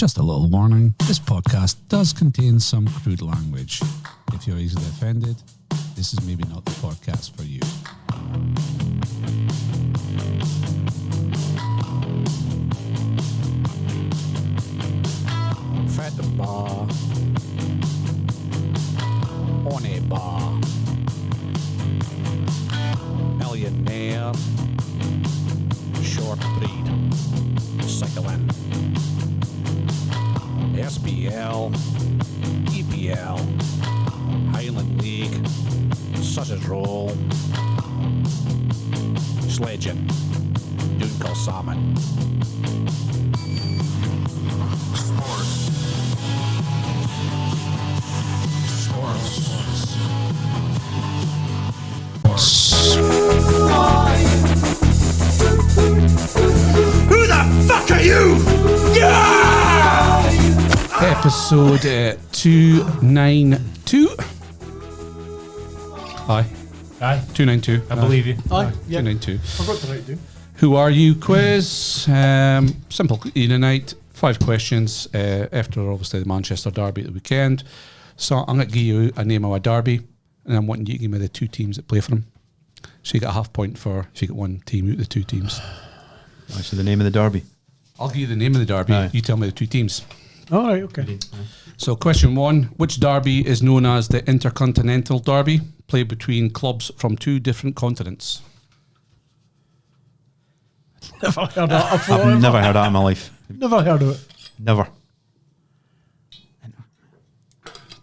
Just a little warning, this podcast does contain some crude language. If you're easily offended, this is maybe not the podcast for you. Fat bar. On a bar. Millionaire. Short breed. Cycling. SPL, EPL, Highland League, Sausage Roll, Sledging, Doonkill Salmon. Sports. Who the fuck are you? Yeah! Episode 292. Aye. 292. I believe you. Aye, yeah. 292. I got the right do. Who are you quiz? Simple tonight. 5 questions after obviously the Manchester derby at the weekend. So I'm going to give you a name of a derby, and I'm wanting you to give me the 2 teams that play for them. So you get a half point for if you get one team out of the 2 teams. Actually, the name of the derby. I'll give you the name of the derby. Aye. You tell me the 2 teams. All right, okay. So question 1, which derby is known as the Intercontinental Derby, played between clubs from 2 different continents? Never heard that before. I've never heard that in my life. Never heard of it. Never.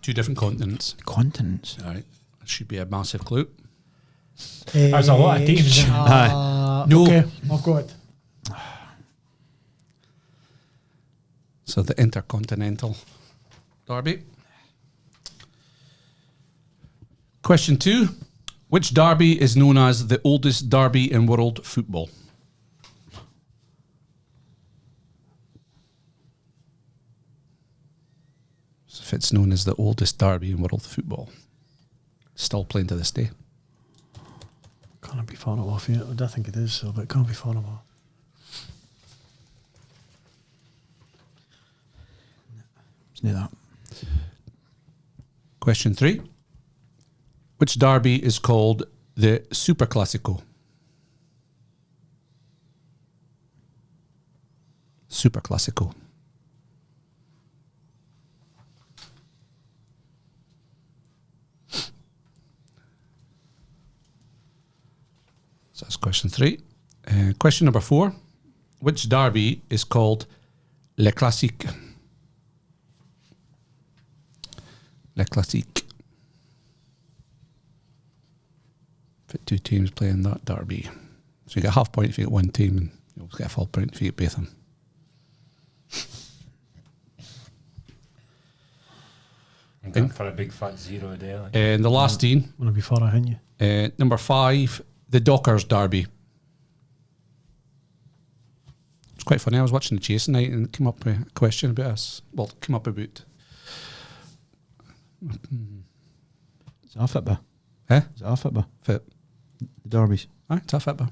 2 different continents. Continents. All right. That should be a massive clue. There's a lot of teams in No. Okay, I've got it. So the Intercontinental Derby. Question 2. Which derby is known as the oldest derby in world football? So if it's known as the oldest derby in world football, still playing to this day. Can't be far off yet. I don't think it is, so, but it can't be far off. Knew that. Question 3. Which derby is called the Super Classico? Super Classico. So that's question 3. Question number 4. Which derby is called Le Classique? Le Classique. Fit 2 teams playing that derby. So you get a half point if you get one team, and you'll get a full point if you get both of them. I'm going for a big fat 0 there. Like. And the last team, I'm going to be far ahead you. number 5, the Dockers derby. It's quite funny. I was watching the Chase tonight and it came up with a question about us. Well, it came up about... Is that a fitba? Eh? Is that a fitba? Fit. The derbies. Aye, it's a fitba.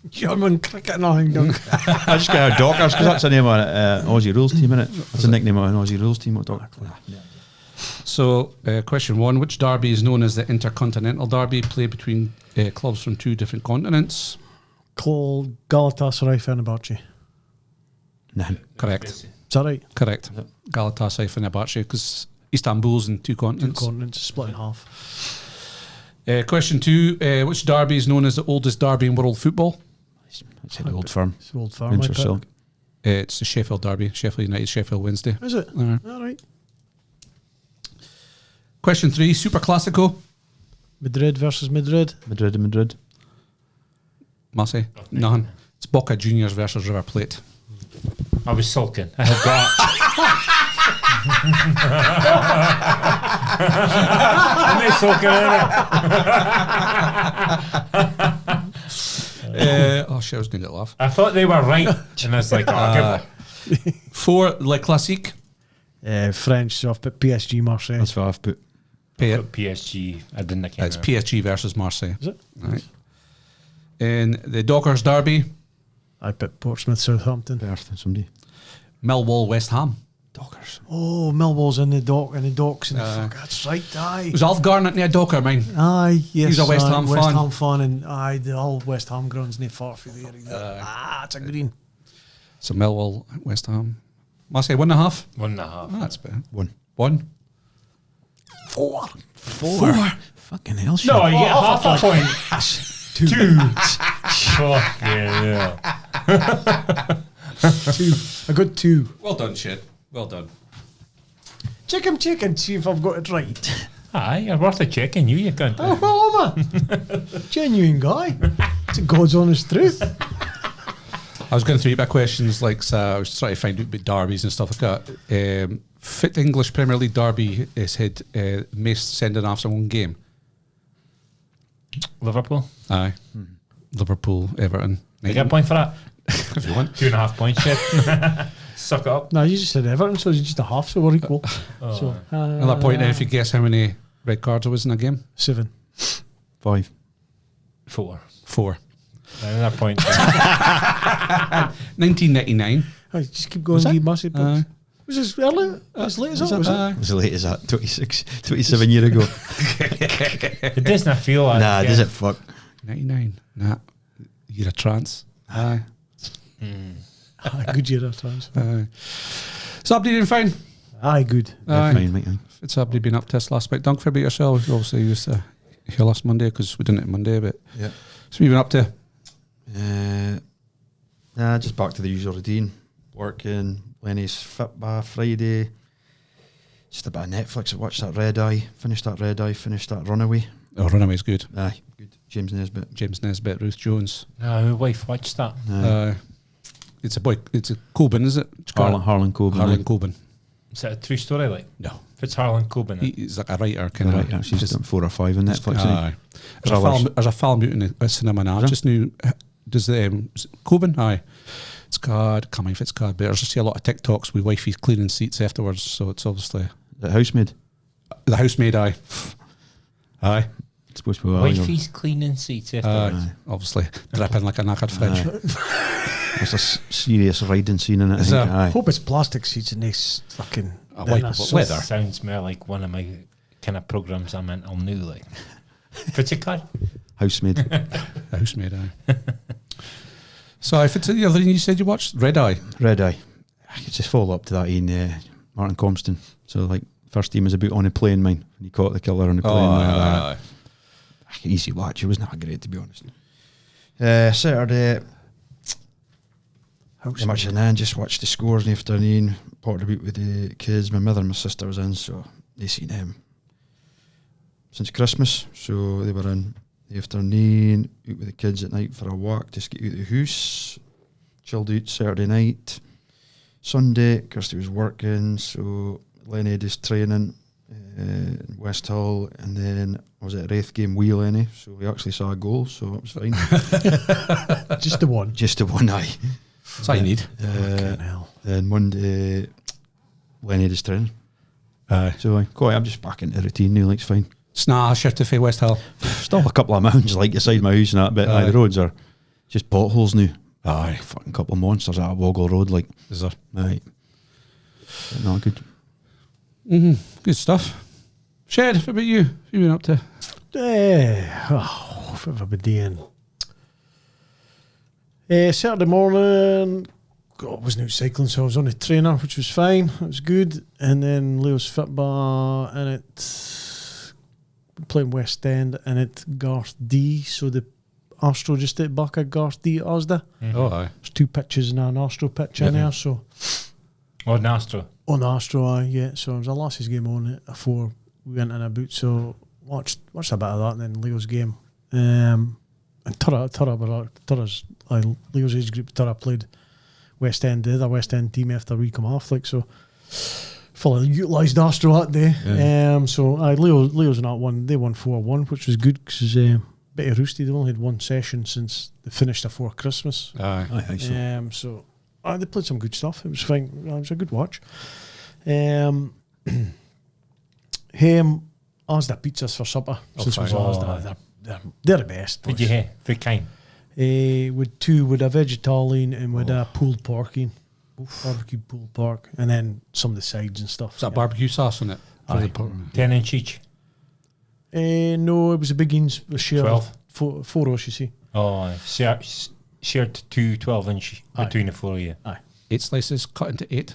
German cricket, nothing done. I just got a Dockers because that's the name of an Aussie rules team, isn't it? That's the nickname of an Aussie rules team. So, question 1, which derby is known as the Intercontinental Derby, played between clubs from 2 different continents? Called Galatasaray Fenerbahce. None. Correct. Is that right? Correct. Galatasaray Fenerbahce, because Istanbul's in 2 Two continents. continents split in half. Question 2, which derby is known as the oldest derby in world football? It's the old firm. It's the old farm. Windsor Silk. It's the Sheffield Derby, Sheffield United, Sheffield Wednesday. Is it? All Right. Question 3, Super Classico. Madrid versus Madrid. Madrid. Marseille? None. It's Boca Juniors versus River Plate. I was sulking. I had got. Oh shit, I was going to get laugh. I thought they were right, and it's like, oh, give it. 4, Le Classique. French, so I've put PSG Marseille. That's what I've put. Pay I it. put PSG. I didn't. I can't It's remember. PSG versus Marseille. Is it? Right. In the Dockers Derby, I put Portsmouth Southampton. Perth and somebody. Millwall, West Ham. Dockers. Oh, Millwall's in the docks and fuck, that's right, aye. Was Alf Garnett near Docker, mine? Aye, yes. He's a West Ham West fan. Ham fan, and aye, the old West Ham grounds near far for there. It's a green. So Millwall, West Ham. Must say 1.5. 1.5. Oh, that's better. 1. 1. 4. 4. Fucking hell, shit. No, you get half a point. 2. 2. I got 2. Well done, shit. Well done. Check and see if I've got it right. Aye, you're worth a checking. You can't. Oh, well, man. Genuine guy. It's a God's honest truth. I was going through my questions, like, so I was trying to find out about derbies and stuff like that. Fit English Premier League derby has had most sending offs in one game. Liverpool. Aye. Liverpool, Everton. You get a point for that? If you want. 2.5 points, shit. Suck it up. No, you just said Everton, so it's just a half, so we're equal. So, Another point then, if you guess how many red cards there was in a game. 7. 5. 4. 4. Another point. 1999. I just keep going, keep massive points. Was this early? As late as that, was it? As late as that, 27 years ago. It doesn't feel like Nah, does it? Fuck. 99. Nah. You're a trance. Aye. Good year of trans. Aye. Somebody doing fine? Aye, good. Aye. Fine, mate. Aye. It's somebody been up to this last week. Don't forget about yourself. Obviously, you used to here last Monday because we didn't it Monday, but Yeah. so we've been up to. Nah, just back to the usual routine. Working, Lenny's fit by Friday. Just a bit of Netflix. I watched that Red Eye. Finished that Runaway. Oh, Runaway's good. Aye, good. James Nesbitt. James Nesbitt, Ruth Jones. No, my wife watched that. It's a boy. It's a Coben, is it? Harlan Coben. Harlan Coben. Is that a true story? Like, No, if it's Harlan Coben, he's like a writer, kind Right, yeah, she's done 4 or 5 on Netflix. Aye. There's a film out in the cinema now. Just new. Does the Coben? Aye. It's called. Can't remember if it's called, but I just see a lot of TikToks with wifey's cleaning seats afterwards. So it's obviously The Housemaid. the housemaid. Aye. Aye. It's supposed to be wifey's cleaning seats afterwards. Obviously dripping like a knackered fridge. There's a serious riding scene in it. Is I think. there? Aye. Hope it's plastic seats and this fucking wipeable leather. Sounds more like one of my kind of programs I'm in. I'll new like. If it's a car, Housemaid. The housemaid. Aye. So if it's the other thing you said you watched, Red Eye. Red Eye. I could just follow up to that in Martin Compston. So like first team was about on a plane, mine. And he caught the killer on the plane. Easy watch. It was not great, to be honest. Saturday, not much in then. Just watched the scores in the afternoon. Potted about with the kids. My mother and my sister was in, so they seen him since Christmas. So they were in the afternoon, out with the kids at night for a walk, just get out of the house. Chilled out Saturday night. Sunday, Kirsty was working, so Lenny had his training in West Hull, and then I was at a Wraith game with Lenny, so we actually saw a goal, so it was fine. Just the one. Just the one, aye. That's all you need. Fucking hell. Then Monday, Lenny had his training. Aye. So I'm just back into the routine now, like it's fine. Sna shifted for West Hill. Still a couple of mountains like beside my house and that, but the roads are just potholes now. Aye. Fucking couple of monsters out of Woggle Road, like. Is there? Aye. But no, good. Good stuff. Shed, what about you? What have you been up to? What have I been doing? Saturday morning, I wasn't out cycling, so I was on a trainer, which was fine. It was good. And then Leo's fit bar, and it playing West End, and it Garth D. So the Astro just at back of Garth D. Asda. Oh, aye. There's 2 pitches and an Astro pitch in there. So or Nastro. on the Astro, yeah. So it was a lasses game on it before we went in a boot. So watched a bit of that, and then Leo's game. And Turra's Leo's age group. Turra played West End, the other West End team after we come off, like so. Fully utilised Astro that day. Yeah. So Leo's in that one. They won 4-1, which was good because Betty Roosty, they only had one session since they finished before Christmas. Aye. So they played some good stuff. It was fine. It was a good watch. Him, Asda pizzas for supper. Since it was Asda, they're the best. Did you hear? For kind. With 2, with a vegetarian and with a pulled pork in. barbecue pulled pork, and then some of the sides and stuff. Is that barbecue sauce on it? For the 10 inch each. No, it was a big beans. Share 12? Four us, you see. Oh, aye. Shared 2 12 inch between the four of you. 8 slices cut into 8.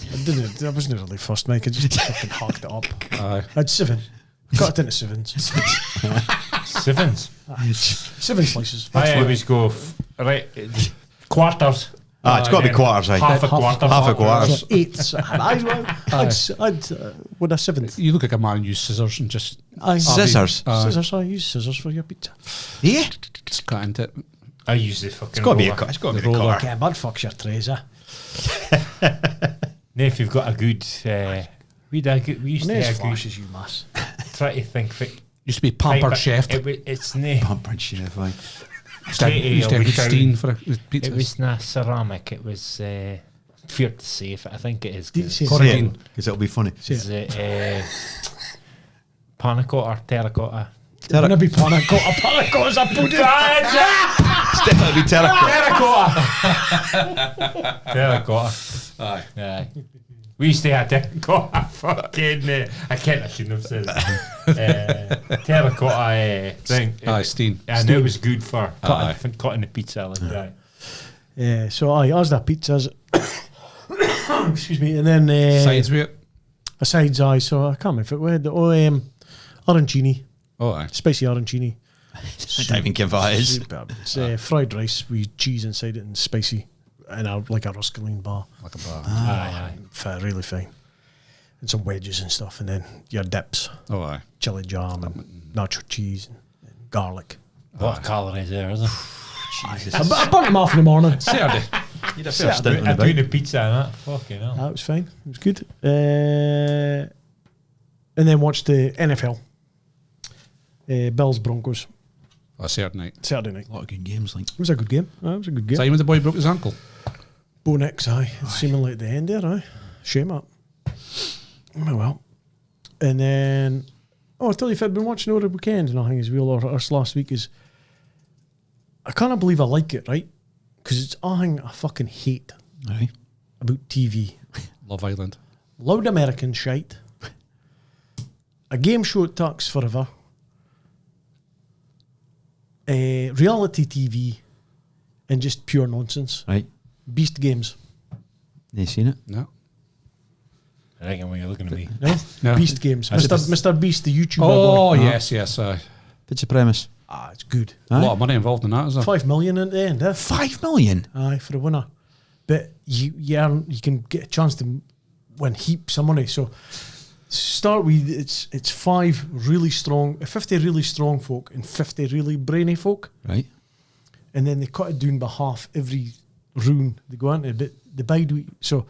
I wasn't really fussed, Mike. I just fucking hacked it up. Aye. I had 7. Cut it into 7s. 7s. 7 slices. I always go quarters. It's got to be quarters, aye. Half a quarter. Half a quarter. So 8s. I'd with a 7th. You look like a man who used scissors and just Scissors. Scissors. I use scissors for your pizza. Yeah. just cut into it. I use the fucking It's got to be a roller. it's got to be a roller. quarter. Yeah, bad fucks your trays, eh? Now, if you've got a good, we used to have a good. flashes, you mass. Try to think. Used to be pampered chef. It's no. Pumper chef, aye. Used to have good steam for pizzas. It was not ceramic. It was fear to say if I think it is. Did you say Corrine. Because it'll be funny. Is it panna cotta or terracotta? It's gonna be panna cotta. Panna cotta's a pudding. It's definitely terracotta. Terracotta. Aye. Aye. We used to have terracotta. Fucking. I shouldn't have said it. Terracotta thing. Aye, steam. I knew it was good for Aye. cutting the pizza like that. Yeah, so I was that pizzas. Excuse me, and then Sides with it. sides. So I can't remember if it were the arancini, Oh, aye. spicy arancini. I don't even give that is. Superb. It's fried rice with cheese inside it and spicy, and like a Ruscaline bar. Like a bar. Aye. Really fine. And some wedges and stuff, and then your dips, Oh, aye. chili jam and nacho cheese and garlic. What calories there, isn't it? I burnt them off in the morning. Saturday. You'd have first stint on I the do bike. the pizza and that. Fucking hell. That was fine. It was good. And then watched the NFL. Bills Broncos Oh, Saturday night. Saturday night. A lot of good games, like. It was a good game. It was a good game. Time when the boy broke his ankle. Bo Nix, aye. Seemingly at the end there, aye. Shame up. Oh well. And then, I'll tell you, if I'd been watching over the weekend and I think as we all us last week is, I can't believe I like it, right? Because it's a thing I fucking hate Aye. about TV. Love Island. Loud American shite. A game show that talks forever. Reality TV. And just pure nonsense. Right. Beast games. You seen it? No. I reckon when you're looking at me. No? No. Beast games. That's Mr. Beast, the YouTuber Oh, boy. yes, yes. Aye. What's the premise? It's good. A lot of money involved in that, is there? 5 million at the end, eh? 5 million. Aye, for the winner. But you can get a chance to win heaps of money. So start with it's 50 really strong folk and 50 really brainy folk, Right. and then they cut it down by half every round they go into. But the bide so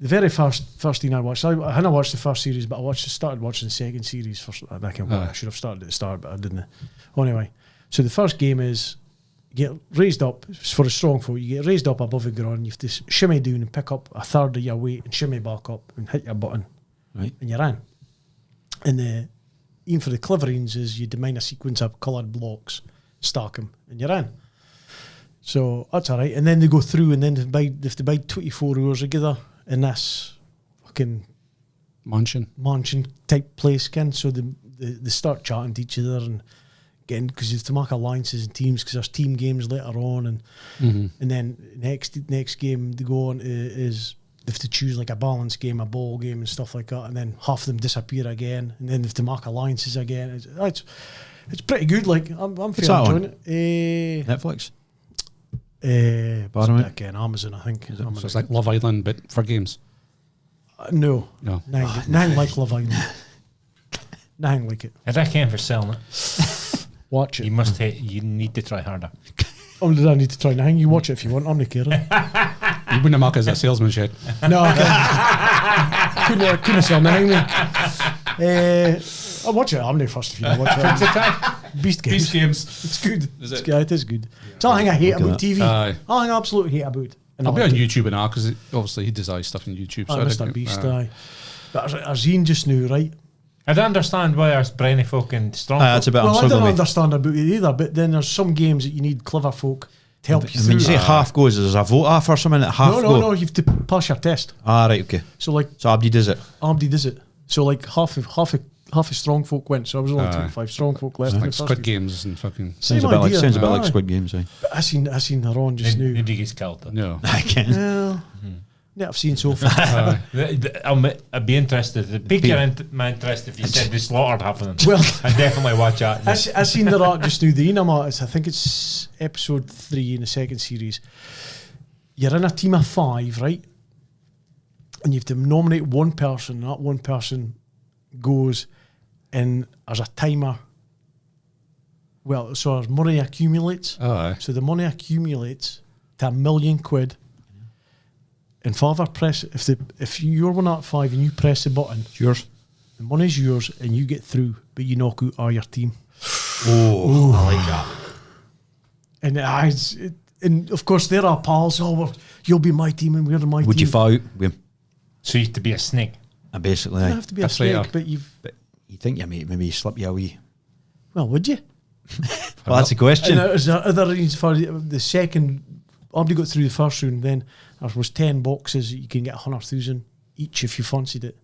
the very first thing I watched, I hadn't watched the first series, but started watching the second series first. I should have started at the start, but I didn't. Anyway, so the first game is you get raised up. It's for a strong folk. You get raised up above the ground. You have to shimmy down and pick up a third of your weight and shimmy back up and hit your button, Right. and you're in. And even for the cleverings is you demine a sequence of coloured blocks, stack them, and you're in. So that's all right. And then they go through, and then they have to bide 24 hours together in this fucking Mansion. mansion type place, Ken. So they start chatting to each other and getting, because you have to make alliances and teams because there's team games later on, and and then next game they go on is they have to choose like a balance game, a ball game, and stuff like that, and then half of them disappear again, and then they have to make alliances again. It's pretty good. Like I'm fairly that on? enjoying it. Netflix. Paramount? Again, Amazon, I think. So it's like Love Island, but for games. No. No. Nothing like Love Island. Nothing like it. If I came for selling it, Watch it. you need to try harder. I need to try nothing. You watch it if you want. I'm not caring. You wouldn't mark as a salesman shed. No, I couldn't sell nothing. Mate. I'll watch it. I'm not first if you watch it. Beast games. Beast games. It's good. Is it? Yeah, it is good. It's all thing I hate Look at about that. TV. Aye. All thing I absolutely hate about. And I'll I be on liked it. YouTube now because obviously he designs stuff on YouTube. Aye, I Mr. think, Beast, aye. But I've seen just now, right? I don't understand why there's brainy folk and strong That's a folk. bit I'm Well, I don't struggling with. understand about it either, but then there's some games that you need clever folk to help you And when through. you say half goes, is there a vote off or something at half go? No, you have to pass your test. Right, okay. So like So Abdi does it. Abdi does it. So like half of strong folk went. So I was only 25 strong folk left. in the Like first Squid week. Games and fucking. Sounds a Same bit like idea. like Aye. Squid Games. Aye. But I seen her on just now. Nobody gets killed. Though. No. I can't. Well, yeah, I've seen so far. I'd be interested. It'd pique my interest if you said they slaughtered half of them. Well, I'd definitely watch that. I seen the arc just now. The I think it's episode 3 in the second series. You're in a team of 5, right? And you have to nominate one person. And that one person goes, and there's a timer. Well, so as money accumulates. Oh, aye. So the money accumulates to £1 million. And father press if you're one out of 5 and you press the button, It's yours. the money's yours and you get through, but you knock out all your team. Oh, I like that. And of course they're our pals. You'll be my team and we're my Would team. you fall out with him? So you have to be a snake. Basically, You aye. don't have to be a That's right, snake, yeah. but you've. But you think you might maybe slip you a wee? Well, would you? Well, that's the question. And is there other reasons for the second? Already got through the first round. Then there was 10 boxes. You can get 100,000 each if you fancied it.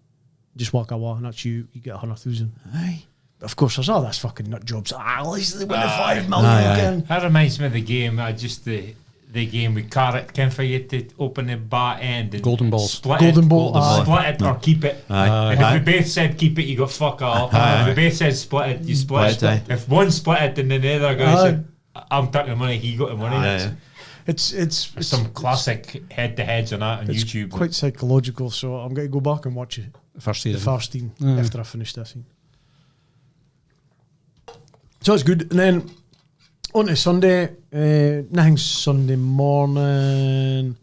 Just walk away, and that's you. You get 100,000. Aye. But of course, there's all this fucking nut jobs. At least they win the 5 million aye, aye. again. That reminds me of the game. Just the game with carrot. Can for you to open the bar end and Golden balls. Split Golden it, ball, aye. split it or keep it. Aye. And Aye. if we both said keep it, you got fuck all. Aye. If we both said split it, you split Split it. it, aye. If one split it, then the other guy Aye. said, "I'm taking the money." He got the money. Aye. It's Some classic head-to-heads on that on it's YouTube. quite psychological. So I'm going to go back and watch it. First The season. first scene after I finish this scene. So it's good. And then on to Sunday, nothing Sunday morning.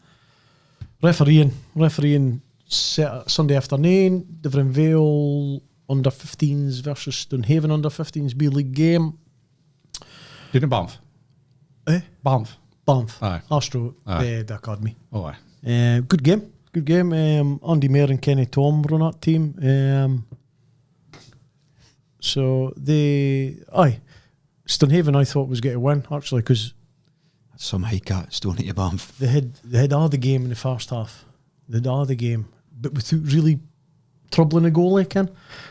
Refereeing Sunday afternoon, Different Vale under 15s versus Stonehaven under 15s B League game. Did in Banff. Eh? Banff. Banff. Aye. Astro, Aye. the academy. Oh, aye. Good game. Good game. Andy Mayer and Kenny Tom run that team. So Stonehaven I thought was going to win actually because Some high cat stone at your Banff. they had all the game in the first half. They had all the game, but without really troubling the goalie. Ken,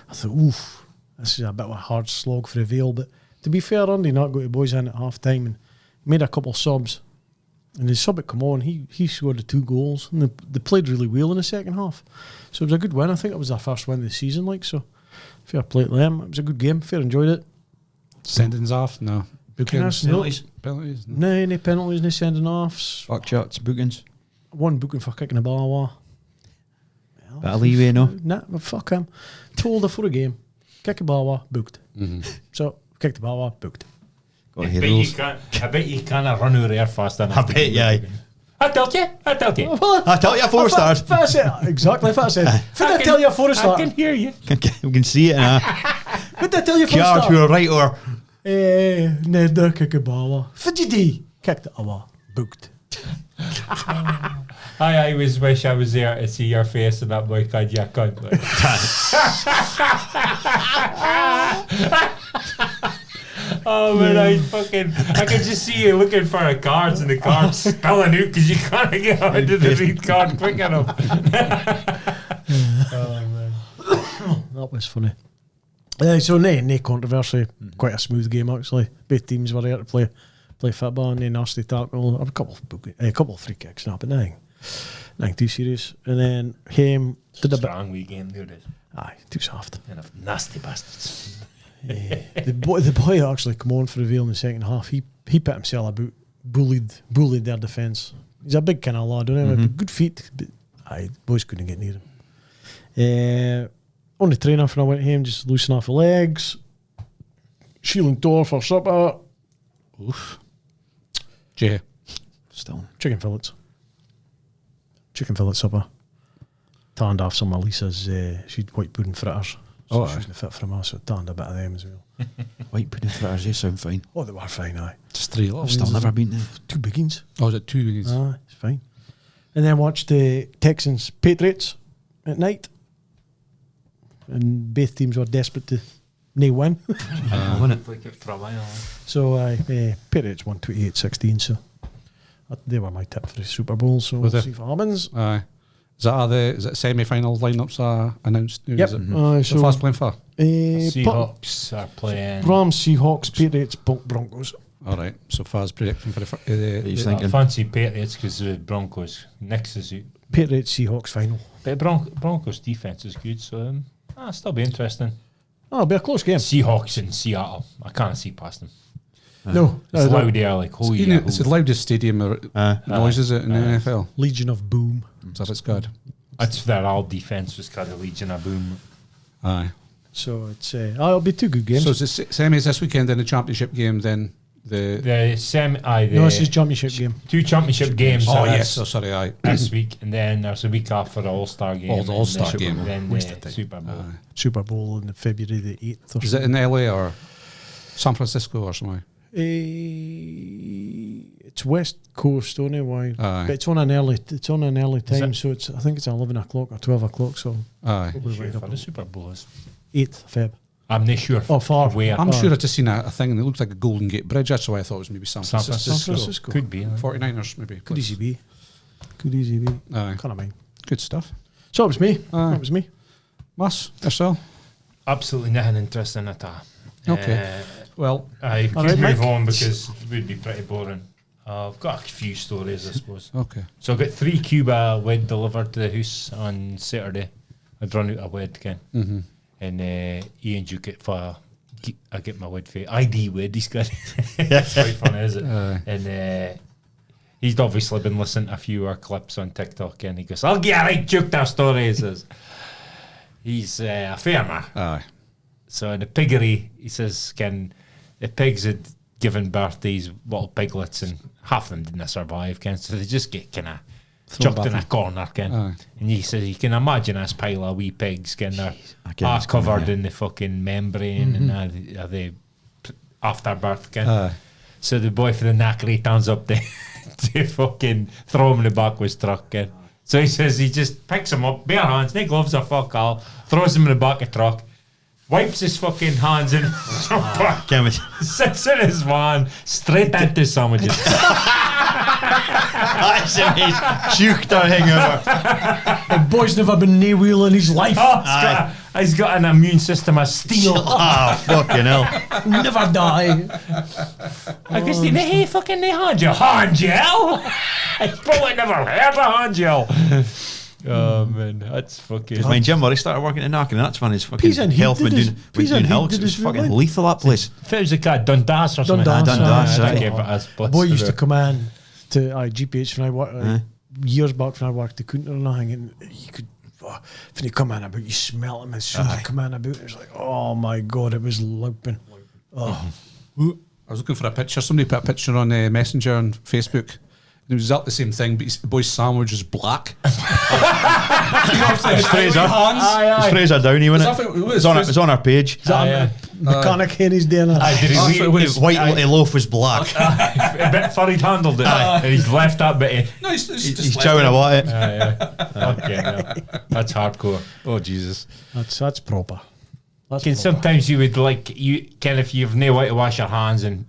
I thought, oof, this is a bit of a hard slog for the Vale. But to be fair, Andy not got the boys in at half time and made a couple subs. And the sub had come on, he scored the 2 goals. And they played really well in the second half. So it was a good win. I think it was their first win of the season. So fair play to them. It was a good game. Fair enjoyed it. Sendings off? No. Bookings? Penalties? Penalties? No. No, any penalties, no sending offs. Fuck shots, bookings. One booking for kicking the ball away. Bit of leeway, no? Nah, but fuck him. Told her for a game. Kick the ball away, booked. So, kick the ball away, booked. Got I hear bet you rules. can't. I bet you can't run over there fast enough. I bet you, aye. I told you. I tell you, 4 stars. That's it. Exactly, that's it. What did I tell you for a I start? can hear you. We can see it now. What did I tell you for a Kiar to start? a right or Nedder kick the ball away. What did you do? Kicked it away, booked. I always wish I was there to see your face and that boy called you a cunt. Like. Oh man, I can just see you looking for the cards and the cards spelling out because you can't get onto the read card quick enough. Oh man. That was funny. So no controversy. Quite a smooth game actually. Both teams were there to play football and then nasty tackle. A couple of free kicks, but nothing too serious. And then him did a bit. Strong wee game, dude. Aye, too soft. Enough nasty bastards. The boy actually come on for the Vale in the second half. He put himself about, bullied their defence. He's a big kind of lad, don't he? Good feet, but boys couldn't get near him. On the train after I went home, just loosen off the legs. Shieling door for supper. Oof. Jay. still. Chicken fillets supper. Tanned off some of Lisa's she'd white pudding fritters. So Oh, she wasn't fit for us, so tanned a bit of them as well. White pudding fritters, they sound fine. Oh, they were fine, aye. Just 3 I've lots. still never been there. 2 biggins. Oh, is it 2 weeks? Aye, it's fine. And then watched the Texans Patriots at night. And both teams were desperate to no win. Like it for a while. So Patriots won 28-16. So They were my tip for the Super Bowl, so Was we'll it? see what happens. Aye. Is it semi-final lineups announced? Yep. Is it? So Fast playing for? Seahawks are playing. Rams, Seahawks, Patriots, Broncos. All right. So Faz predicting for He's the thinking. Fancy Patriots because the Broncos. Next is it. Patriots, Seahawks final. But Broncos defense is good, so still be interesting. Oh, it'll be a close game. Seahawks in Seattle. I can't see past them. No, It's loud there, like, oh yeah. it's the loudest stadium noise, is it, in the NFL? Legion of Boom. So it's good. That's their all defense was called the Legion of Boom. Aye. So it's it'll be two good games. So it's the semis this weekend, then the championship game, then the... No, it's his championship game. 2 championship games. Oh, are yes. Oh, sorry, aye. this week, and then there's a week off for the All-Star game. The All-Star and game. Then Wasted the time. Super Bowl. Aye. Super Bowl on February the 8th. Or Is it in LA or San Francisco or somewhere? It's West Coast, only why? Aye. But it's on an early time, it? so I think it's 11 o'clock or 12 o'clock. So Aye. probably Sure right for up the Super Bowl is. 8th Feb. I'm not sure. Oh, far. Where? I'm sure I just seen a thing and it looked like a Golden Gate Bridge. That's why I thought it was maybe San San Francisco. Francisco. Could be. 49ers maybe. Could easy be. Could easy be. Aye. Can't mind. Good stuff. So it was me. Aye. It was me. Mas, yourself? Absolutely nothing interesting at all. Okay. Well, I All could right, move Mike. on because it would be pretty boring. I've got a few stories, I suppose. okay. So I got 3 Cuba weed delivered to the house on Saturday. I'd run out of weed again. Mm-hmm. And Ian Duke it for I get my weed for ID weed. He's got it's quite funny, is it? And he's obviously been listening to a few of our clips on TikTok, and he goes, "I'll get a right Duke their story." He says he's a farmer. Aye. So in the piggery, he says, the pigs had given birth to these little piglets, and half of them didn't survive, so they just get kind of chucked in a corner, Aye. and he says you can imagine this pile of wee pigs, they're I get all what's going on, covered yeah. in the fucking membrane, and are they after birth, Aye. So the boy for the knackery turns up to fucking throw him in the back of his truck, So he says he just picks him up, bare hands, no gloves or fuck all, throws him in the back of the truck, wipes his fucking hands in, Can we? sits in his van, straight into sandwiches. That's it. Juked our hangover. The boy's never been knee wheel in his life. He's got an immune system of steel. Ah, fucking hell. Never die. I guess they hey, fucking they hand gel. Hand gel? I probably never heard of hand gel. Oh man, that's fucking. Because when Jim Murray started working at Knockin', and that's when his fucking Peas and Heat health did went his- down Peas and Heat hill. 'cause did It was his fucking real lethal, that place. If it was a cat, Dundas or something. Dundas, Dundas, I aye. gave it as The boy used to come in to GPH when I worked years back when I worked the counter and everything, and you could when you come in about, you smell him as soon as you come in about. It was like, oh my god, it was louping. Oh, I was looking for a picture. Somebody put a picture on Messenger on Facebook. It was exactly the same thing, but the boy's sandwich is black. It's Fraser. It's Fraser Downey, wasn't it? It's on our page. mechanic Henny's doing it. His white little loaf was black. A bit furry handled it, and he's left that bit. No, He's chowing about it. Okay, that's hardcore. Oh Jesus! That's proper. That's Can proper. sometimes you would like if you've no way to wash your hands, and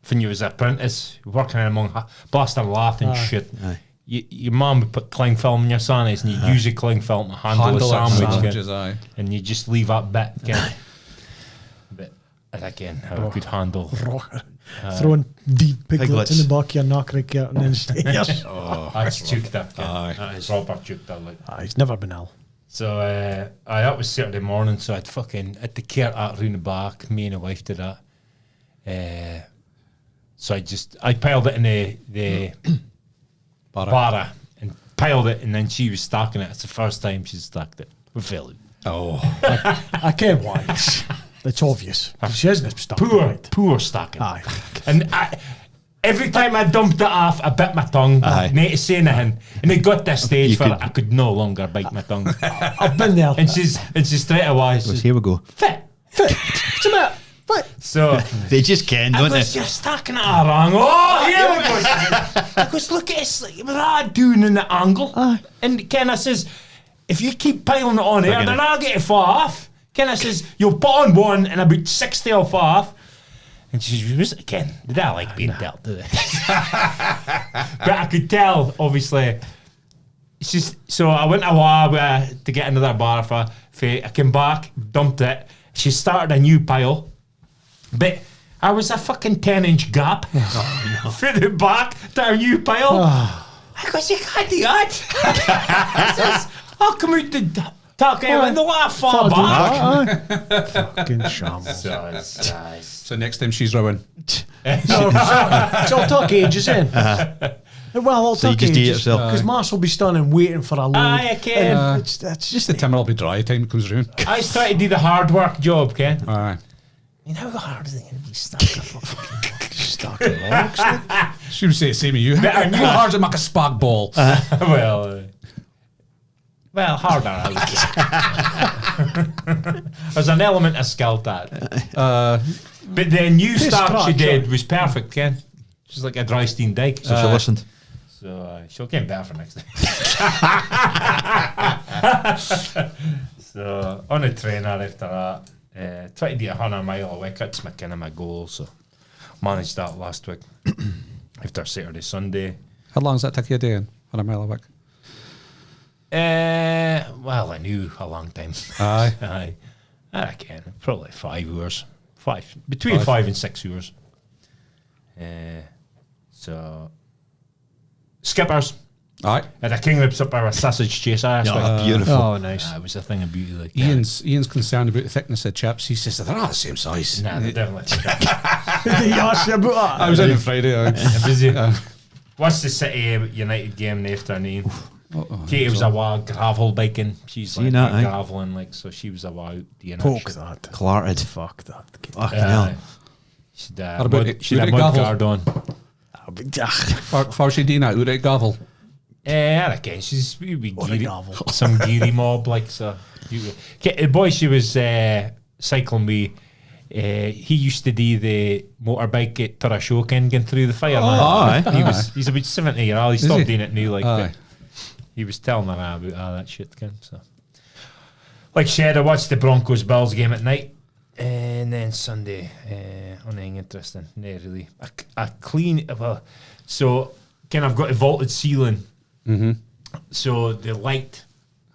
when you was an apprentice working among blaster lath and shit. Aye. Your mum would put cling film in your sandwich, and you use the cling film to handle the sandwich, aye. and you just leave that bit. But again, how I could handle. Throwing deep piglets Piglets. in the back of your knockery curtain and stairs. That's chuked up. Aye. That is proper chuked up. Like. He's never been ill. So that was Saturday morning. So I'd had to care out round the back. Me and the wife did that. So I piled it in the bara and piled it, and then she was stacking it. It's the first time she's stacked it with Philip. Oh, I can't why. It's obvious. She hasn't stopped. Poor stacking. Aye. And every time I dumped it off, I bit my tongue. Aye. Not to say anything. And it got this stage You where could- I could no longer bite my tongue. I've been there. and she's straight away. She's, Here we go. fit. What's the matter? What? So They just can, I don't goes, they? you're stacking it all wrong. Oh, here we go. I goes, look at this. Like, we're all doing in the angle. And Ken, I says, if you keep piling it on here, gonna- then I'll get it far off. Ken, I says, you'll put on one and about 60 will fall off. And she says, was it again? Did I like being dealt to this? But I could tell, obviously. So I went away to get another bar for I came back, dumped it. She started a new pile. But I was a fucking 10-inch gap for the back to our new pile. I goes, you can't do that. Says, I'll come out the talk about the laugh far back. Fucking shambles. So next time she's rowing. It's all tuck ages in. Well, all So you tuck just eat ages. yourself. Because Mars will be standing waiting for a load. Aye, I can. And it's just The timber will be dry time it comes around. I was trying to do the hard work job, Ken. Aye. You know how hard is it going to be stuck a fucking stuck in logs. She would say the same as you. How hard to make a spark ball? Well, harder, I would say. There's an element of skill to it. But the new start she did was perfect, Ken. She's like a dry steam dyke. So she listened. So she'll get better for next time. So on a trainer after that, try to do 100 mile a week. That's my kind of my goal. So managed that last week. After Saturday, Sunday. How long does that take you a day in? 100 mile a week? Well, I knew a long time. Aye. Aye. I reckon probably 5 hours. Between 5 and 6 hours. So skippers. Aye. Had a king lips up our sausage chase. Beautiful. Oh, nice. It was a thing of beauty. Like Ian's concerned about the thickness of chips. He says they're all the same size. Nah, they're definitely. He asked you about that. I was in on Friday. Busy. What's the City United game in the afternoon? Katie was a wild gravel biking. She's like graveling, like, so she was a wild. Poke that. Clarted. Fuck that. Fucking hell. She'd had a mud guard on. For she doing that, would it gavel? I reckon she's geary, gavel. some geary mob like so. The boy she was cycling with, he used to do the motorbike at Turashoken going through the fire. He's about 70 years old. He stopped doing it now. Like, but he was telling her about all that shit. So, like said, I watched the Broncos Bills game at night. And then Sunday, anything interesting? No, really. A clean, so kind of got a vaulted ceiling. Mm-hmm. So the light,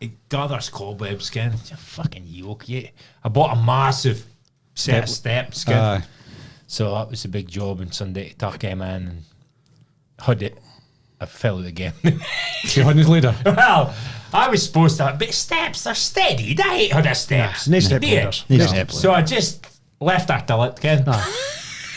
it gathers cobwebs, Ken. It's a fucking yoke. Yeah. I bought a massive set of steps, Ken. So that was a big job on Sunday to tuck him in and had it. I fell out again. 200 later. Well, I was supposed to, but steps are steady. I hate how the steps. No step ladders. So I just left her till it, Ken.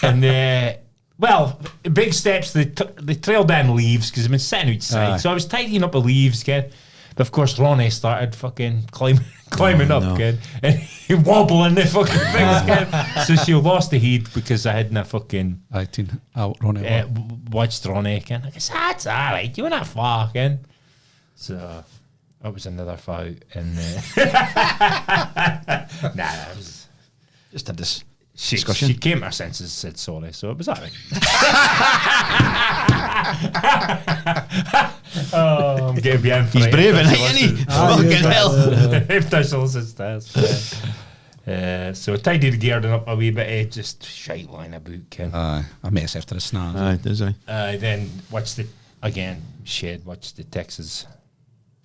And, well, big steps, they trailed down leaves because I've been sitting outside. So I was tidying up the leaves, Ken. But of course, Ronnie started fucking climbing up, Ken. And he wobbling the fucking things, Ken. So she lost the heat because I hadn't a fucking... Ronnie. Watched Ronnie, Ken. I guess that's all right. You were not far, Ken. So that was another fight. And that was... Just had this discussion. She came to her senses and said sorry, so it was all right. I'm getting behind for He's it. brave, isn't he? Fucking hell. If there's also test. So tidied the gear up a wee bit, just shite line about, Ken. I mess after the snaz. Aye, does I? Then watched the Texans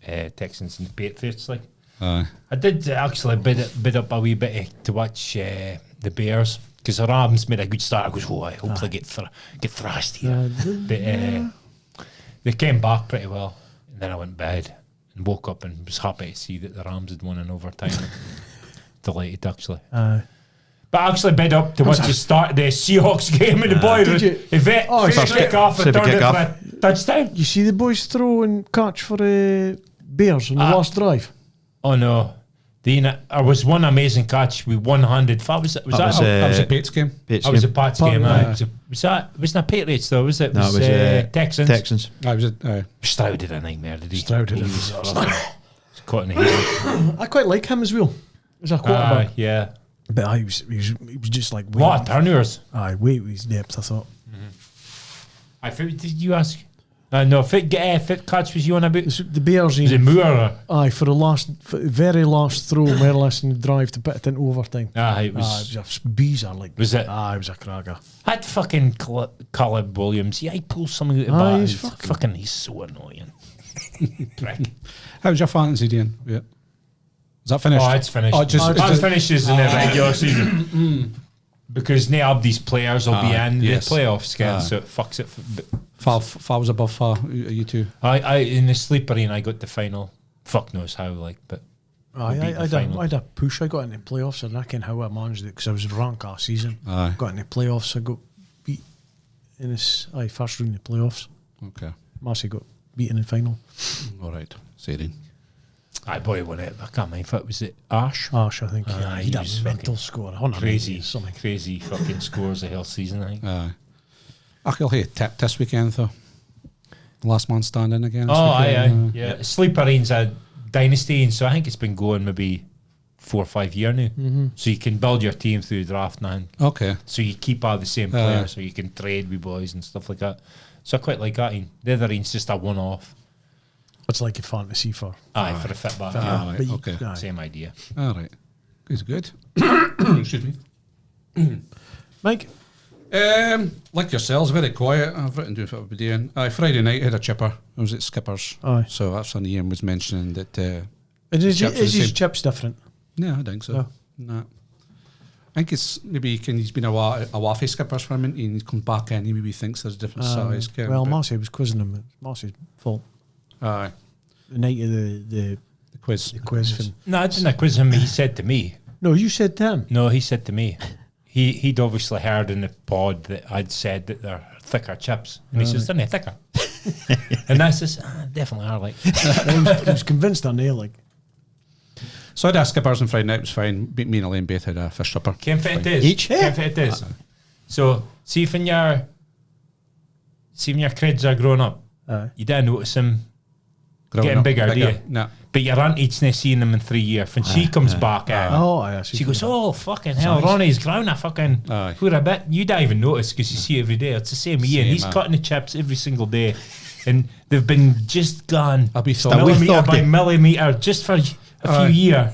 and the Patriots, like. I did actually bid up a wee bit to watch the Bears because the Rams made a good start. I goes, I hope they get thrashed here. But they came back pretty well. And then I went to bed and woke up and was happy to see that the Rams had won in overtime. Delighted, actually. But I actually bid up to watch the start of the Seahawks game and the boy Yvette first kick off and turned it for a touchdown. You see the boys throw and catch for the Bears on the last drive? Oh no. There was one amazing catch with one-handed. That was a Pates game. That was a Pats game. Wasn't a Patriots though, was it? No, it was Texans. Stroud did a nightmare, did he? Stroud did Caught in the heel. I quite like him as well. As a quarterback. Yeah. But he was just like... What, turnovers? Wait with his depth, I thought. Did you ask? No, fit catch was you on about? The Bears Was it Moore? Aye, for the very last throw, more or less in the drive to put it into overtime. It was. It was a beezer, like. Was it? It was a cracker. That fucking Caleb Williams. Yeah, he pulls something out of the bat. He's fucking. He's so annoying. Prick. How's your fantasy doing? Yeah. Is that finished? Oh, it's finished. That finishes in the regular season. Because now these players will be in the playoffs again, so it fucks it. Far was above far. You two. I in the sleeper in I got the final. Fuck knows how, like, but I had a push. I got into playoffs, and I reckon how I managed it because I was ranked all season. Got into playoffs. I got beat in this first round of the playoffs. Okay. Massey got beaten in the final. All right. Say it. I boy won it. I can't remember if it was it Ash, I think. he he had was a mental score. crazy something. fucking scores the whole season. I think. I'll hit tip this weekend though. Last man standing again. Yeah. Sleeper In's a dynasty, and so I think it's been going maybe 4 or 5 years now. Mm-hmm. So you can build your team through draft now. Okay. So you keep all the same players, so you can trade with boys and stuff like that. So I quite like that. The other In's just a one-off. It's like a fantasy for. For the fit back. Right, But okay. Same idea. All right. It's good. Excuse me. Mike? Like yourselves, very quiet. I've written down what I've been doing. Friday night had a chipper. I was at Skippers. Aye. So that's when Ian was mentioning that. Is chips are the his same. chips different? No, I think so. No. I think it's maybe he's been a waffy Skippers for a minute and he comes back in. He maybe thinks there's a different size. Well, Marcy was quizzing him. It's Marcy's fault. Aye. The night of the Quiz. the quiz thing. No, I didn't quiz him. He said to me. No, you said to him. No, he said to me. He'd obviously heard in the pod that I'd said that they're thicker chips. And he says, they're thicker. And I says, definitely are, like. I was convinced on there, like. So I had a Skippers on Friday night. It was fine. Me and Elaine both had a fish supper. Can't fit it is. Each? Can't fit it is. So, see when your kids are growing up, you don't notice them getting bigger, do you? No. But your auntie's not seeing them in 3 years. When she comes back in, she goes, oh, fucking hell, Ronnie's grown a fucking for a bit. You don't even notice because you see it every day. It's the same with Ian. He's cutting the chips every single day. And they've been just gone I'll be millimetre by millimetre just for a few years.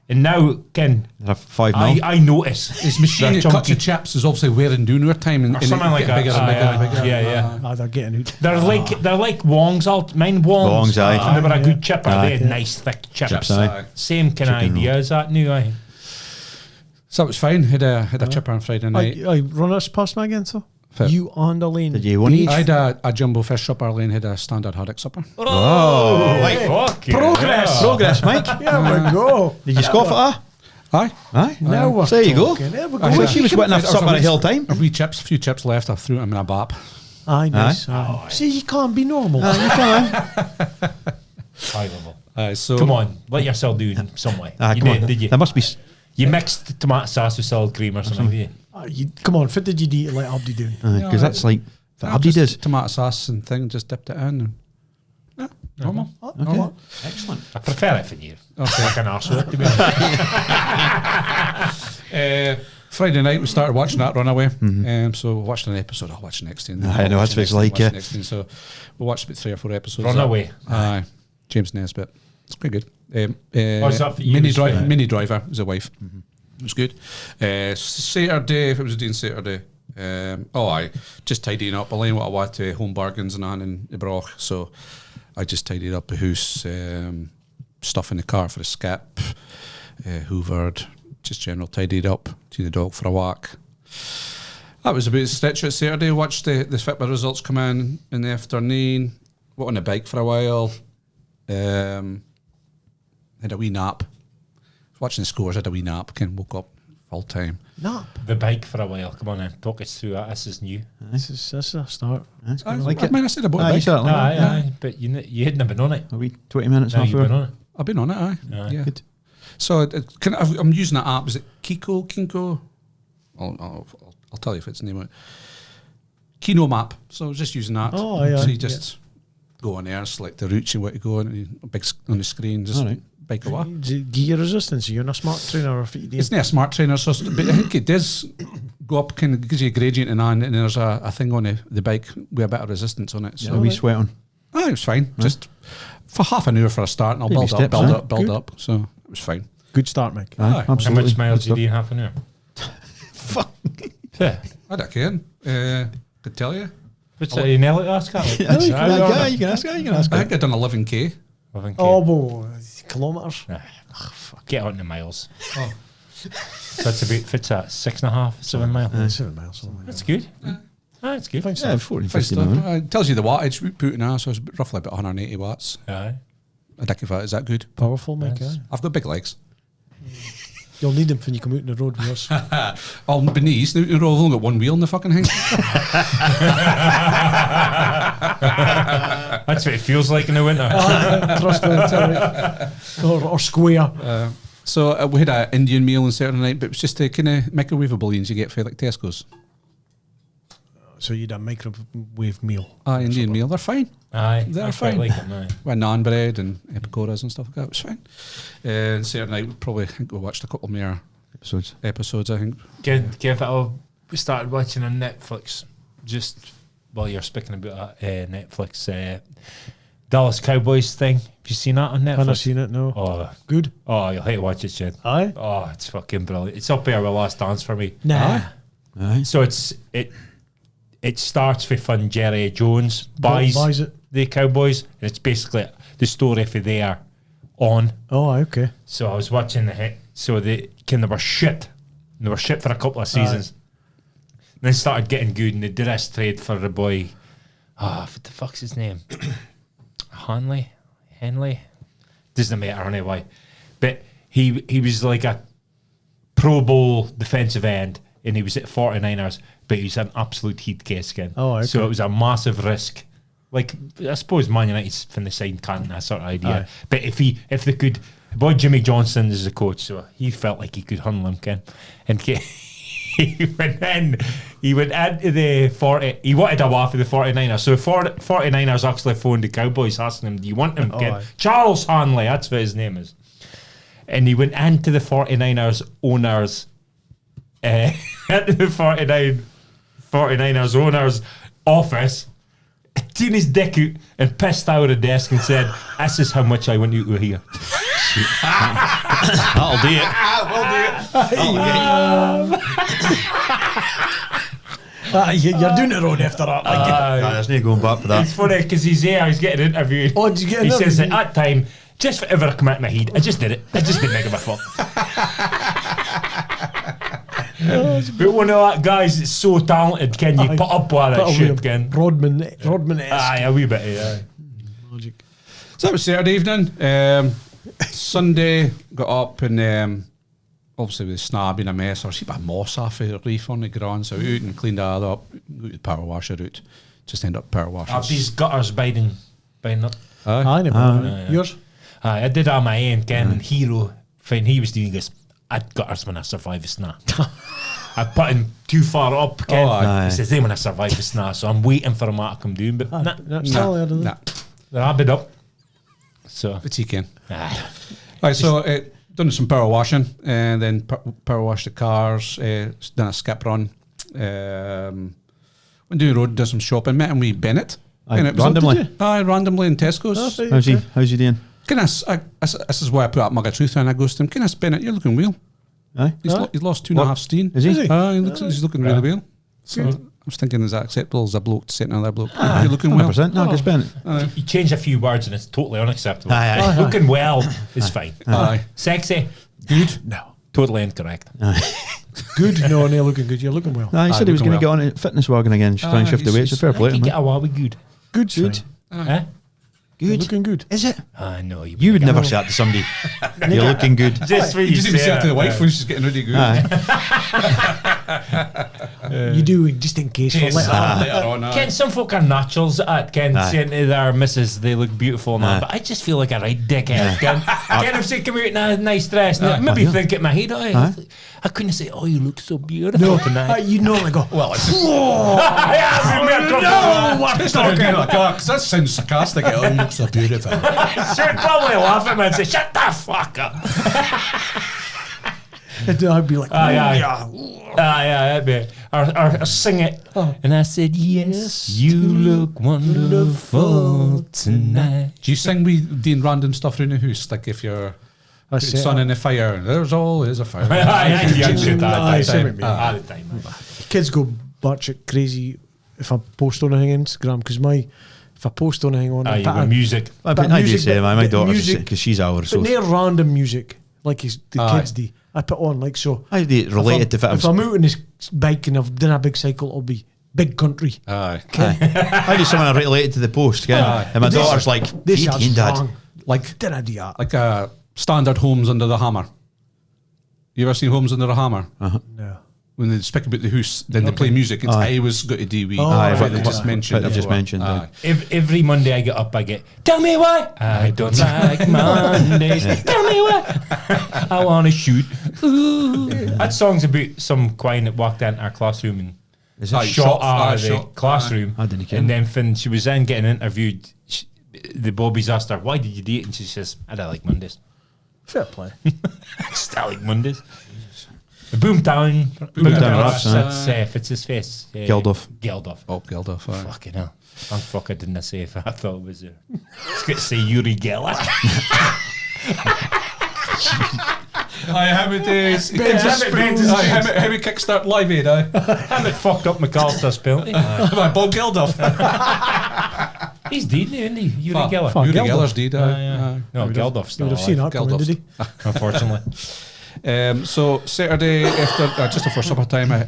And now, Ken, 5 mil. I notice. His machine that cuts the chips is obviously wearing down over time and something like that. bigger and bigger and bigger. Yeah. They're getting out. They're like Wongs. Mine Wongs. Wongs, aye. And they were a good chipper. They had nice thick chips. Same kind of idea as that new. Aye. So it was fine. Had a chipper on Friday night. I run us past me again, so. You on the lane. Did you want each? I had a jumbo fish supper. Elaine had a standard haddock supper. Oh, Progress, Mike. Yeah, we go. Did you scoff at her? Aye. Now we're There you go. talking. There we Aye. go. Well, she was waiting a supper at Hill time. A few chips left. I threw them in a bap. Aye, nice. See, you can't be normal. You can. High level. So Come on, let yourself do in some way. You Come on. did you? There must be. You mixed tomato sauce with salad cream or something, did you? Come on, what did you do like Abdi doing? Because that's like. That Abdi just does. tomato sauce and thing. Just dipped it in. And, normal. Okay. Excellent. I prefer it for you. Okay. Like an arsehole, to be honest. Friday night we started watching that Runaway. So we watched an episode. I'll watch the next thing. I know, that's what it's like, yeah. So we watched about 3 or 4 episodes. Runaway. Aye. James Nesbitt. It's quite good. is that for you? Mini Driver was a wife. It was good. Saturday, if it was doing Saturday, I just tidying up. Elaine what I want to home bargains and on in the Broch, so I just tidied up the house, stuff in the car for a skip, hoovered, just general tidied up, taking the dog for a walk. That was about a stitch at Saturday. Watched the Fitbit results come in the afternoon. Went on the bike for a while. Had a wee nap. Watching the scores, had a wee nap. Woke up full time. Nap. The bike for a while. Come on then, talk us through that. This is new. This is a start. I like it. I said about the You bike. said it, like that. Aye, but you hadn't been on it. Are we 20 minutes Now half you've been hour? on it. I've been on it, aye. Yeah. Good. So I'm using that app. Is it Kinko? I'll tell you if it's the name of it. Kino Map. So I was just using that. Oh, aye, So you aye. just go on there, select the routes you want to go on, and big on the screen, just All right. bike away. Gear resistance. You're in a smart trainer or It's not a smart trainer, but I think it does go up, kind of gives you a gradient and then there's a thing on the bike with a bit of resistance on it. So A wee sweat on. it was fine. Just for half an hour for a start, and I'll Baby build steps, up. Good. So it was fine. Good start, Mick. Aye. How Absolutely. much miles Good did you do in half an hour? Fuck. Yeah. I don't care. Could tell you. What's that? You nail it, Oscar? Yeah, you can ask her. I think I'd done 11k. Oh, boy. Kilometres. Get on the miles. So that's about fits at 6.5, 7 miles. 7 miles. Something like That's that. good. That's good. Fine Yeah, stuff. 40, Fine 50 stuff. minutes. It tells you the wattage we put in now, so it's roughly about 180 watts. Aye. I think if that is that good. Powerful, Mick. Yes. Aye. I've got big legs. You'll need them when you come out on the road with us. I'll be knees. Now I've only got one wheel in the fucking thing. That's what it feels like in the winter. Trust me, I'll tell you. Or square. So we had an Indian meal on Saturday night, but it was just the kind of microwavable beans you get for like Tesco's. So you had a microwave meal. Indian meal. They're fine. Aye. They're I quite fine. like them, aye. With naan bread and epicoras and stuff like that. It was fine. And Saturday night, I think we watched a couple more episodes, I think. We started watching on Netflix just while you're speaking about Netflix. Dallas Cowboys thing. Have you seen that on Netflix? I've not seen it, no. Oh, Good. oh, you'll hate to watch it, Jed. Aye. Oh, it's fucking brilliant. It's up there with Last Dance for me. Nah. Aye. So it starts with fun. Jerry Jones buys it. the Cowboys, and it's basically the story for there on. Oh, aye, okay. So I was watching the hit. So they were shit. They were shit for a couple of seasons. Then started getting good, and they did this trade for the boy. What the fuck's his name? Henley. Doesn't matter anyway. But he was like a Pro Bowl defensive end, and he was at 49ers, but he was an absolute heat case again. Oh, okay. So it was a massive risk. Like, I suppose Man United's from the side can't, that sort of idea. Aye. But if they could, boy Jimmy Johnson is the coach, so he felt like he could handle him, Ken. And he went into the 40, he wanted a waff of the 49ers. So the 49ers actually phoned the Cowboys asking him, do you want him, Ken? aye. Charles Hanley, that's what his name is. And he went into the 49ers owners, at the 49ers owners office, seen his dick out and pissed out of the desk and said, this is how much I want you to hear. That'll do it. You're doing it wrong after that. Like, Nah, there's no going back for It's that. funny because he's getting interviewed. Oh, did you get He says interviewed? at that time, just for ever I come out my head, I just did it. I just didn't give a fuck. But one of that guys that's so talented, can you Aye. put up with that Put shit, away Ken? Rodman-esque. Aye, a wee bit, yeah. Logic. So that was Saturday evening. Sunday, got up and obviously with the snab being a mess, or see a bit of moss off of the reef on the ground, so out and cleaned that up, got the power washer out, just end up power washing. These gutters biting up. Aye, no bother. Yours? Aye, I did that on my end, Ken, and Hero, when he was doing this, I'd gutters when I survive a snap. I put him too far up, Ken. Oh, aye. He says, then when I survive the snap, so I'm waiting for him to come down, but nah, Nah. they're added up. So, But you can. aye. Right, so done some power washing, and then power washed the cars, done a skip run. Went down the road, done some shopping, met him with Bennett. Aye, And it was randomly? Aye, randomly in Tesco's. Oh, right. How's he? How's he doing? This is why I put that mug of truth in. I goes to him, Goodness, Bennett, you're looking well. Aye. He's lost 2.5 stone. Is he? Is he? He's looking really well. So I was thinking, is that acceptable as a bloke to say to another bloke? You're looking well. 100%. No, good spent. You change a few words and it's totally unacceptable. Aye, aye. Looking well is fine. Aye. Sexy? Good? No. Totally incorrect. Good? No, no, looking good. You're looking well. Nah, he said he was going to get on a fitness wagon again, just try and shift the weights. It's fair play to You him. get a Wabi good. Good's Good. fine. Huh? You're Good. looking good. Is it? No, You would never say that to somebody. You're looking good. Just for You you just even say say it to the it, wife when she's getting ready to go. Aye. You do it just in case for later on. Later on, aye. Ken, some folk are naturals at Ken Aye. saying to their missus they look beautiful now, Aye. but I just feel like a right dickhead. Ken, if they come out in a nice dress, and maybe yeah. think at my head, Aye. I couldn't say, oh, you look so beautiful tonight. You normally go, Well, it's just, What that sounds sarcastic. Oh, you look so beautiful. She'd probably laugh at me and say, shut the fuck up. I'd be like, Aye, aye. yeah. That'd be. or sing it. And I said, yes, you look wonderful tonight. Do you sing with doing random stuff around the house? Like if you're say sun in the fire, there's always a fire. I should Aye, that same with me. all the time. Kids go batshit crazy if I post on anything on Instagram because if I post on anything on You got music. I But do music, say my but daughter, music- because she's ours. So but near random music like the Aye. kids do. I put on like so. I do related to If I'm out on this bike and I've done a big cycle, it'll be big country. Aye. I do something related to the post, Aye. and my This- daughter's like, This 18, is Dad. wrong. Like Did I do that? like standard Homes Under the Hammer. You ever seen Homes Under the Hammer? No. When they speak about the house, then they play music. It's I was got to do with Aye, what they what- just mentioned. what they just before. mentioned, Aye. Every Monday I get up, I get, tell me why I don't like Mondays. Tell me why I want to shoot. Ooh. That song's about some quine that walked into our classroom and Is Aye, it? shot out of the shot. classroom. I didn't care. And then when she was in getting interviewed, the Bobbies asked her, why did you do it? And she says, I don't like Mondays. Fair play. Still like Mondays. Boomtown. Boomtown Raps, That's Fitz his face. Geldof. Geldof. Oh, Geldof. Aye. Fucking hell. Thank fuck I didn't say if I thought it was I was going to say Yuri Geller. Aye, how many days? How many kickstart live aid? Aye. Haven't fucked up McAllister's penalty. By Bob Geldof. He's dead now, isn't he? Yuri Geller. Fuck. Yuri Geldof. Geller's dead. Aye. No, Geldof's You still would have seen alive, that coming, did he? unfortunately. So Saturday after just before supper time, I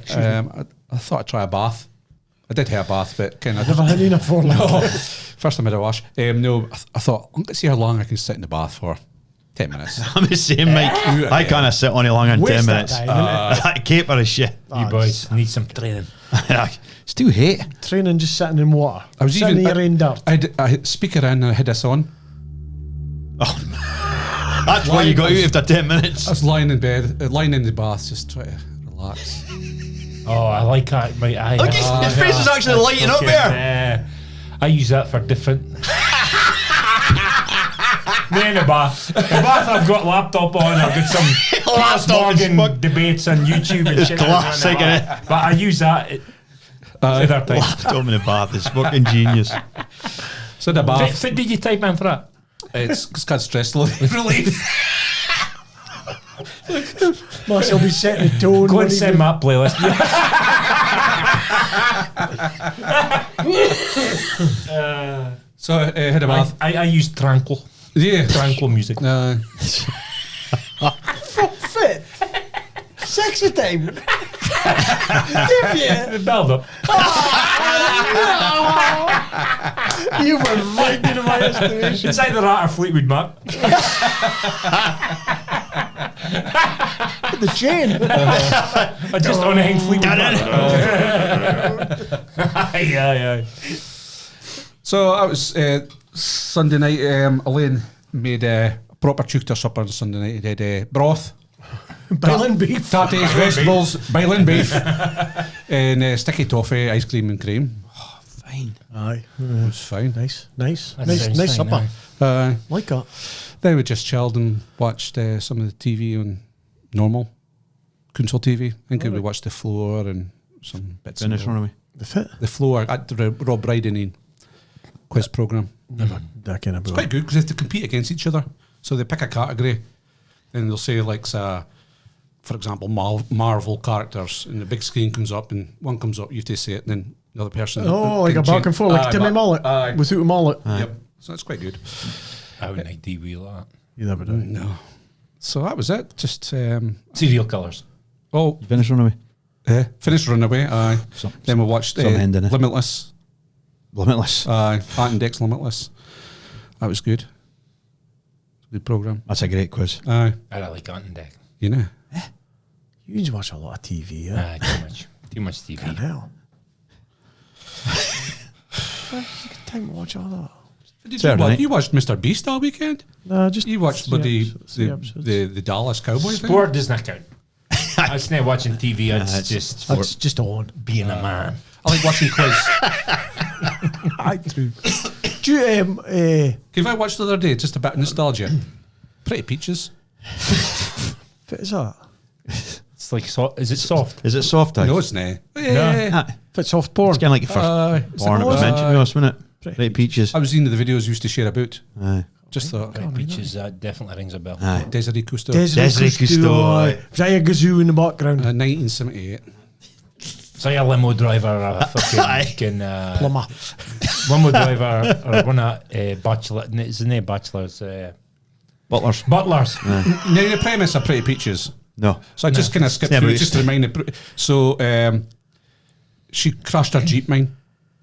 thought I'd try a bath. I did have a bath, but kind Never of had enough for like first time I had a wash. No, I thought I'm going to see how long I can sit in the bath for. 10 minutes. I'm the same, Mike. I can't sit on it longer than 10 Waste that minutes. time, innit? That caper is shit. You boys need some training. It's too hate. Training just sitting in water. I was sitting even here in dirt. I had speaker in and I had this on. That's why you got out after 10 minutes. I was lying in bed, lying in the bath, just trying to relax. Oh, I like that. Mate. Look, his face is actually lighting up there. I use that for different. Me in the bath. The bath I've got laptop on. I've got some Piers Morgan debates on YouTube and It's shit. classic, innit? But I use that other time. Laptop in the bath is fucking genius. So the bath, What did you type in for that? it's called stress relief. Marcel be setting the tone. Go when and he send do- my playlist. So I had a bath. I use Tranquil. Yeah. Tranquil music. Fit. Sexy time. Build up. You were right into my estimation. It's either that or Fleetwood Mac. The chain. I just don't hang Fleetwood Mac. Aye. So I was Sunday night. Elaine made a proper Tutor supper on Sunday night. It had broth, Bailing beef. tatties, vegetables, bailing beef, and sticky toffee, ice cream and cream. Fine. Aye. It was fine. Nice That nice sounds supper. fine, Like that. Then we just chilled and watched some of the TV on normal console TV. I think we watched The Floor and some bits. Finish of one away. The fit. The Floor at the Rob Brydon quiz program. Never that kind of It's quite good because they have to compete against each other. So they pick a category and they'll say like, for example, Marvel characters, and the big screen comes up and one comes up, you have to say it, and then the other person. Oh, like can a back change- and forth, like Aye, Timmy back- Mullet. aye. Without a mullet. Yep. So that's quite good. I wouldn't like DB like that. You never do. No. So that was it. Just Serial killers. oh, You finish one away. finished Runaway. Aye. Some- Then we watched some end in it. Limitless. Limitless. Aye. Art and Dex Limitless. That was good. Good program. That's a great quiz. Aye. I don't like Ant Deck. You know. You need to watch a lot of TV, yeah? Too much. Too much TV. Can't hell. Time to watch all that. Did Saturday night. you watched Mr. Beast all weekend? No, just You watched three the episodes. the Dallas Cowboy thing? Sport does not count. It's not watching TV. It's it's just That's just on. being a man. I like watching quiz. I true. Do you, If I watched the other day, just a bit of nostalgia. Pretty Peaches. what is that? It's like is it soft? Is it soft? Aye? No, it's not. Yeah. If it's soft porn. It's kind of like your first porn. It was mentioned to us, wasn't it? Right, peaches. I was into the videos used to share about. Aye. Just thought. Right, peaches, that definitely rings a bell. Aye. Desiree Cousteau. Desiree Cousteau, aye. Was that a gazoo in the background? 1978. It's like a limo driver or a fucking Plumber. limo driver or one of bachelor. It's the bachelors. Butlers. Butlers. Now, the premise of Pretty Peaches. No. So I just kind of skipped Yeah, through but it just to remind it. So she crashed her Jeep mine,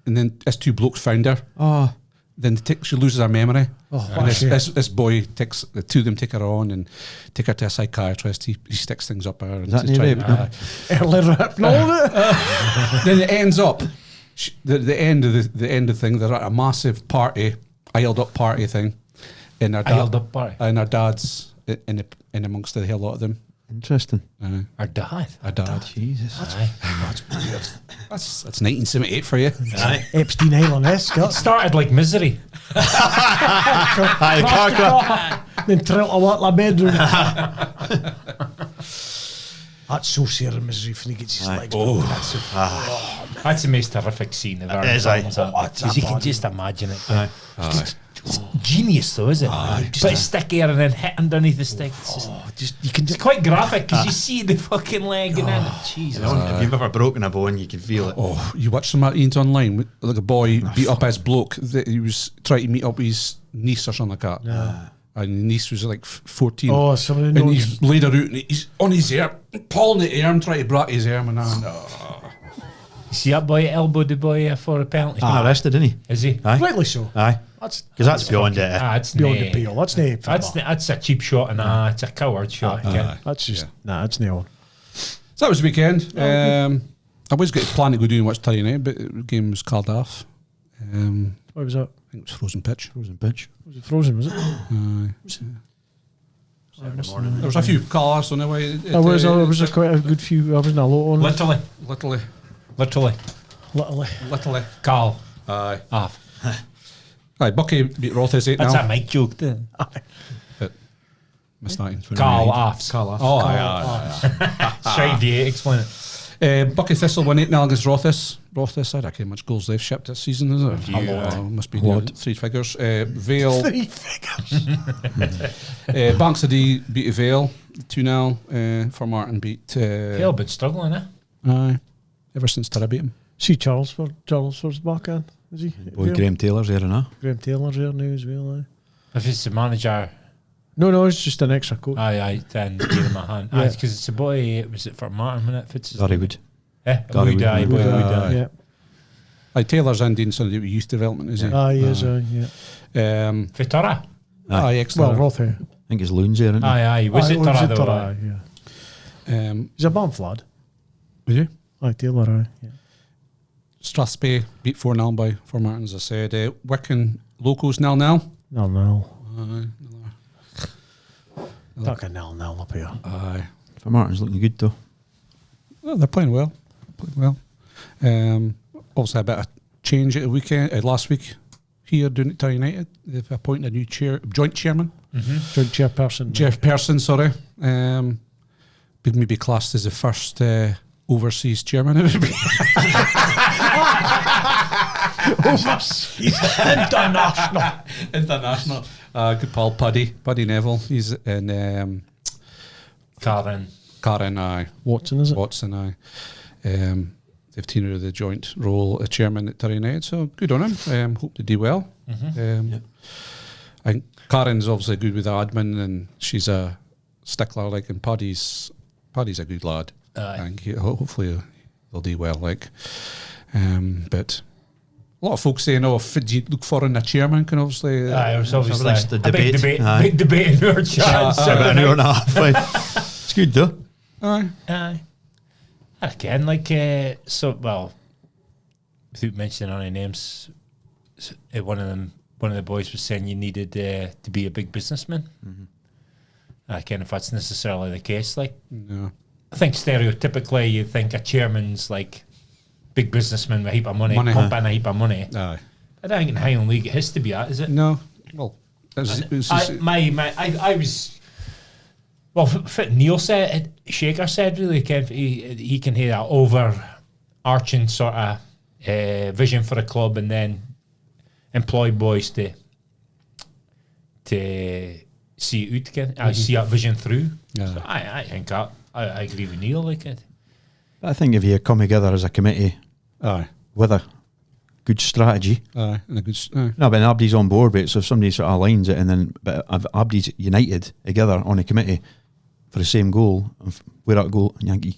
and then as two blokes found her. Oh. Then she loses her memory. Oh, And shit. this boy takes the two of them take her on and take her to a psychiatrist. He sticks things up her. And Is that just new trying rape? to- No. Early rip. No, Then it ends up the end of the thing. They're at a massive party, iled up party thing, and her Iled up party. and her dad's in amongst the hell lot of them. Interesting. Our dad. Her dad. Jesus. Aye. That's 1978 for you. Epstein Island-esque. It started like Misery. Aye, the car crash. Then trill to walk the bedroom. That's so Sarah Misery when he gets his legs. Oh. That's so That's the most terrific scene ever. It is, aye. Because you can just imagine it. Aye. It's genius though, is it? Put a stick here and then hit underneath the stick. you can It's just quite graphic because you see the fucking leg and then Jesus. If you've ever broken a bone, you can feel it. Oh, you watch some Martins online. Like a boy beat up his bloke. That he was trying to meet up with his niece or something like that. And the niece was like 14. Oh, somebody and knows. he's laid her out and he's on his arm, pulling the arm, trying to brat his arm. And See that boy elbowed the boy for a penalty. He's been arrested, isn't he? Is he? Aye. rightly so. Aye. That's Because that's beyond it. That's beyond the nae- pale. That's nae That's a cheap shot and it's a coward shot. again. That's just that's nailed. So that was the weekend. I was going to plan to go do and watch Thursday night, but the game was called off. What was that? I think it was frozen pitch. Frozen pitch. Was it frozen? Was it? There was a few cars on the way. There was quite a good few. I wasn't a lot on. Literally. Literally. Literally. Carl. Aye. Off. Aye, Bucky beat Rothis 8 That's now. a Mike joke then. My starting. Carl offs. Oh, aye. Shave you, explain it. Bucky Thistle won 8-0 against Rothis. Rothis, I don't know how much goals they've shipped this season, is it? Must be near 3 figures. Vale. 3 figures. Bankside beat Vale 2-0. For Martin beat. Hell, been struggling, eh? Aye. Ever since Tara beat him. See Charles first back in. Is he? Boy, Graham Taylor's there, no? Graham Taylor's here now as well. If it's the manager, No, it's just an extra coach. I then give him a hand. Yeah. Because it's a boy, was it for Martin when it fits his Garywood. Gary Wood. Wood, boy, Wood, Yeah. Aye, Taylor's in doing something with youth development, is he? He is. Yeah. Vitora. Aye, Well, excellent. Rothy. I think his loon's there, isn't he? Aye. Was it Tora though? Yeah. He's a Banff lad. Did you? Aye, Taylor. Aye. Yeah. Strathspey beat 4-0 by for Martin, as I said. Wicken locals 0-0. No. Aye. Like a 0-0 up here. Aye. For Martin's looking good, though. Well, they're playing well. Also a bit of change at the weekend. Last week here doing it to United, they've appointed a new joint chairman. Joint chairperson. Chairperson, sorry. Maybe classed as the first overseas chairman. Overseas. International. Good pal, Paddy Neville. He's in Karen, aye. Watson, is it? Watson, aye. They've teamed the joint role of chairman at Tara United, so good on him. Hope they do well. I think Karen's obviously good with the admin, and she's a stickler, like, and Paddy's a good lad. I think hopefully they'll do well, like. But a lot of folks saying, if you look for in a chairman, can obviously. Aye, it was obviously Like the a big debate. debate. Aye. Big debate in our chat. About an hour and a half. It's good, though. Aye. Aye. Again, like, without mentioning any names, one of the boys was saying you needed to be a big businessman. Again, if that's necessarily the case, like, No. I think stereotypically you think a chairman's like big businessman with a heap of money, Money. pump in a heap of money. Aye. I don't think in Highland League it has to be that, is it? No. Well, it's I was Well, Neil said, Shaker said, really, Kev, he can hear that overarching sort of vision for a club, and then employ boys to see it out again. I see that vision through. Yeah. So I think I agree with Neil. Like it. I think if you come together as a committee Aye. with a good strategy, Aye. And a good. Aye. no, but everybody's on board with it. So if somebody sort of aligns it, and then but if everybody's united together on a committee for the same goal, and where that goal, you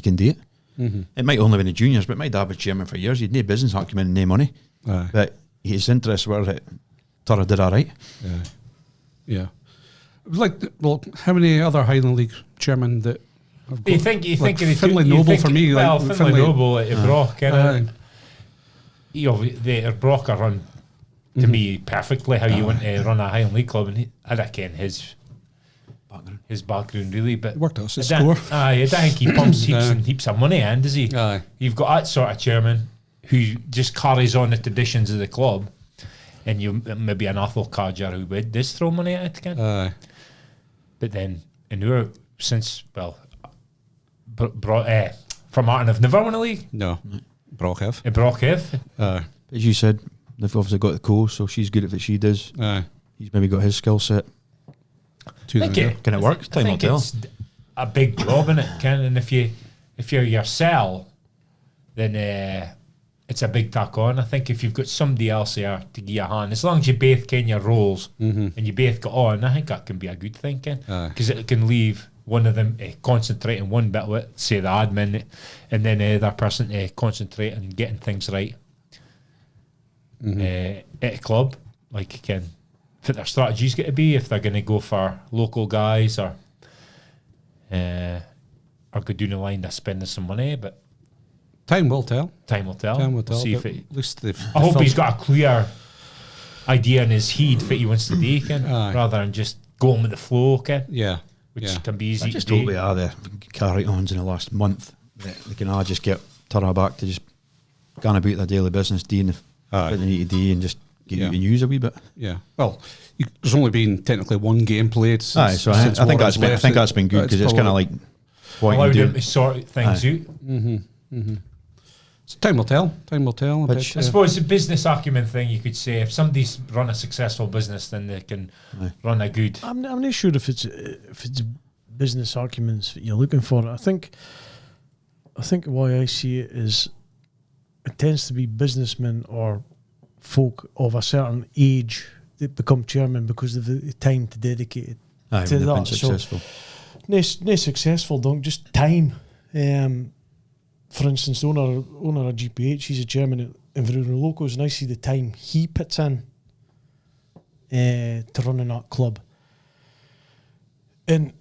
can do it. Mm-hmm. It might only be the juniors, but my dad was chairman for years. He'd no business acumen and no money, Aye. but his interests were that Tara did all right. Yeah. Yeah. Well, how many other Highland League chairmen that? You think of the Finlay you Noble think- for me? Well, like Finlay Noble at Brock, Aye. the Brock are run to me perfectly how you want to run a Highland League club, and I reckon his background really, but Worked out his I don't- score. Aye, I don't think he pumps heaps and heaps of money in, does he? Aye. You've got that sort of chairman who just carries on the traditions of the club, and you maybe an Athol Cadger who would just throw money at it again. Aye. But then in our since for Martin have never won a league. No. Brock have. Brock have. Aye. As you said, they've obviously got the co, so she's good at what she does. Aye. He's maybe got his skill set. Can Can it work? Time will tell. It's a big job in it, Ken. And if you're yourself, then it's a big tack on. I think if you've got somebody else there to give you a hand, as long as you both ken your roles and you both got on, I think that can be a good thing, Ken. Because it can leave one of them concentrating one bit with, say, the admin, and then the other person to concentrate on getting things right at a club. Like, Ken, what their strategy's got to be, if they're going to go for local guys or go down the line to spending some money, but Time will tell. time will tell. Time will tell. We'll see if but it, at least they've. I hope he's got a clear idea in his head what he wants to do, Ken, Aye. rather than just going with the flow, Ken, Yeah. which Yeah. can be easy I to just do. hope we are the carry-ons in the last month. That they can all just get Tara back to just going about their daily business, doing what they need to do, and just get Yeah. out the news a wee bit. Yeah. Well, there's only been technically one game played. Since, Aye, so I think Warren's left. that's been good because it's kind of like what Allowed you him do. to sort things Aye. out. So time will tell. Time will tell. Which- I suppose the business acumen thing, you could say, if somebody's run a successful business, then they can run a good. I'm not sure if it's business arguments that you're looking for. I think why I see it is it tends to be businessmen or folk of a certain age that become chairman because of the time to dedicate it Aye, to when they've been that. So successful. no successful, don't just time. For instance, the owner of GPH, he's a chairman at Inverurie Locos, and I see the time he puts in to running that club. And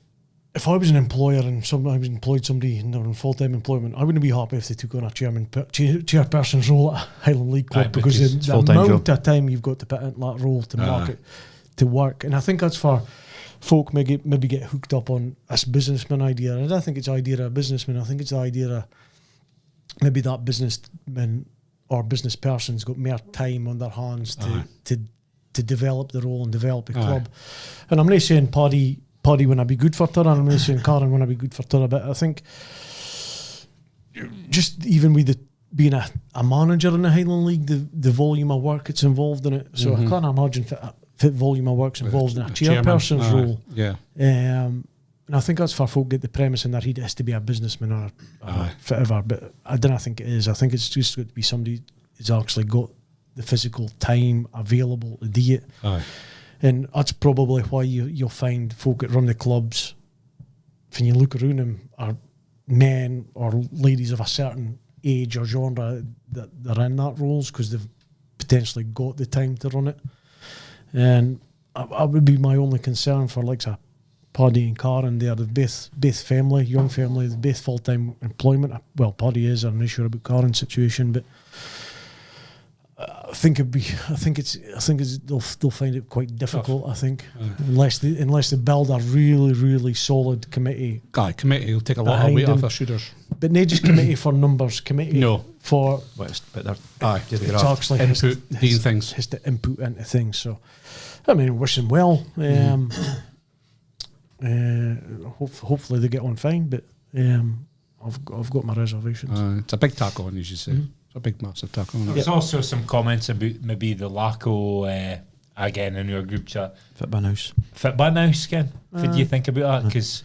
if I was an employer and I was employed somebody and they were in full-time employment, I wouldn't be happy if they took on a chairperson's role at a Highland League club, Aye, because because the full-time amount job. of time you've got to put into that role to market to work. And I think that's for folk maybe get hooked up on this businessman idea. And I don't think it's the idea of a businessman. I think it's the idea of maybe that businessman or business person's got more time on their hands to develop the role and develop a club. And I'm not saying Paddy wouldn't be good for Tara, I'm not saying Karen wouldn't be good for Tara, but I think just even with being a manager in the Highland League, the volume of work it's involved in it. So I can't imagine fit volume of work's involved in a chairperson's role. Yeah. And I think that's for folk get the premise in their head it has to be a businessman or whatever, but I don't think it is. I think it's just got to be somebody who's actually got the physical time available to do it. Aye. And that's probably why you'll find folk that run the clubs, when you look around them, are men or ladies of a certain age or genre that they're in that roles because they've potentially got the time to run it. And I would be my only concern for like a Paddy and Karen. They're both family, young family, they're both full-time employment. Well, Paddy is, I'm not sure about Karen's situation, but I think they'll find it quite difficult. I think unless they build a really, really solid committee. Aye, committee will take a lot of Behind weight off them. their shooters. But not just committee for numbers, committee No. for But they're Aye. just it's graft. actually has Input, doing things. has to input into things. So, I mean, wish them well. Hopefully they get on fine, but I've got my reservations. It's a big tackle on, as you say. It's a big, massive tackle on. There's also some comments about maybe the Laco, again, in your group chat. Fitban House. Fitban House, Ken. What do you think about that? Because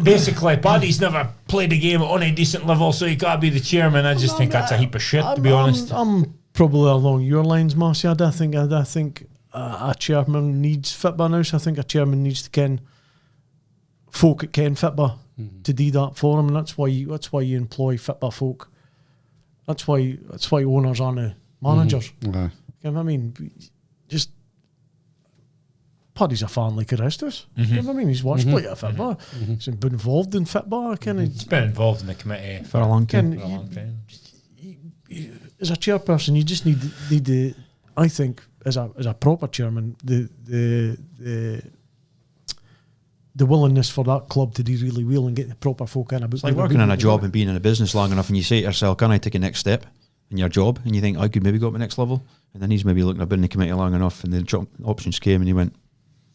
basically, Paddy's never played a game on a decent level, so you gotta be the chairman. I just think that's a heap of shit, to be honest. I'm probably along your lines, Marcy. I think a chairman needs Fitban House. I think a chairman needs to ken folk at Ken Fitba to do that for him, and that's why you employ Fitba folk. That's why owners aren't the managers. You know what I mean? Just Paddy's a fan like the rest of us. You know what I mean? He's watched play at Fitba. He's been involved in Fitba. He's been involved in the committee for a long time. As a chairperson, you just need the I think as a proper chairman, the willingness for that club to do really well and get the proper folk in. It's like working in a job and being in a business long enough, and you say to yourself, "Can I take a next step in your job?" And you think, "I could maybe go up the next level." And then he's maybe looking at been in the committee long enough, and the options came, and he went,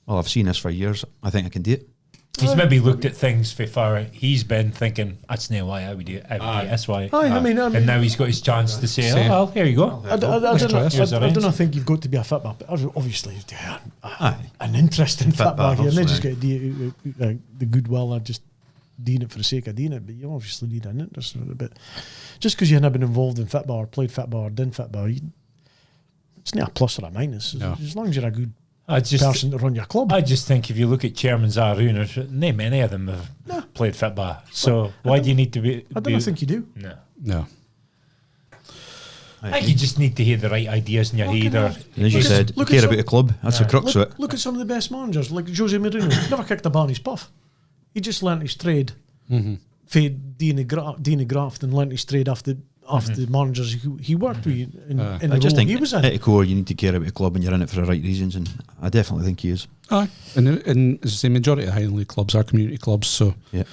"Well, I've seen this for years. I think I can do it." He's maybe looked at things for far. He's been thinking, "That's no why I would do it. That's why." And now he's got his chance to say, "Oh, well, here you go." I don't think you've got to be a Fitba, but obviously an interest in Fitba here, and then just get the goodwill of just doing it for the sake of doing it. But you obviously need an interest in it. But just because you've never been involved in Fitba or played Fitba or done Fitba, it's not a plus or a minus. No. As long as you're a good person to run your club. I just think if you look at chairman's owners, not many of them have played Fitba. So why do you need to be? I don't think you do. No. I think you just need to hear the right ideas in your head. Or as you said, you care about the club. That's the crux of it. Look at some of the best managers, like Jose Mourinho. Never kicked a ball in his puff. He just learnt his trade. Dina Graft and learnt his trade after the managers he worked with in the role he was in. At the core, you need to care about the club and you're in it for the right reasons, and I definitely think he is. And as I say, majority of Highland League clubs are community clubs, so you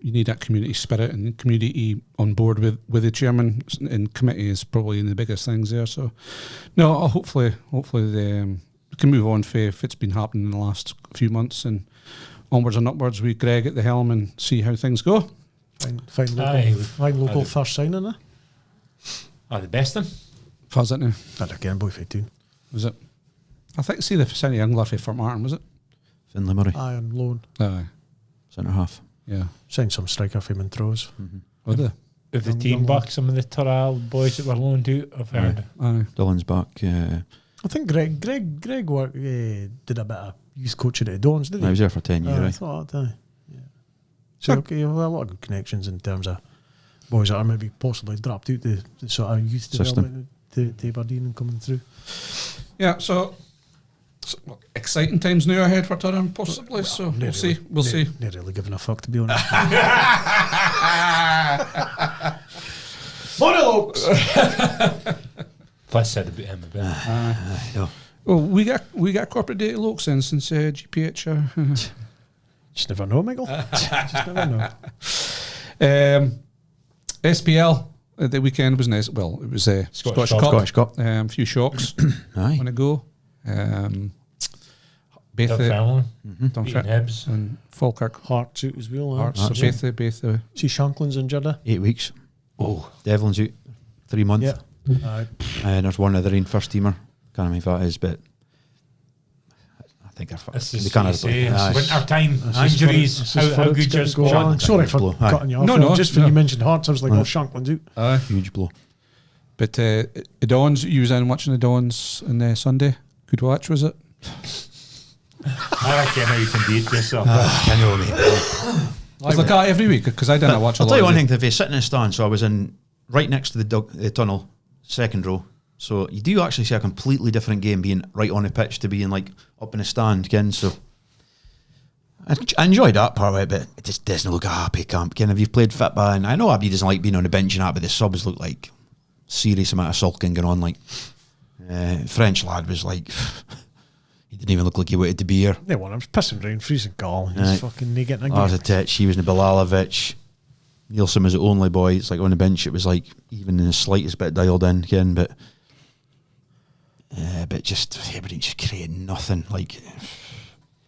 need that community spirit and community on board with the chairman and committee is probably the biggest things there. So, no, hopefully we can move on if it's been happening in the last few months and onwards and upwards with Greg at the helm and see how things go. Find local first signing there. The best then? Was it now? That again, boy 15. Was it? I think see the Cindy Younglaffy for Martin, was it? Finlay Murray. Aye, on loan. Aye. Centre half. Yeah. Signed some striker for him in throws. Would they? If the team back some of the Tyrrell boys that were loaned out, I've heard. Aye. Dylan's back. I think Greg did a bit of youth coaching at Dons, didn't he? He was there for 10 years. I thought that. So okay, you have a lot of good connections in terms of boys that are maybe possibly dropped out the sort of youth development to Aberdeen and coming through. Yeah, so exciting times now ahead for Tyrone, possibly. So we'll see. We'll see. Not really giving a fuck, to be honest. Monologues. Plus said about him a bit. Well, we got corporate data looks in since GPH. Just never know, Michael. Just never know. SPL at the weekend was nice. Well, it was Scottish Cup. A few shocks on a go. Betha, Hibs and Falkirk. Hearts out as well. Hearts. So Betha. See Shanklin's injured. 8 weeks. Devlin's out 3 months. Yeah. And there's one other in first teamer. Can't remember if that is, but I think they can't play. Winter time injuries. How good your squad? Sorry for cutting you off. No, just when you mentioned Hearts, I was like, Shanklin's out. Huge blow. But the Dons, you was in watching the Dons on Sunday. Good watch, was it? I reckon how you can beat yourself. I know, mate. I was like that every week because I didn't watch a lot. I'll tell you one thing, if you sit in the stand, so I was in right next to the tunnel, second row. So you do actually see a completely different game being right on the pitch to being like up in the stand again. So I enjoyed that part of it, but it just doesn't look a happy camp. Again, if you've played Fitba, and I know Abby doesn't like being on the bench and that, but the subs look like serious amount of sulking going on. Like French lad was like, he didn't even look like he wanted to be here. Yeah, well, I was pissing rain, freezing cold. He's fucking getting a game. Arzetich, he was in the Bilalovic. Nielsen was the only boy. It's like on the bench, it was like even in the slightest bit dialed in again, but but just Aberdeen just creating nothing. Like,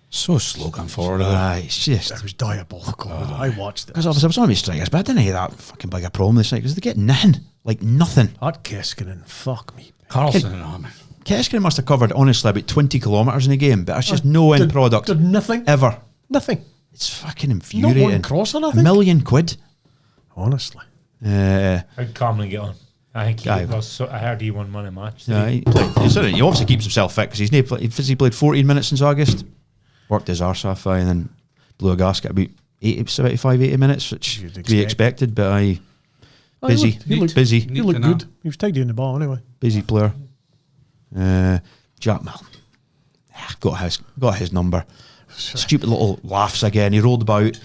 So slow going forward. it's just. It was diabolical. I watched it. Because obviously I was on my strikers, but I didn't have that fucking big a problem this night because they get nothing. Like, nothing. That Keskinen, fuck me. Carlson and Armin. Keskinen must have covered, honestly, about 20 kilometres in the game, but that's just no end product. Did nothing. Ever. Nothing. It's fucking Not infuriating. one cross or £1 nothing. million quid. Honestly. How'd Cameron get on? I think I heard he won money match. Yeah, he obviously keeps himself fit because he played 14 minutes since August. Worked his arse off, and then blew a gasket about 75, 80 minutes, which we expected, but busy. He looked busy. He looked good. He was tidy in the ball anyway. Busy player. Jack Mill. Got his number. Stupid little laughs again. He rolled about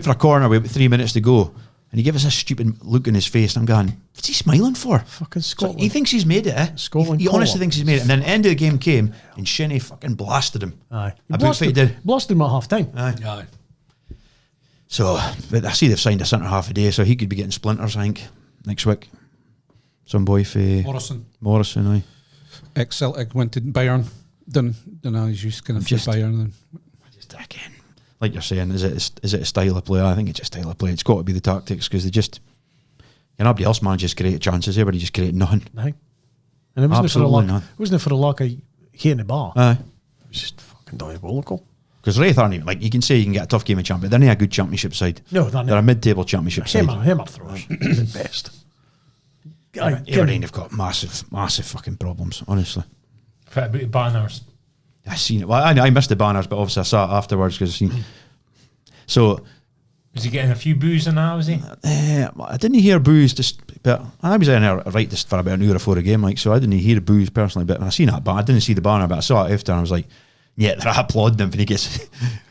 for a corner with 3 minutes to go, and he gave us a stupid look in his face. And I'm going, what's he smiling for? Fucking So Scotland. he thinks he's made it, eh? Scotland He honestly call-up. thinks he's made it. And then the end of the game came, and Shinnie fucking blasted him. Aye. About what he did. Blasted him at half time. Aye. So, but I see they've signed a centre half a day, so he could be getting splinters, I think, next week. Some boy for Morrison, aye. Ex-Celtic went to Bayern. Done he's used kind of Just- Bayern. Then. Just again, like you're saying, is it a style of play? I think it's a style of play. It's got to be the tactics because they just, nobody else manages to create chances. Everybody just create nothing. Aye. And it wasn't Absolutely not. for the luck of hitting the bar. Aye. It was just fucking diabolical. Because Wraith aren't even, like, you can say you can get a tough game of champion, they're not a good championship side. No, they're not. They're a mid-table championship side. Hammer throwers. The best. Aberdeen have got massive fucking problems, honestly. About banners. I seen it. Well, I missed the banners, but obviously I saw it afterwards because so. Was he getting a few boos in that, was he? I didn't hear boos, but I was in there right just for about an hour before the game, like, so I didn't hear boos personally. But when I seen that, but I didn't see the banner, but I saw it after, and I was like, yeah, they're applauding him when he gets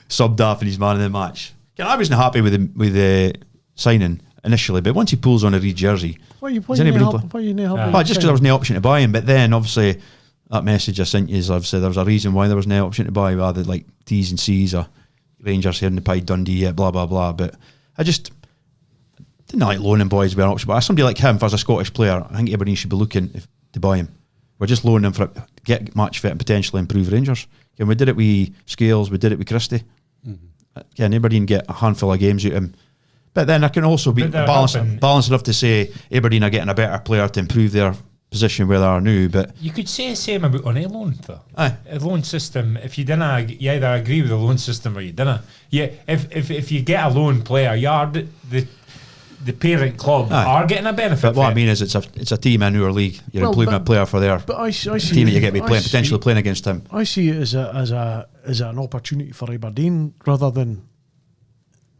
subbed off and he's man of the match. I wasn't happy with the signing initially, but once he pulls on a Reed jersey, Why you does anybody play? Why you not Well, just because there was no option to buy him, but then obviously that message I sent you is obviously there was a reason why there was no option to buy, rather like T's and C's or Rangers hadn't paid Dundee yet, blah blah blah. But I just didn't like loaning boys with an option. But as somebody like him, if I was a Scottish player, I think Aberdeen should be looking to buy him. We're just loaning him for get match fit and potentially improve Rangers. And we did it with Scales, we did it with Christie. Can Aberdeen get a handful of games out of him? But then I can also be balanced enough to say Aberdeen are getting a better player to improve their position where they are now. But you could say the same about on a loan, though. Aye. A loan system, if you didn't, you either agree with the loan system or you didn't. Yeah, if you get a loan player, you are the parent club are getting a benefit. But what I mean is it's a team in our league. You're improving a player for their But I see team that you get to be playing, potentially playing against him. I see it as an opportunity for Aberdeen rather than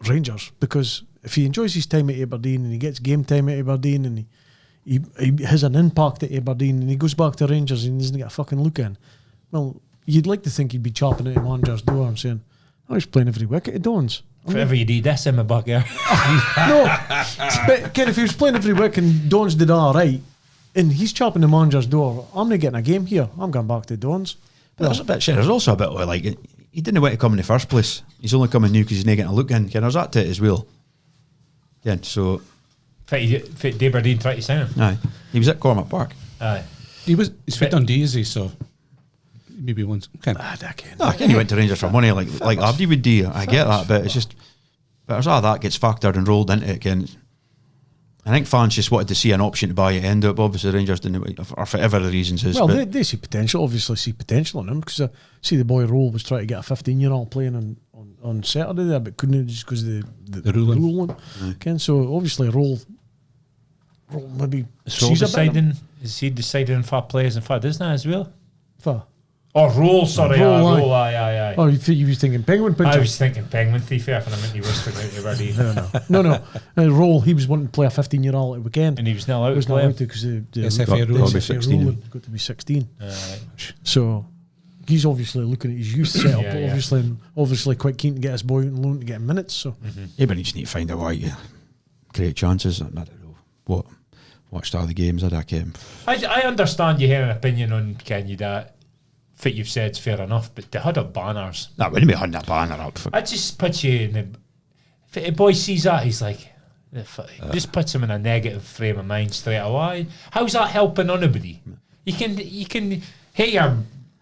Rangers, because if he enjoys his time at Aberdeen and he gets game time at Aberdeen and he has an impact at Aberdeen and he goes back to Rangers and he doesn't get a fucking look in, well, you'd like to think he'd be chopping at the manager's door and saying, "Oh, he's playing every week at Dons." If ever you did this in my bugger. No, but Ken, if he was playing every week and Dons did all right, and he's chopping the manager's door, I'm not getting a game here. I'm going back to Dons. But there's also a bit of like he didn't want to come in the first place. He's only coming new because he's not getting a look in. There's that to it as well. Yeah, so Fit Aberdeen tried to sign him. aye, he was at Cormac Park. Aye. He's fit Dundee, is he? So maybe once. He went to Rangers for money like Abdi would do. I get that, but it's just as all that gets factored and rolled into it again. I think fans just wanted to see an option to buy it end up. Obviously, Rangers didn't, or for whatever the reasons is. Well, they see potential. Obviously, see potential in him because I see the boy Roll was trying to get a 15-year-old playing on Saturday there, but couldn't just because of the ruling. Ken, so obviously Roll maybe So is he deciding for players and for Disney as well? For Or Roll, sorry, Roll, aye. Oh, you was thinking Penguin picture? I was thinking Penguin Thief, and I meant he was thinking Aberdeen. No. Roll, he was wanting to play a 15-year-old at the weekend. And he was now out. He was not out because the SFA rule rule. Got to be 16. got to be 16. So he's obviously looking at his youth setup. Yeah. Obviously quite keen to get his boy out and loan to get him minutes. So Yeah, but you just need to find a way to create chances. I don't know what style of the games I came. I understand you hear an opinion on Kenny that fit you've said's fair enough, but they had up banners. That wouldn't be having that banner up. I just put you in the. If a boy sees that, he's like, just puts him in a negative frame of mind straight away. How's that helping anybody? You can hate your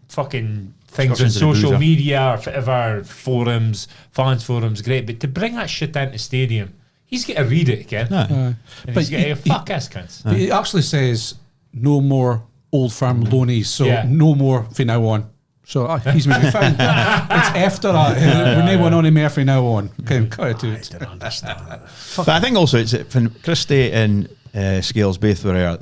fucking things on Discussions in the social boozer. media or whatever, forums, fans forums, great. But to bring that shit into stadium, he's got to read it again. Aye. And But he's got to he- fuck us, cunts. He actually says no more Old Firm loanies, so Yeah. no more from now on. So he's maybe fine. It's after that. We're not going on him from now on. Okay, cut it to it. I don't understand. But I think also it's when Christie and Scales both were there.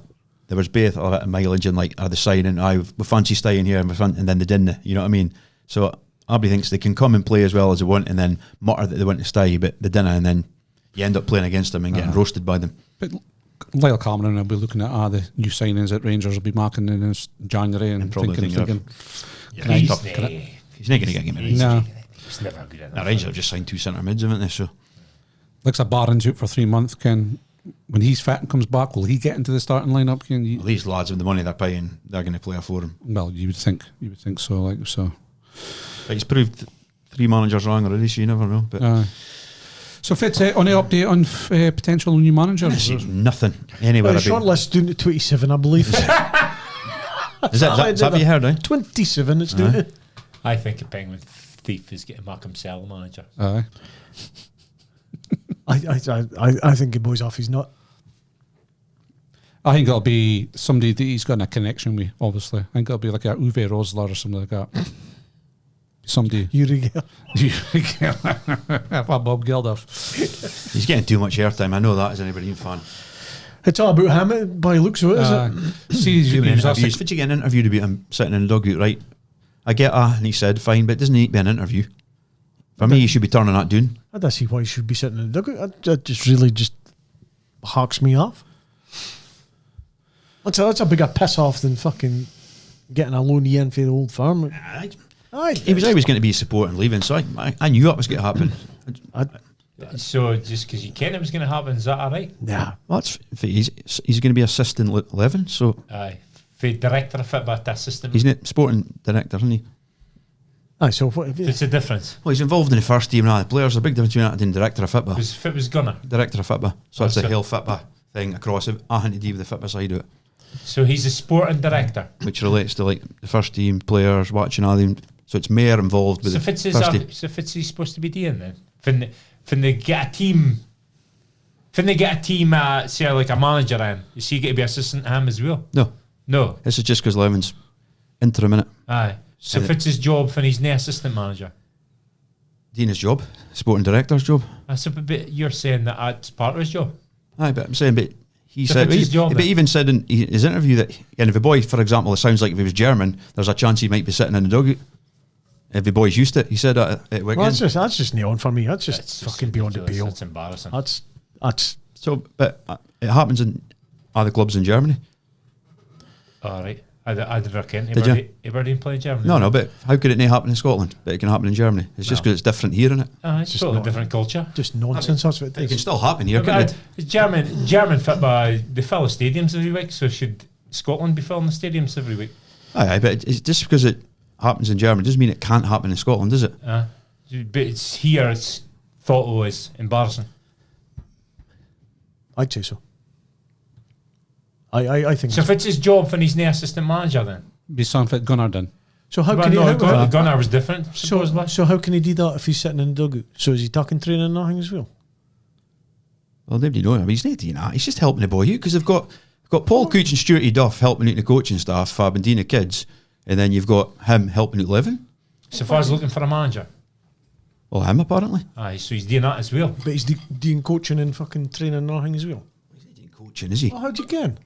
There was both a bit of mileage and like the signing. We fancy staying here, and then they didn't. You know what I mean? So everybody thinks they can come and play as well as they want, and then mutter that they want to stay, but they didn't, and then you end up playing against them and getting roasted by them. But Lyle Cameron will be looking at the new signings that Rangers will be marking in this January and probably thinking Yeah, Can I- he's can not going to get him in. no. He's never good enough. The Rangers have just signed 2 centre mids, haven't they? So Looks like Barron's out for 3 months. When he's fit and comes back, will he get into the starting lineup? well, these lads with the money they're paying, they're going to play for him. Well, you would think so. Like so. But he's proved 3 managers wrong already, so you never know. But So Fitz, on the update on potential new managers. there's nothing anywhere. Well, short list doing to 27, I believe. Is that what you heard? 27, it's doing it. I think a Penguin thief is getting Malcolm Sell manager. Aye. I think the boy's off his nut. I think it'll be somebody that he's got a connection with. Obviously, I think it'll be like a Uwe Rosler or something like that. Somebody. Yuri Geller. Bob Geldof. He's getting too much airtime. I know that as an Aberdeen fan. It's all about him by the looks of it, is it? See, Doing he was interviews. actually- Would you get an interview to be him sitting in the dugout, right? I get and he said, fine, but it doesn't need to be an interview. For me, you should be turning that down. I don't see why he should be sitting in the dugout. That just really just hawks me off. That's a bigger piss off than fucking getting a loanee in for the Old Firm. Aye, He was always going to be supporting leaving, so I knew that was going to happen. So just because you knew it was going to happen, is that all right? Nah. Well, he's going to be assistant 11, so Aye. For director of football to assistant. he's not sporting director, isn't he? Aye, so what, It's a difference. Well, he's involved in the first team now. The players, a big difference between that and director of football. Because if it was Gunner, Director of football. So it's Oh, a so- whole football thing across it. Nothing to do with the football side of it, so he's a sporting director. which relates to like the first team players, watching all them. So it's more involved with So the Fitz is first team. supposed to be doing then? When they get a team, say like a manager in, is he going to be assistant to him as well? No, No. this is just because Levin's interim in it. Aye. So And Fitz's job when he's no assistant manager. Dina's job, sporting director's job. That's a bit. You're saying that that's part of his job. Aye, but I'm saying, but he So said, it's his job but then. even said in his interview that, and if a boy, for example, it sounds like if he was German, there's a chance he might be sitting in the dugout. If the boy's used to it, he said that at well, Wigan. that's just neon for me. That's just It's fucking beyond the ridiculous. pale. That's embarrassing. That's So, but it happens in other clubs in Germany. All right. I never can. Did you? Aberdeen play in Germany? No, but how could it not happen in Scotland? But it can happen in Germany. It's just No. because it's different here, isn't it? It's just totally not- different culture. just nonsense. That's what It it can is. still happen here, But couldn't it? it's German football, they fill the stadiums every week, so should Scotland be filling the stadiums every week? Aye, but it's just because it happens in Germany doesn't mean it can't happen in Scotland, does it? But it's here, it's thought as embarrassing. I'd say so. I think So if it's his job when he's no assistant manager then? Be something that Gunnar done. so. How Well, can no, he? Gunnar was different, supposedly. So how can he do that if he's sitting in the dugout? So is he talking training and nothing as well? Well, nobody knows him. He's not doing that. He's just helping the boy out because they've got Paul Cooch and Stuarty Duff helping out the coaching staff, Fab and Dina kids, and then you've got him helping out Levin. So if I was looking for a manager, Well, him apparently. aye, so he's doing that as well. But he's doing coaching and fucking training and nothing as well. He's not doing coaching, is he? Well, how'd you get?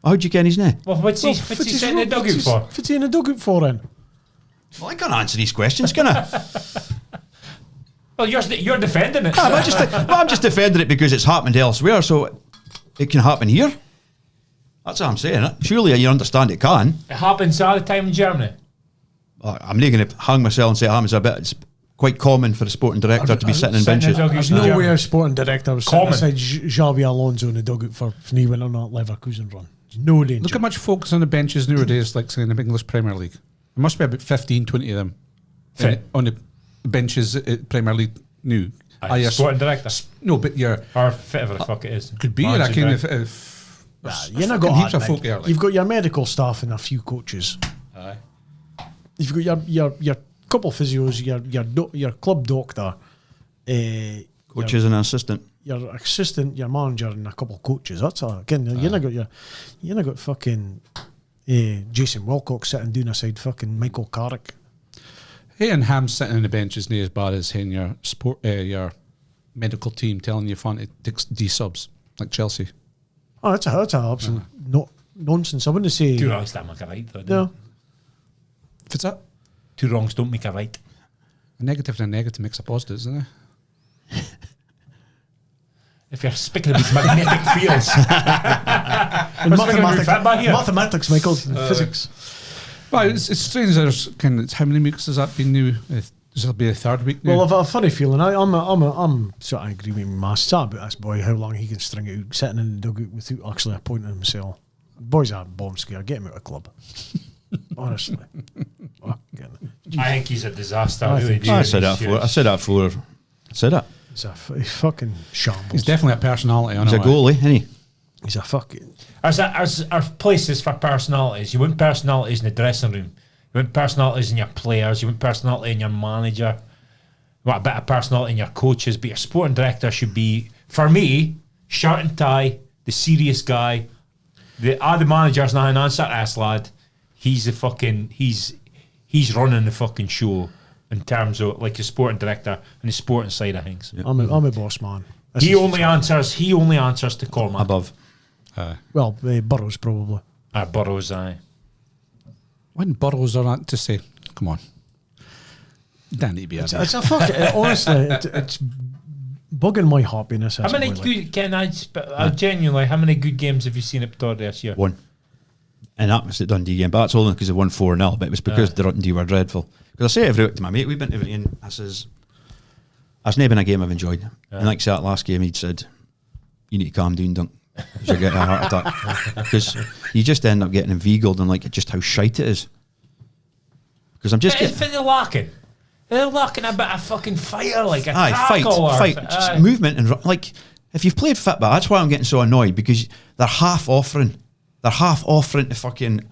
How'd you get his name? Well, what's he sitting in the dugout for? What's he in the dugout for then? Well, I can't answer these questions, can I? Well, you're defending it. I'm just defending it because it's happened elsewhere, so it can happen here. That's what I'm saying. Surely you understand it can. It happens all the time in Germany. I'm not going to hang myself and say it happens a bit. It's quite common for a sporting director to be sitting in Sitting in benches. the dugout. There's in no Germany. way a sporting director was sitting Common. beside Xabi Alonso in the dugout for when he went on that Leverkusen run. There's no danger. Look how much focus on the benches nowadays, like say in the English Premier League. There must be about 15, 20 of them Fit. on the benches at Premier League new. Aye, sporting director. No, but you're Or whatever the fuck it is. could be. I Manager reckon director. if You're not got heaps that of folk big. there, like. You've got your medical staff and a few coaches. Aye. You've got your couple physios, your club doctor, Coaches and an assistant. your assistant, your manager, and a couple coaches. That's all. Again, you not got fucking Jason Wilcox sitting down aside fucking Michael Carrick. Hey, and Ham sitting on the bench is near as bad as having your medical team telling you fun to take D subs like Chelsea. Oh, that's a absolute nonsense. I wouldn't say Two wrongs don't make a right, though. no. If it's that, Two wrongs don't make a right. a negative and a negative makes a positive, isn't it? If you're speaking of these magnetic fields. And mathematics, Michael, and physics. Well, it's strange. There's how many weeks has that been now? This will be the third week now. Well, I've a funny feeling. I'm sort of agree with my stat about this boy. How long he can string it out, sitting in the dugout without actually appointing himself. Boys are bomb scare. Get him out of the club. Honestly, I think he's a disaster. I Really think do. I said that before. I said that. he's fucking shambles. He's definitely a personality. I He's know a goalie, isn't he? He's a fucking. As places for personalities, you want personalities in the dressing room. You want personalities in your players. You want personality in your manager. You want a bit of personality in your coaches. But your sporting director should be, for me, shirt and tie, the serious guy. The manager's not an answer ass lad. He's the fucking he's running the fucking show in terms of like the sporting director and the sporting side of things. Yeah. I'm a boss man. He only answers to Cormac. Above. Well, Burrows probably. Burrows, aye. When Burrows are on to say, come on, don't need to be. It's a fucking honestly, it's bugging my happiness. How many good? Genuinely, how many good games have you seen at Dundee this year? One. And that was the Dundee game, but that's only because they won 4-0, but it was because the Dundee were dreadful. Because I say every week to my mate, we've been to everything, I says, that's never been a game I've enjoyed. And like I said, that last game, he'd said, you need to calm down, Dunk. You're getting a heart attack. Because you just end up getting inveigled on like just how shite it is. Because I'm just They're lacking a bit of fucking fire, like a fight, just movement and like if you've played football, that's why I'm getting so annoyed because they're half offering to fucking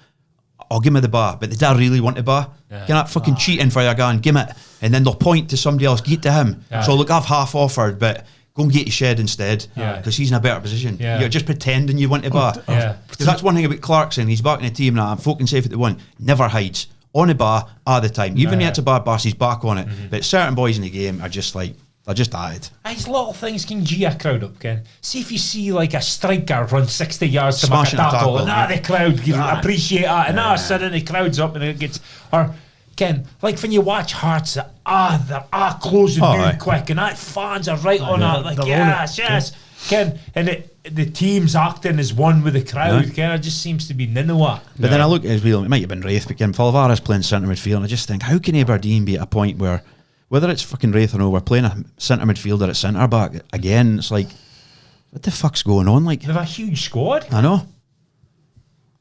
give me the bar, but they don't really want the bar. You're not fucking cheating for your gun, give it, and then they'll point to somebody else, get to him. So look, I've half offered, but go and get your shed instead because he's in a better position. You're just pretending you want the bar. Because that's one thing about Clarkson. He's back in the team now. I'm fucking safe at the one. Never hides. On the bar all the time. Even if it's a bad pass, he's back on it. But certain boys in the game are just like, they're just added. These little things can G a crowd up, Ken. See if you see like a striker run 60 yards to make a tackle, and the crowd appreciate that, and suddenly the crowd's up and it gets, or Ken, like when you watch Hearts, they're closing down quick, and that fans are right on that, like yes, Ken, and the team's acting as one with the crowd. Ken, it just seems to be Ninawa. But then I look at it as well, it might have been Wraith, but Ken Falvara's playing centre midfield, and I just think, how can Aberdeen be at a point where, whether it's fucking Wraith or no, we're playing a centre midfielder at centre back again? It's like, what the fuck's going on? Like, they have a huge squad. I know.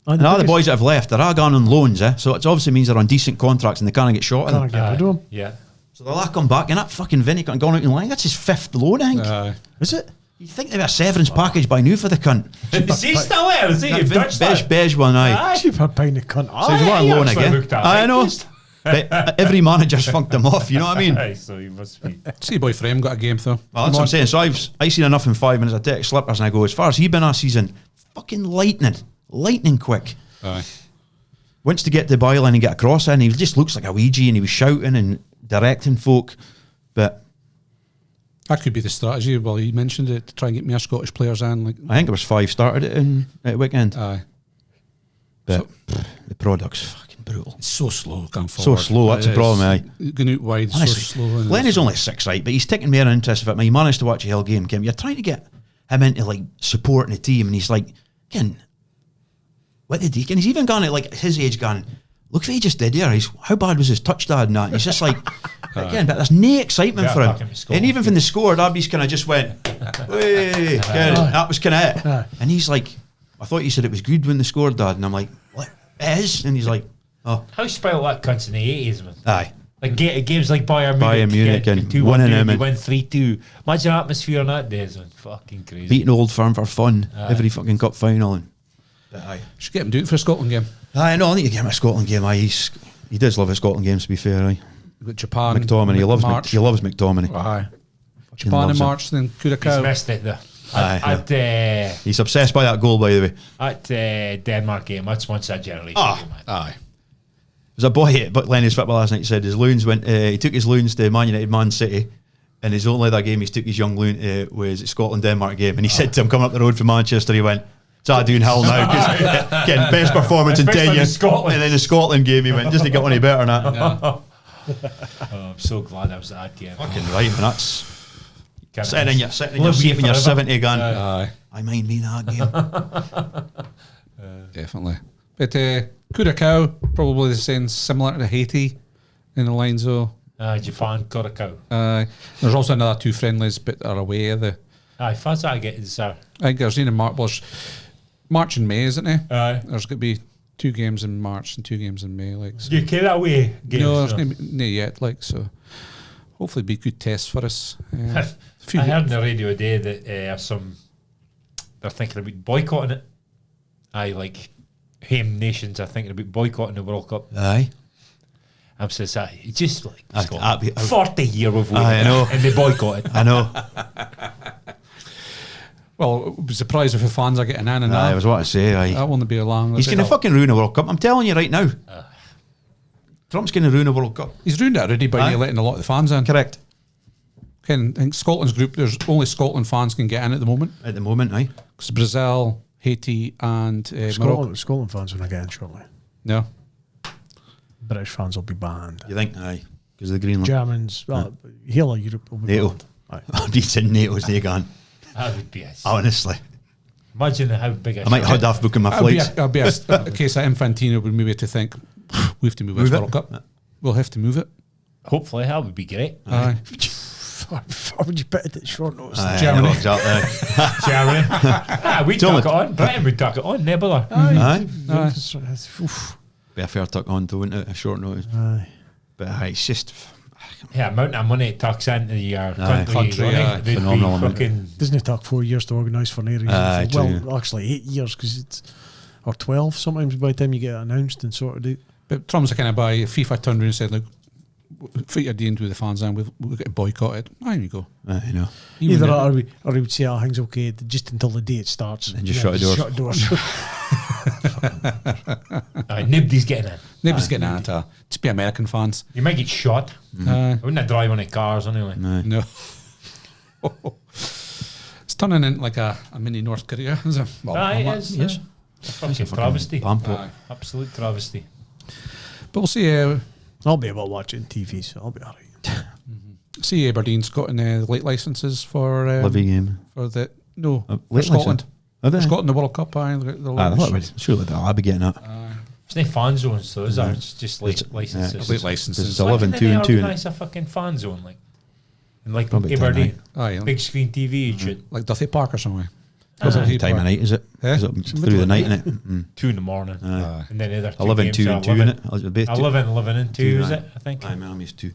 And all the boys that have left, they're all gone on loans, so it obviously means they're on decent contracts and they can't get shot Can't get rid of him. Yeah. So they'll all come back, and that fucking Vinny gone out in line. That's his 5th loan, I think. Is it? You'd think they'd have a severance package by now for the cunt. Is he still there? Is he? You've touched that? Beige one, aye. Cheaper pint of cunt. So he's on loan again. I know. But every manager's funked him off, you know what I mean? So he must be. See, boy Frame got a game though. Well, that's what I'm saying. So I seen enough in 5 minutes. I take slippers and I go, as far as he been our season, fucking lightning quick. Aye. Wants to get the byline and get a cross in. He just looks like a Ouija, and he was shouting and directing folk. But That could be the strategy. Well, you mentioned it to try and get more Scottish players in. Like, I think it was 5 started it at weekend. aye, But the product's fucking brutal. it's so slow going So forward. slow, that's the problem, aye. Going out wide, Honestly, so slow. and Len is it's- only 6, right? But he's taking more interest of it. He managed to watch a whole game, Kim. You're trying to get him into like supporting the team, and he's like, Ken, what did he? And he's even gone at like his age, gone, look what he just did here. How bad was his touch dad and that? And he's just like, again, but there's no excitement for him. And even from the score, Darby's kind of just went, "Way, that was kind of it." And he's like, I thought you said it was good when they scored, Dad. And I'm like, what? It is? And he's like, oh. How spoiled that cunt's in the 80s, man. Aye. Like games like Bayern Munich and 2-1 winning down, them you and- win 3-2. Imagine the atmosphere on that day, man. Fucking crazy. Beating Old Firm for fun. Aye. Every fucking cup final. And Aye. Should get him do it for a Scotland game. Aye, no, I need to get him a Scotland game. Aye, he does love his Scotland games, to be fair. Aye. We've got Japan. McTominay, March. he loves McTominay. Aye. Japan in loves him. March, then He's Curacao. missed it though. Aye, He's obsessed by that goal, by the way. At Denmark game, that's once a generation. Ah. Man. Aye. There's a boy at Buck Lenny's football last night. He said his loons went. He took his loons to Man United, Man City, and his only other game he's took his young loon to was a Scotland Denmark game. And he said to him coming up the road from Manchester, he went, "It's all doing hell now." Getting best performance in 10 years. Scotland. And then the Scotland game, he went, "Just to get any better than that." Yeah. I'm so glad I was at that game. Fucking right, man. That's Can't sitting in miss. your seat when Live you're forever. 70 gun. Aye. I mind me that game. Definitely. But Curacao, probably the same, similar to Haiti in the lines of. Japan, Curacao. There's also another 2 friendlies, but are away of the. Aye, first I get is I think there's in March and May, isn't it? aye. There's going to be 2 games in March and 2 games in May. Like, so. Do you care that way? Games, No, there's no yet. Like, so hopefully be good tests for us. I heard on the radio today that they're thinking about boycotting it. Aye, like home nations are thinking about boycotting the World Cup. Aye. I'm saying that it's just like Aye, Scotland. I'd be- 40 years we've waited, I know. and they boycott it. I know. Well, I'd be surprised if the fans are getting in and Aye, I that. was what to say. Aye. That won't be long. He's going to fucking ruin the World Cup. I'm telling you right now. Trump's going to ruin the World Cup. He's ruined it already by Aye. letting a lot of the fans in. Correct. I think Scotland's group, there's only Scotland fans can get in at the moment. At the moment, aye. Because Brazil, Haiti, and Morocco. Scotland fans when I get in shortly. No. British fans will be banned. You think? Aye. Because of the Greenland. Germans, heel of Europe will be NATO. banned. Aye. He said NATO's not gone. That would be a Honestly. imagine how big a I might head off booking my It'll be flights. a case that Infantino would maybe to think, we have to move this Move it. World Cup. We'll have to move it. Hopefully, that would be great. Aye. How would you put it at short notice? Aye, Germany. I know, exactly. Germany. We'd Tell tuck it on. Britain would tuck it on. No bother. Aye. Oof. Be a fair tuck on to, wouldn't it? A short notice. Aye. But aye, it's just Yeah, amount of money it tucks into your Aye. country. Aye. They'd Phenomenal be amount. fucking. Doesn't it take 4 years to organise for no reason? Aye, well, true. actually 8 years because it's or 12 sometimes by the time you get it announced and sorted out. But Trump's the kind of guy, FIFA turned around and said, look, what you're doing to the fans and we've got to boycott it. There you go. aye, you know. Either that or we would say, oh, things okay just until the day it starts. And just shut the doors. Shut the doors. Nobody's getting in. Nobody's getting at it. Just be American fans. You might get shot. I wouldn't have drive any cars anyway. Aye. No. It's turning into like a mini North Korea, is it? Well, Aye, I'm it not- is. yes. A fucking travesty. Bampod. Absolute travesty. But we'll see. I'll be able to watch it on TV, so I'll be all right. See Aberdeen's gotten late licenses for Livy game. for the for late Scotland. license? Are they? For Scotland, the World Cup. Aye, I thought we'd surely I'll be getting that. It's not fan zones, though, is there? It's just late licenses. late licenses. It's 11, 2 and 2. innit? Organise a fucking fan zone, like. And like Probably Aberdeen. Aye, Big screen TV and shit. like Duthie Park or somewhere. Is it time of night, is it? Eh? Is it through the night, innit? 2 in the morning. Aye. And then the other 2 11, games 2 are and 2, innit? 11 and 2, is aye. it? I think. Aye, man, it's 2.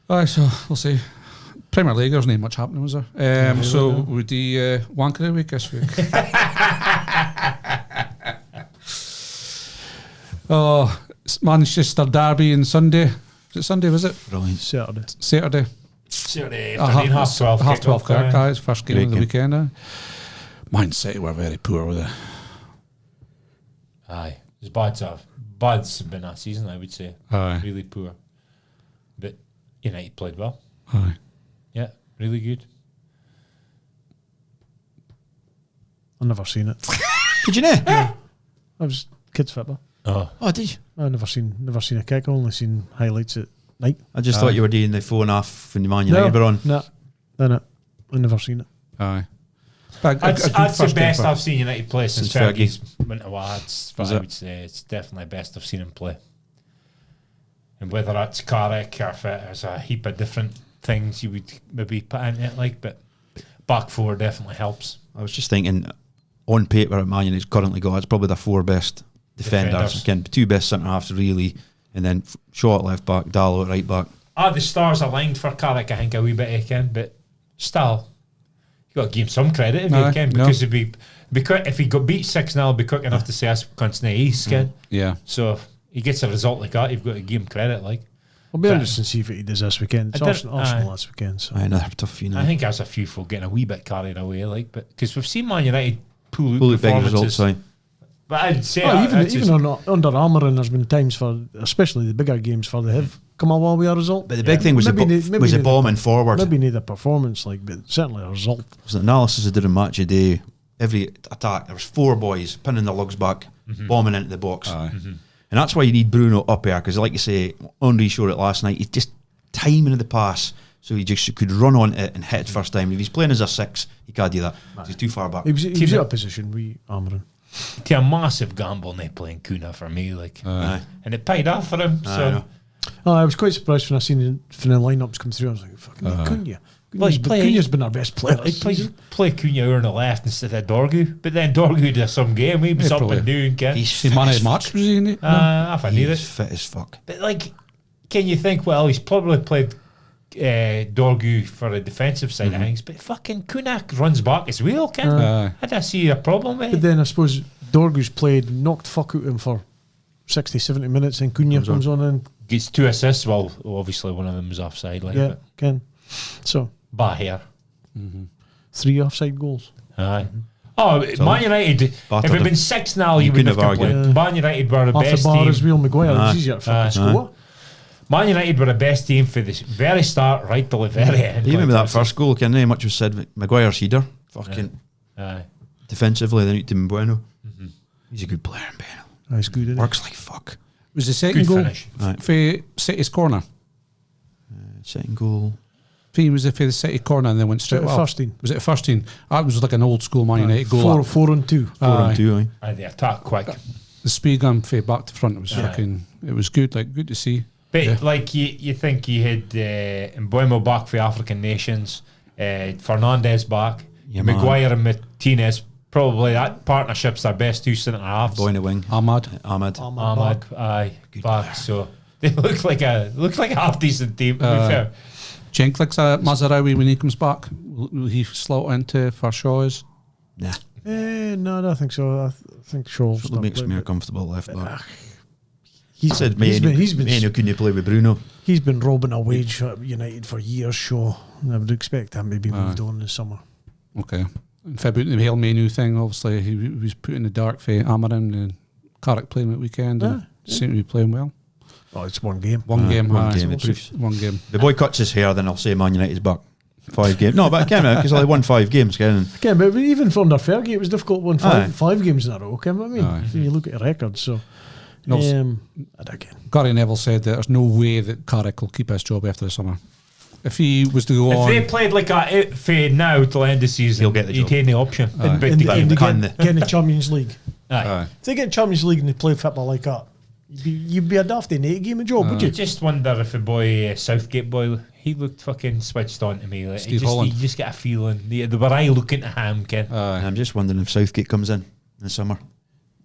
Aye, so we'll see. Premier League, there's not much happening, was there? So with the wanker of the week this week. Oh, it's Manchester Derby on Sunday. Was it Sunday, was it? Brilliant. Saturday. Saturday. Saturday afternoon, half 12. Half 12 kick-off, guys. First game Great of the game. weekend. Man City were very poor with it. Aye. It's bad's been a season, I would say. Aye. Really poor. But United played well. Aye. Yeah, really good. I've never seen it. Did you know? I was kids football. Oh. Oh, did you? I've never seen a kick. Only seen highlights at night. I just thought you were doing the phone off when the Man United were on. No, I've never seen it. Aye. But That's good the first game best for- I've seen United play since Since Fergie. Fergie's went away. That's what Is I it? would say. It's definitely best I've seen him play. And whether that's cardiac or if there's a heap of different things you would maybe put into it, like, but back four definitely helps. I was just thinking, on paper, Man United's currently got, it's probably the 4 best defenders. Again, 2 best centre halves, really. And then Shaw at left back, Dallo at right back. The stars aligned for Carrick, I think, a wee bit again, but still, got to give him some credit if you can, because if he got beat 6-0, he'll be quick enough to say that's constantly he's scared. Yeah. So if he gets a result like that, you've got to give him credit. Like, I'll be interested to see if he does this weekend. It's Arsenal this weekend. So. Another tough, I think there's a few folk getting a wee bit carried away, like, but because we've seen Man United pull out big performances. results. But I'd say even under Armour, there's been times for, especially the bigger games, for they have come away with a result. But the big thing was the bombing forward. Maybe need a performance, like, but certainly a result. It was an analysis I did in Match a Day. Every attack, there was 4 boys pinning their lugs back, bombing into the box. And that's why you need Bruno up here, because like you say, Henry showed it last night, he's just timing the pass so he just could run on it and hit it first time. If he's playing as a 6, he can't do that. He's too far back. He was out of position, Armour. To a massive gamble not playing Kuna for me, like, and it paid off for him. I was quite surprised when I seen the lineups come through. I was like, "Fucking Cunha." Cunha's been our best player. He play Cunha over on the left instead of Dorgu, but then Dorgu did some game. He was up and doing. He's man of match, was he? If I need it, fit as fuck. But like, can you think? Well, he's probably played Dorgu for the defensive side of things, but fucking Kuna runs back as well. I don't see a problem with it. But then I suppose Dorgu's played, knocked fuck out of him for 60-70 minutes, and Cunha comes on and gets 2 assists. Well, obviously one of them was offside. Like, yeah, Ken. So bad hair. 3 offside goals. Aye. Oh, Man United. If it had been 6-0, you wouldn't have complained. Man United were the off best the bar team. as Real Maguire. It was easier to fucking score. Man United were the best team for the very start right till the very end. Even with that first goal, Kenny, much was said, Maguire's header. Fucking defensively, then to Bueno. He's a good player in Bueno. He's good, isn't he? Works like fuck. Was the second Good goal finish. for City's corner? Second goal. He was for the City corner and then went straight up. First team. Was it first team? That was like an old school Man United goal. 4-on-2. 4-on-2, And they attack quick. The speed gun for back to front, it was fucking. It was good, like good to see. But like you think you had Mbuemo back for the African nations, Fernandez back, Maguire and Martinez. Probably that partnership's their best 2 centre halves. Boy in the wing. Ahmad, aye, back. So they look like a half decent team. To be fair. do you think like Mazarawi when he comes back, will he slot into for Shaw's? Nah. No, I don't think so. I think Shaw's Makes me uncomfortable left back. He's Said couldn't play with Bruno. He's been robbing a wage at United for years, so I would expect him to be moved on this summer. Okay. And about the Hale Menu thing, obviously he was put in the dark for Amarin and Carrick playing at weekend and seemed to be playing well. Oh, it's one game. One game. One game. The boy cuts his hair, then I'll say Man United's back. 5 games. No, but I can't because I won 5 games. Okay, but even for under Fergie, it was difficult to win 5 games in a row. Okay, what I mean, if you look at the records, so. Again. Gary Neville said that there's no way that Carrick will keep his job after the summer. If he was to go if on, they played like a for now till the end of the season, he'll get the job. He'd take the option. And get in the Champions League. Aye. If they get in Champions League and they play football like that, you'd be a daft in 8 game a job, would you? I just wonder if the boy Southgate boy, he looked fucking switched on to me. Like, you just get a feeling. They were I looking at him, Ken. I'm just wondering if Southgate comes in the summer.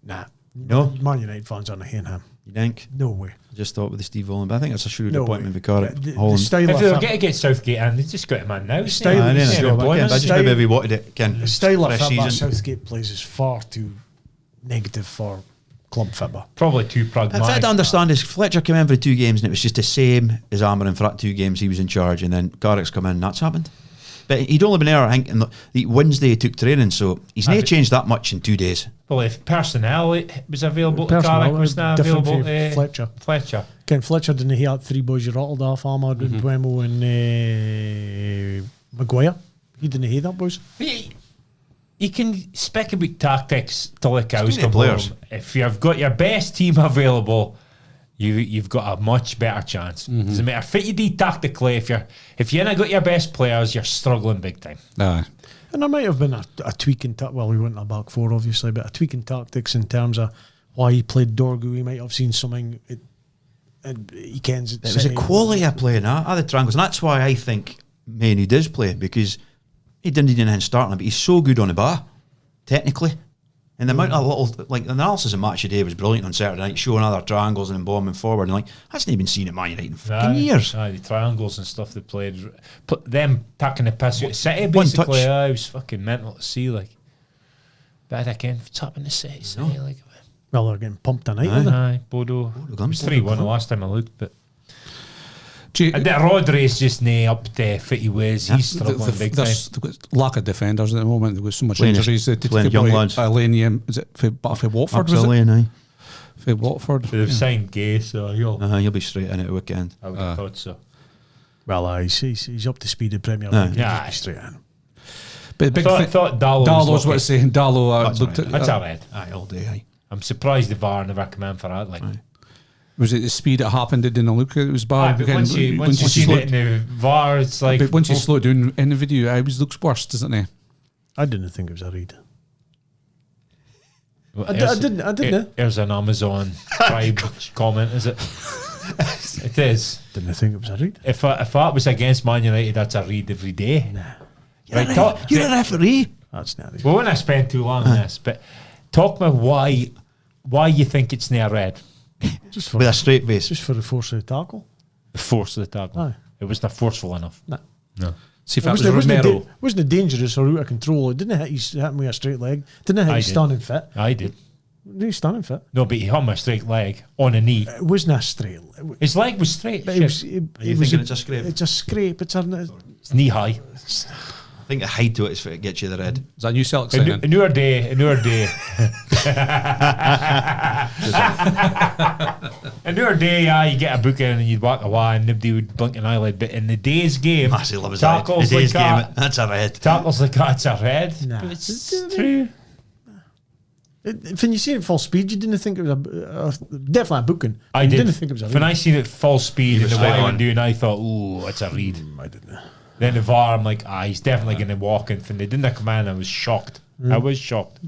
Nah. No? Man United fans aren't hating him. You think? No way. I just thought with the Steve Holland, but I think it's a shrewd appointment for Carrick. The Holland. style If of they were going to get Southgate and they just got him on now. I just maybe we wanted it. Ken, the style of fresh football season. Southgate plays is far too negative for club football. Probably too pragmatic. If I had to understand is Fletcher came in for the 2 games and it was just the same as Amarin for that 2 games he was in charge, and then Carrick's come in and that's happened. But he'd only been there, I think, on the Wednesday he took training, so he's not changed that much in 2 days. Well, if personnel was available, Carrick was not available. Fletcher. Ken Fletcher didn't he had 3 boys you rattled off, Ahmad and Buemo and Maguire. He didn't hate that, boys. You can speak about tactics till the cows Speaking come of players. home. If you've got your best team available, you've got a much better chance. Doesn't matter fit you do tactically. If you ain't got your best players, you're struggling big time. And there might have been a tweak in well, we went in a back 4 obviously, but a tweak in tactics in terms of why he played Dorgu. He might have seen something. He kens it. It was a quality of play now, the triangles, and that's why I think Manu does play, because he didn't need anything starting him, but he's so good on the bar, technically. And the amount of little, like, the analysis of match today was brilliant on Saturday night, showing other triangles and bombing forward. And like, that's not even seen at Man United in fucking years. The triangles and stuff they played. Them taking the piss out of City, basically. It was fucking mental to see, like. Bad again, tapping the City. Like, well, they're getting pumped tonight, aye, Bodo. It was 3-1 the last time I looked, but. Rodri is just up to fitty ways. He's struggling big time. They've got lack of defenders at the moment. They've got so much Playing injuries. playing young lads. Is it for Watford? Was Absolutely, it? For Watford. They've signed Gay, so he'll be straight in at the weekend. I would have thought so. Well, he's up to speed in Premier League. Yeah, He's straight in. But the I thought Dallo was what I'm saying. Dallo looked at. That's all right. Aye, all day, aye. I'm surprised the VAR never came in for that. Like, was it the speed it happened? It didn't look. It was bad. but once you see it in the VAR, it's like. But once you slow it down in the video, it always looks worse, doesn't it? I didn't think it was a read. Well, I didn't. There's an Amazon Prime comment, is it? It is. Didn't think it was a read. If that was against Man United, that's a read every day. Nah. You're a referee. That's not. We won't spend too long on this, but talk me why you think it's near red. Just for With a straight face. Just for the force of the tackle. The force of the tackle. Aye. It wasn't forceful enough. Nah. No. See if that was Romero. Wasn't it dangerous or out of control? It didn't hit him with a straight leg. Didn't hit him standing fit. I did. He's standing fit. No, but he hit him a straight leg on a knee. It wasn't a straight. His leg was straight. But Are you thinking it's a scrape? It's a scrape. It's knee high. I think the height to it is what gets you the red. Is that new Celtic signing? In our day. In our day, you get a book in and you'd walk away and nobody would blink an eyelid. But in the day's game, tackles like that, that's a red. Tackles like that's a red. Nah. But it's true. When you see it at full speed, you didn't think it was definitely a booking. I didn't think it was a read. When I seen it full speed and the way I'm doing, I thought, oh, it's a read. I didn't. Then the VAR, I'm like, he's definitely going to walk in. When they didn't come in, I was shocked. I was shocked.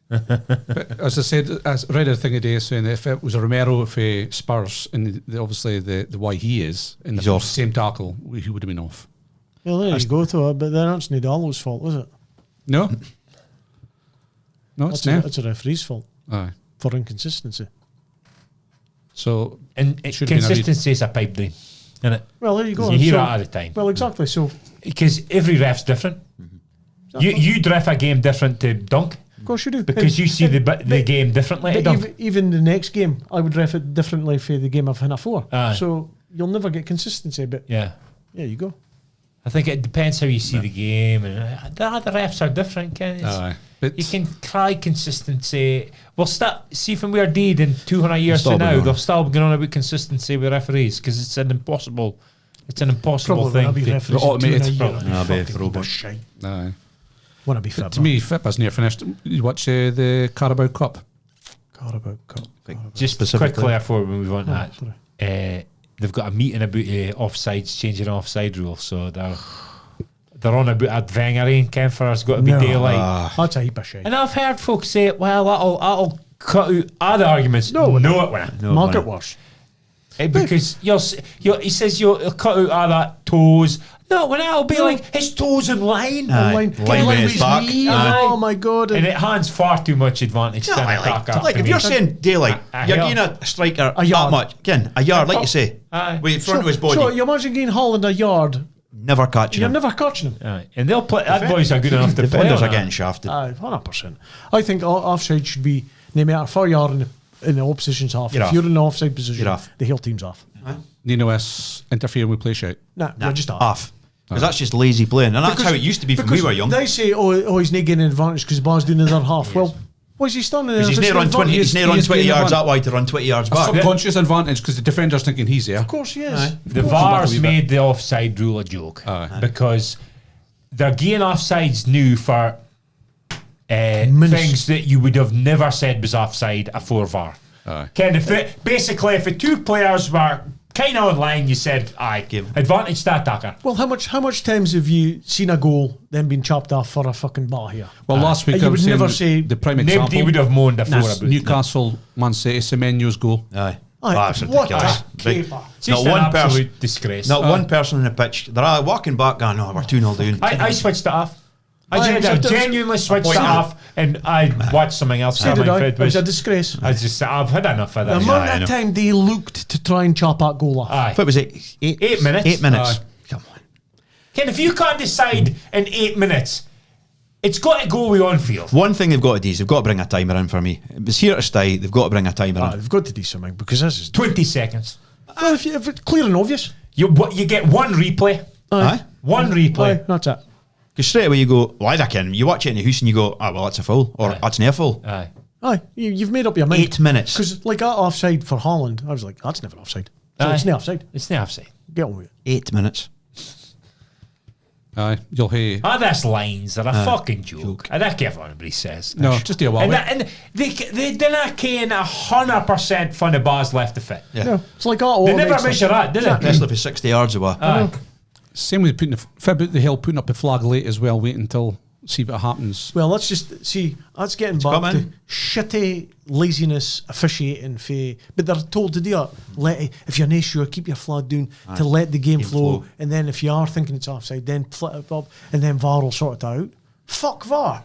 But as I said, I read a thing today saying that if it was a Romero for Spurs, and obviously the way he is in the same tackle, he would have been off. Well, there you go to it, but then that's Nadalo's fault, was it? No. No, it's not. It's a referee's fault. Aye. For inconsistency. So, and consistency is a pipe dream, isn't it? Well, there you go. You hear that all the time. Well, exactly. So, because every ref's different. Exactly. You ref a game different to Dunk. Of course you do. Because you see the game differently to Dunk. Even the next game, I would ref it differently for the game I've had for. Aye. So you'll never get consistency. But yeah, you go. I think it depends how you see the game, and the other refs are different. But you can try consistency. We'll see from where deed in 200 years from now, they'll still be going on about consistency with referees because it's an impossible. It's an impossible thing. The automated. Aye. Want to be fit? To me, FIP near finished. You watch the Carabao Cup. Carabao Cup. Just quickly before we move on to that, they've got a meeting about offsides, changing offside rules. So they're on about a Wenger and Kempfer's got to be daylight. That's a heap of shit. And I've heard folks say, well, that'll cut out other arguments. No, it won't. Market wash. Because he says you'll cut out all that toes. No, when it'll be like his toes in line. Line with his back. Oh my God. And it hands far too much advantage. Like if you're saying daylight, you're getting a striker a yard. That much. Again, a yard, like you say. With front of his body. So you imagine getting Holland a yard. Never catching him. You're never catching him. And they'll play. That boys are good enough to play. Defenders are getting shafted. 100%. I think offside should be no matter 4 yard in the opposition's half. If you're in the offside position, the whole team's off. Nino S interfering with play shout. Nah, you're just off. Because that's just lazy playing. And that's how it used to be when we were young. They say, he's not getting an advantage because the ball's doing the other half. Well, what's he standing there? Because he's near on 20 yards that way to run 20 yards back. A subconscious advantage because the defender's thinking he's there. Of course he is. The VAR's made the offside rule a joke because they're getting offsides new for things that you would have never said was offside before VAR. Basically, if the two players were kind of online, you said, advantage to attacker. Well, how much times have you seen a goal then been chopped off for a fucking bar here? Well, last week I was never say the prime example. Nobody would have moaned before about Newcastle, Man City, Semenyo's goal. That's ridiculous. Just an absolute disgrace. Not one person on the pitch. They're all walking back going, we're 2-0 down. I switched it off. I genuinely switched it off and I watched something else. So did I. It was a disgrace. I've had enough of The that. amount of time they looked to try and chop that goal off. Aye. What was it? 8 minutes. 8 minutes. Come on. Ken, if you can't decide in 8 minutes, it's got to go with on field. One thing they've got to do is they've got to bring a timer in for me. It was here to stay. They've got to bring a timer in. They've got to do something because this is 20 seconds. well, if it's clear and obvious. You get one replay. Aye. One replay. Aye, that's it. Because straight away you go, well, I can. You watch it in the house and you go, well, that's a foul. Or that's near full. Aye. Aye, you've made up your mind. 8 minutes. Because like that offside for Holland, I was like, that's never offside. So Aye. it's not offside. It's not offside. Get on with it. 8 minutes. Aye, you'll hear. These lines are a fucking joke. I don't care what anybody says. No, just do a while. And they didn't ken 100% from the bars left to fit. Yeah. It's like that. They never measure that, did they? Especially if it's 60 yards away. Aye. Same with putting the hill, putting up the flag late as well. Wait until see what happens. Well, let's just see. That's getting back coming. to shitty laziness officiating. But they're told to do it. If you're not sure, keep your flag down to let the game flow. And then if you are thinking it's offside, then flip it up, and then VAR will sort it out. Fuck VAR.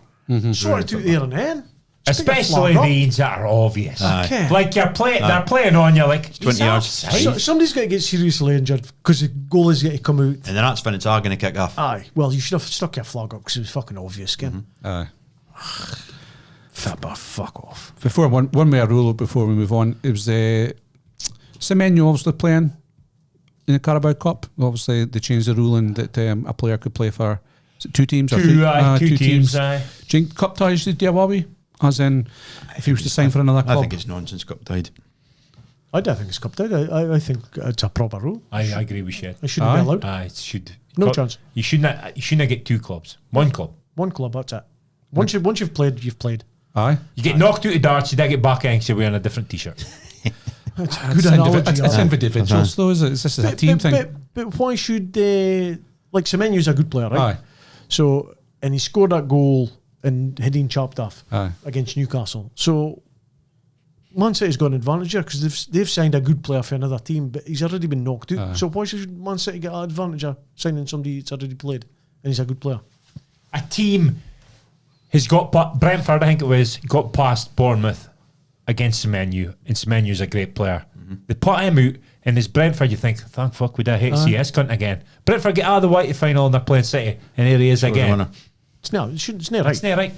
Sort it out there and then. Just pick your Especially flag up. these that are obvious. Okay. Like they're playing on you like 20 yards. So, somebody's got to get seriously injured because the goalie's got to come out. And then that's when it's all going to kick off. Aye. Well, you should have stuck your flag up because it was fucking obvious, Ken. Aye. Fuck off. Before one more rule before we move on. It was Semenyo obviously playing in the Carabao Cup. Obviously, they changed the ruling that a player could play for is it two teams. Or Two teams. Aye. Do you think cup ties did you away? As in, if he was to sign for another club? I think it's nonsense, cup tied. I don't think it's cupped out. I think it's a proper rule. I agree with you. It shouldn't be allowed. It should. No chance. You shouldn't get two clubs. One club. One club, that's it. Once you've played, you've played. Aye. You get knocked out of darts, you don't get back and you're wearing a different t-shirt. That's a good analogy. It's individuals though, is it? This is a team thing. But why should like Semenyo's a good player, right? Aye. So and he scored that goal and heading chopped off Aye. against Newcastle. So Man City's got an advantage here because they've signed a good player for another team, but he's already been knocked out. Aye. So why should Man City get an advantage of signing somebody that's already played and he's a good player? A team has got Brentford, I think it was, got past Bournemouth against Semenyo, and Semenyo's a great player. They put him out, and as Brentford, you think, thank fuck, we hate to see this cunt again. Brentford get out of the white final and they're playing City, and here he is again. It's not right. It's not right.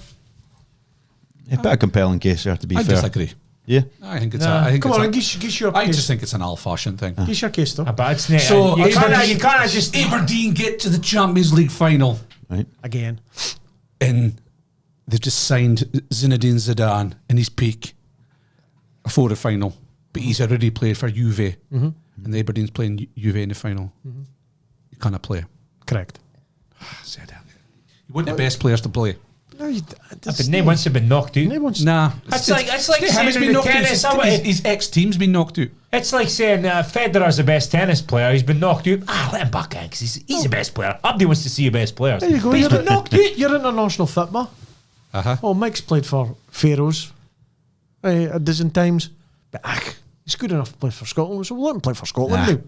A bit of compelling case there, to be I fair. disagree. Yeah. I think it's. No. I think Come it's on, a- give your I case. just think it's an old-fashioned thing. Give your case though. But it's not. So you can't just. Aberdeen get to the Champions League final, Right. Again. and they've just signed Zinedine Zidane in his peak for the final, but he's already played for Juve, and Aberdeen's playing Juve in the final. You can't play. Correct. You want the best players to play. No, you But name once have been knocked out. Nah, It's like saying he's in been the knocked out. tennis, I want- His ex-team's been knocked out. It's like saying Federer's the best tennis player. He's been knocked out. Let him back in because he's the best player. Everybody wants to see the best players. There you go. But he's been knocked out. You're international football. Uh-huh. Oh, Mike's played for Faroes a dozen times, but he's good enough to play for Scotland, so we'll let him play for Scotland Nah. now.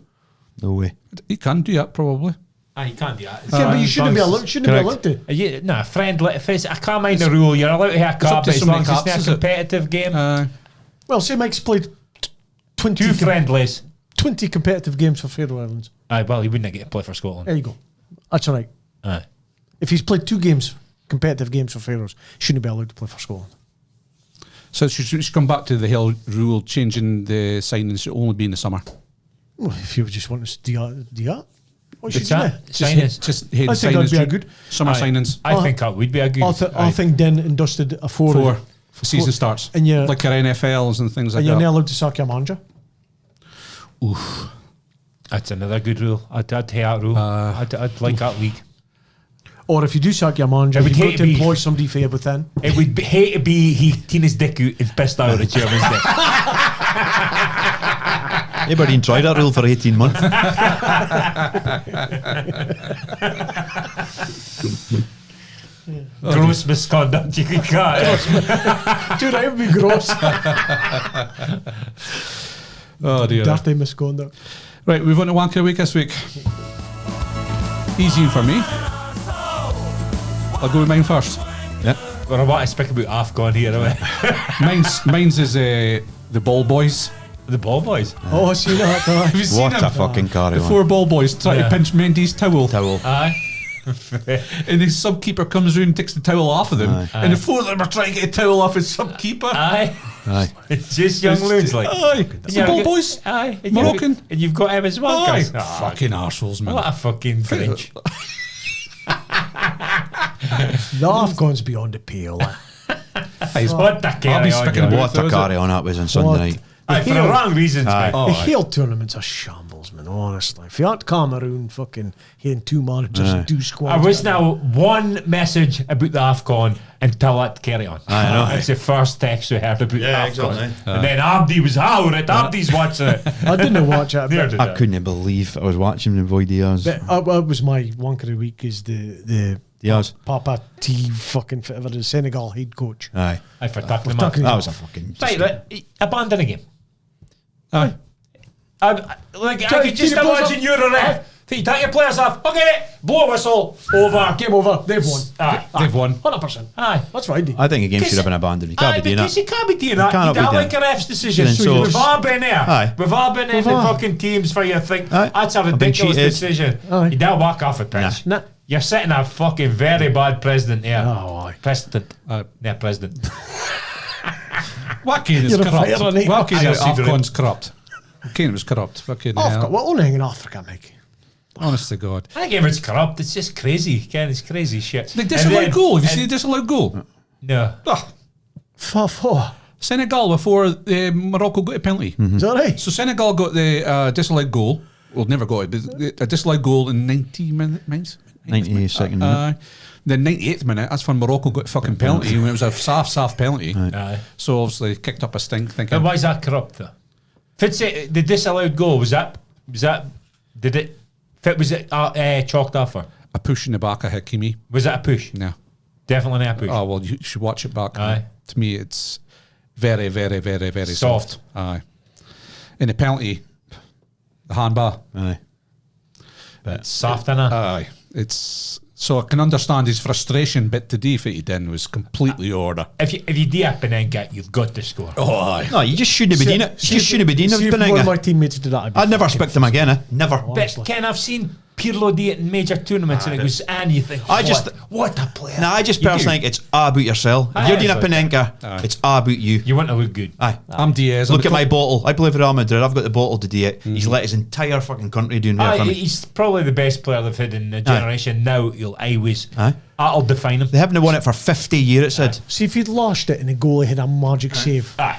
No way. He can do that probably. You can't do that. Yeah, but you shouldn't be allowed. To. Friendly. If it's, I can't mind the rule. You're allowed to have a up cap, to but as so long many as it's caps, not is a it? competitive game. Well, say Mike's played 20, Two friendlies. 20 competitive games for Faroe Islands. Well, he wouldn't get to play for Scotland. There you go. That's all right. Aye. If he's played 2 games, competitive games for Faroes, shouldn't be allowed to play for Scotland. So should come back to the Hill rule, changing the signings to only be in the summer. Well, if you just want us to do that, what should What's you that? do? Signings. Just I think that'd be a good. summer signings. I think that would be a good. I think then and dusted a 4. Before the season starts, And you're- like your NFLs and things like And you're that. not allowed to sack your manager. That's another good rule. I'd hate that rule. I'd like that league. Or if you do sack your manager, It would you've got hate to to be- employ somebody for you within. It would hate to be he teen his dick out and pissed out at Chairman's dick. Aberdeen tried that rule for 18 months. Gross misconduct. You could cut it. Dude, that would be gross. Oh dear. Dirty misconduct. Right, we've won a wanker week this week. Easy for me. I'll go with mine first. Yeah. But I want to speak about AFCON here. Mine's is the Ball Boys. The Ball Boys. Oh, I see that. Have you seen What them? a fucking carry The on. 4 Ball Boys try to pinch Mendy's towel. Aye. And the subkeeper comes round and takes the towel off of them. Aye. And the 4 of them are trying to get a towel off his subkeeper. Aye. Aye. It's just young loons like. Aye. It's the Ball Boys. Aye. And Moroccan. And you've got him as well, Aye. guys. Fucking arseholes, man. What a fucking French. The AFCON's beyond the pale. What the I'll be carry on, speaking John. about- What a carry on that was on Sunday What? night. Aye, for the wrong reasons, Aye. mate. Oh, The aye. Hale tournaments are shambles, man, honestly. If you aren't Cameroon fucking hitting 2 managers and 2 I squads. was now one message about the AFCON until that carry on. I know. It's the first text we heard about Yeah, AFCON. exactly. And then Abdi was howling. Abdi's watching it. I didn't watch it. Near But did I that. couldn't believe I was watching the boy Diaz. that was my wanker of the week is the Diaz. Papa T fucking whatever the Senegal head coach. Aye. I forgot them. talking- That was a fucking. Right, abandon the game. Aye. I could just imagine you're a ref. You take your players off. Okay, blow a whistle. Over. Game over. They've won. Aye. They've won. 100%. Aye. That's fine. I think the game should have been abandoned. You can't Aye, be doing because that. you can't be doing that. cannot You be don't doing like a ref's decision. Then so- We've all been there. Aye. We've all been in We've the all. fucking teams for you think Aye. that's a I've been ridiculous cheated. decision. Aye. You don't walk off a pitch. Nah. You're setting a fucking very bad president here. Oh, aye. President. President. What Kane is You're a corrupt? fighter, innit? What Kane I is see the AFCON's corrupt? Kane was corrupt. Fucking Africa. hell. We're only in Africa, Mike. Honest to God. I think everyone's corrupt. It's just crazy. Ken, it's crazy shit. The And disallowed then- goal. Have you and- seen the disallowed goal? No. Oh, For. Senegal before Morocco got a penalty. Is that right? So Senegal got the disallowed goal. Well, never got it. But a disallowed goal in 90 minutes. 92nd minute. The 98th minute, that's when Morocco got a fucking penalty when it was a soft penalty. Aye. So obviously kicked up a stink thinking. And why is that corrupt though? If it's the disallowed goal, was it chalked off for? A push in the back of Hakimi. Was that a push? No. Definitely not a push. Oh, well, you should watch it back. Aye. To me, it's very, very, very, very soft. Soft. Aye. In the penalty, the handbar. Aye. It's soft enough. Aye. It's so I can understand his frustration, but to do what he did was completely order. If you do a Penenka, you've got to score. Oh, aye. No, you just shouldn't be doing it. You just shouldn't be doing it See with if one of my Benega. teammates did that. I'd never expect him again. Never. But Ken, I've seen Pirlo do it in major tournaments, and it goes, and you think, I just- what a player. No, I just You do. personally think it's about yourself. If Aye, you're doing a it's like Panenka, it's about you. You want to look good. Aye. I'm Diaz. Look at my bottle. I play for Real Madrid. I've got the bottle to do it. Mm-hmm. He's let his entire fucking country doing that for Aye, me. he's probably the best player they've had in the generation. Now you'll always Aye. that'll define him. They haven't won it for 50 years, it said. See if you'd lost it and the goalie had a magic save. Aye.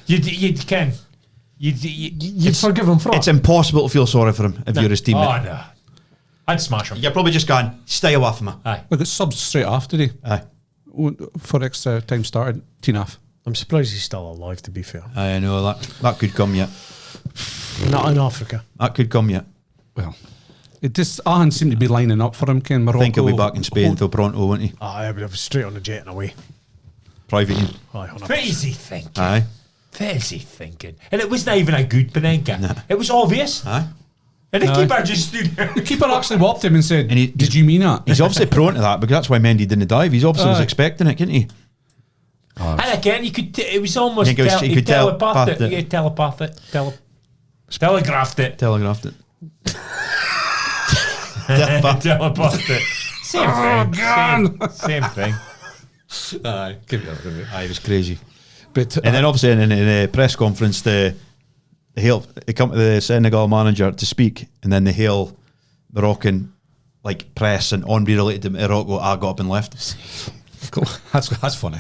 You can. You'd forgive him for It's it. impossible to feel sorry for him if you're his teammate. Oh no, I'd smash him. You're probably just going, stay away from him. Aye. We got subs straight after he Aye. for extra time started. Enough. I'm surprised he's still alive, to be fair. I know that could come yet. Not in Africa. That could come yet. Well, it just Ahan seemed to be lining up for him. Ken Morocco. I think he'll be back in Spain till pronto, won't he? I would have straight on the jet and away. Private. Aye, 100%. What is he thinking? Aye. What is he thinking? And it was not even a good Panenka. It was obvious. Aye. And the keeper just stood there. The keeper actually whopped him and said, And "Did you mean that?" He's obviously prone to that because that's why Mendy didn't dive. He's obviously was Aye. expecting it, couldn't he? And again, you could. It was almost. You could telegraphed telepath it. it. You telegraphed it. Telegraphed it. Telegraphed it. Telegraphed it. Same thing. Same thing. Aye, give it up. Aye, it was crazy. But And then obviously in a press conference, they come to the Senegal manager to speak, and then they hail Moroccan like press and Henri related to Morocco. I got up and left. cool. That's funny.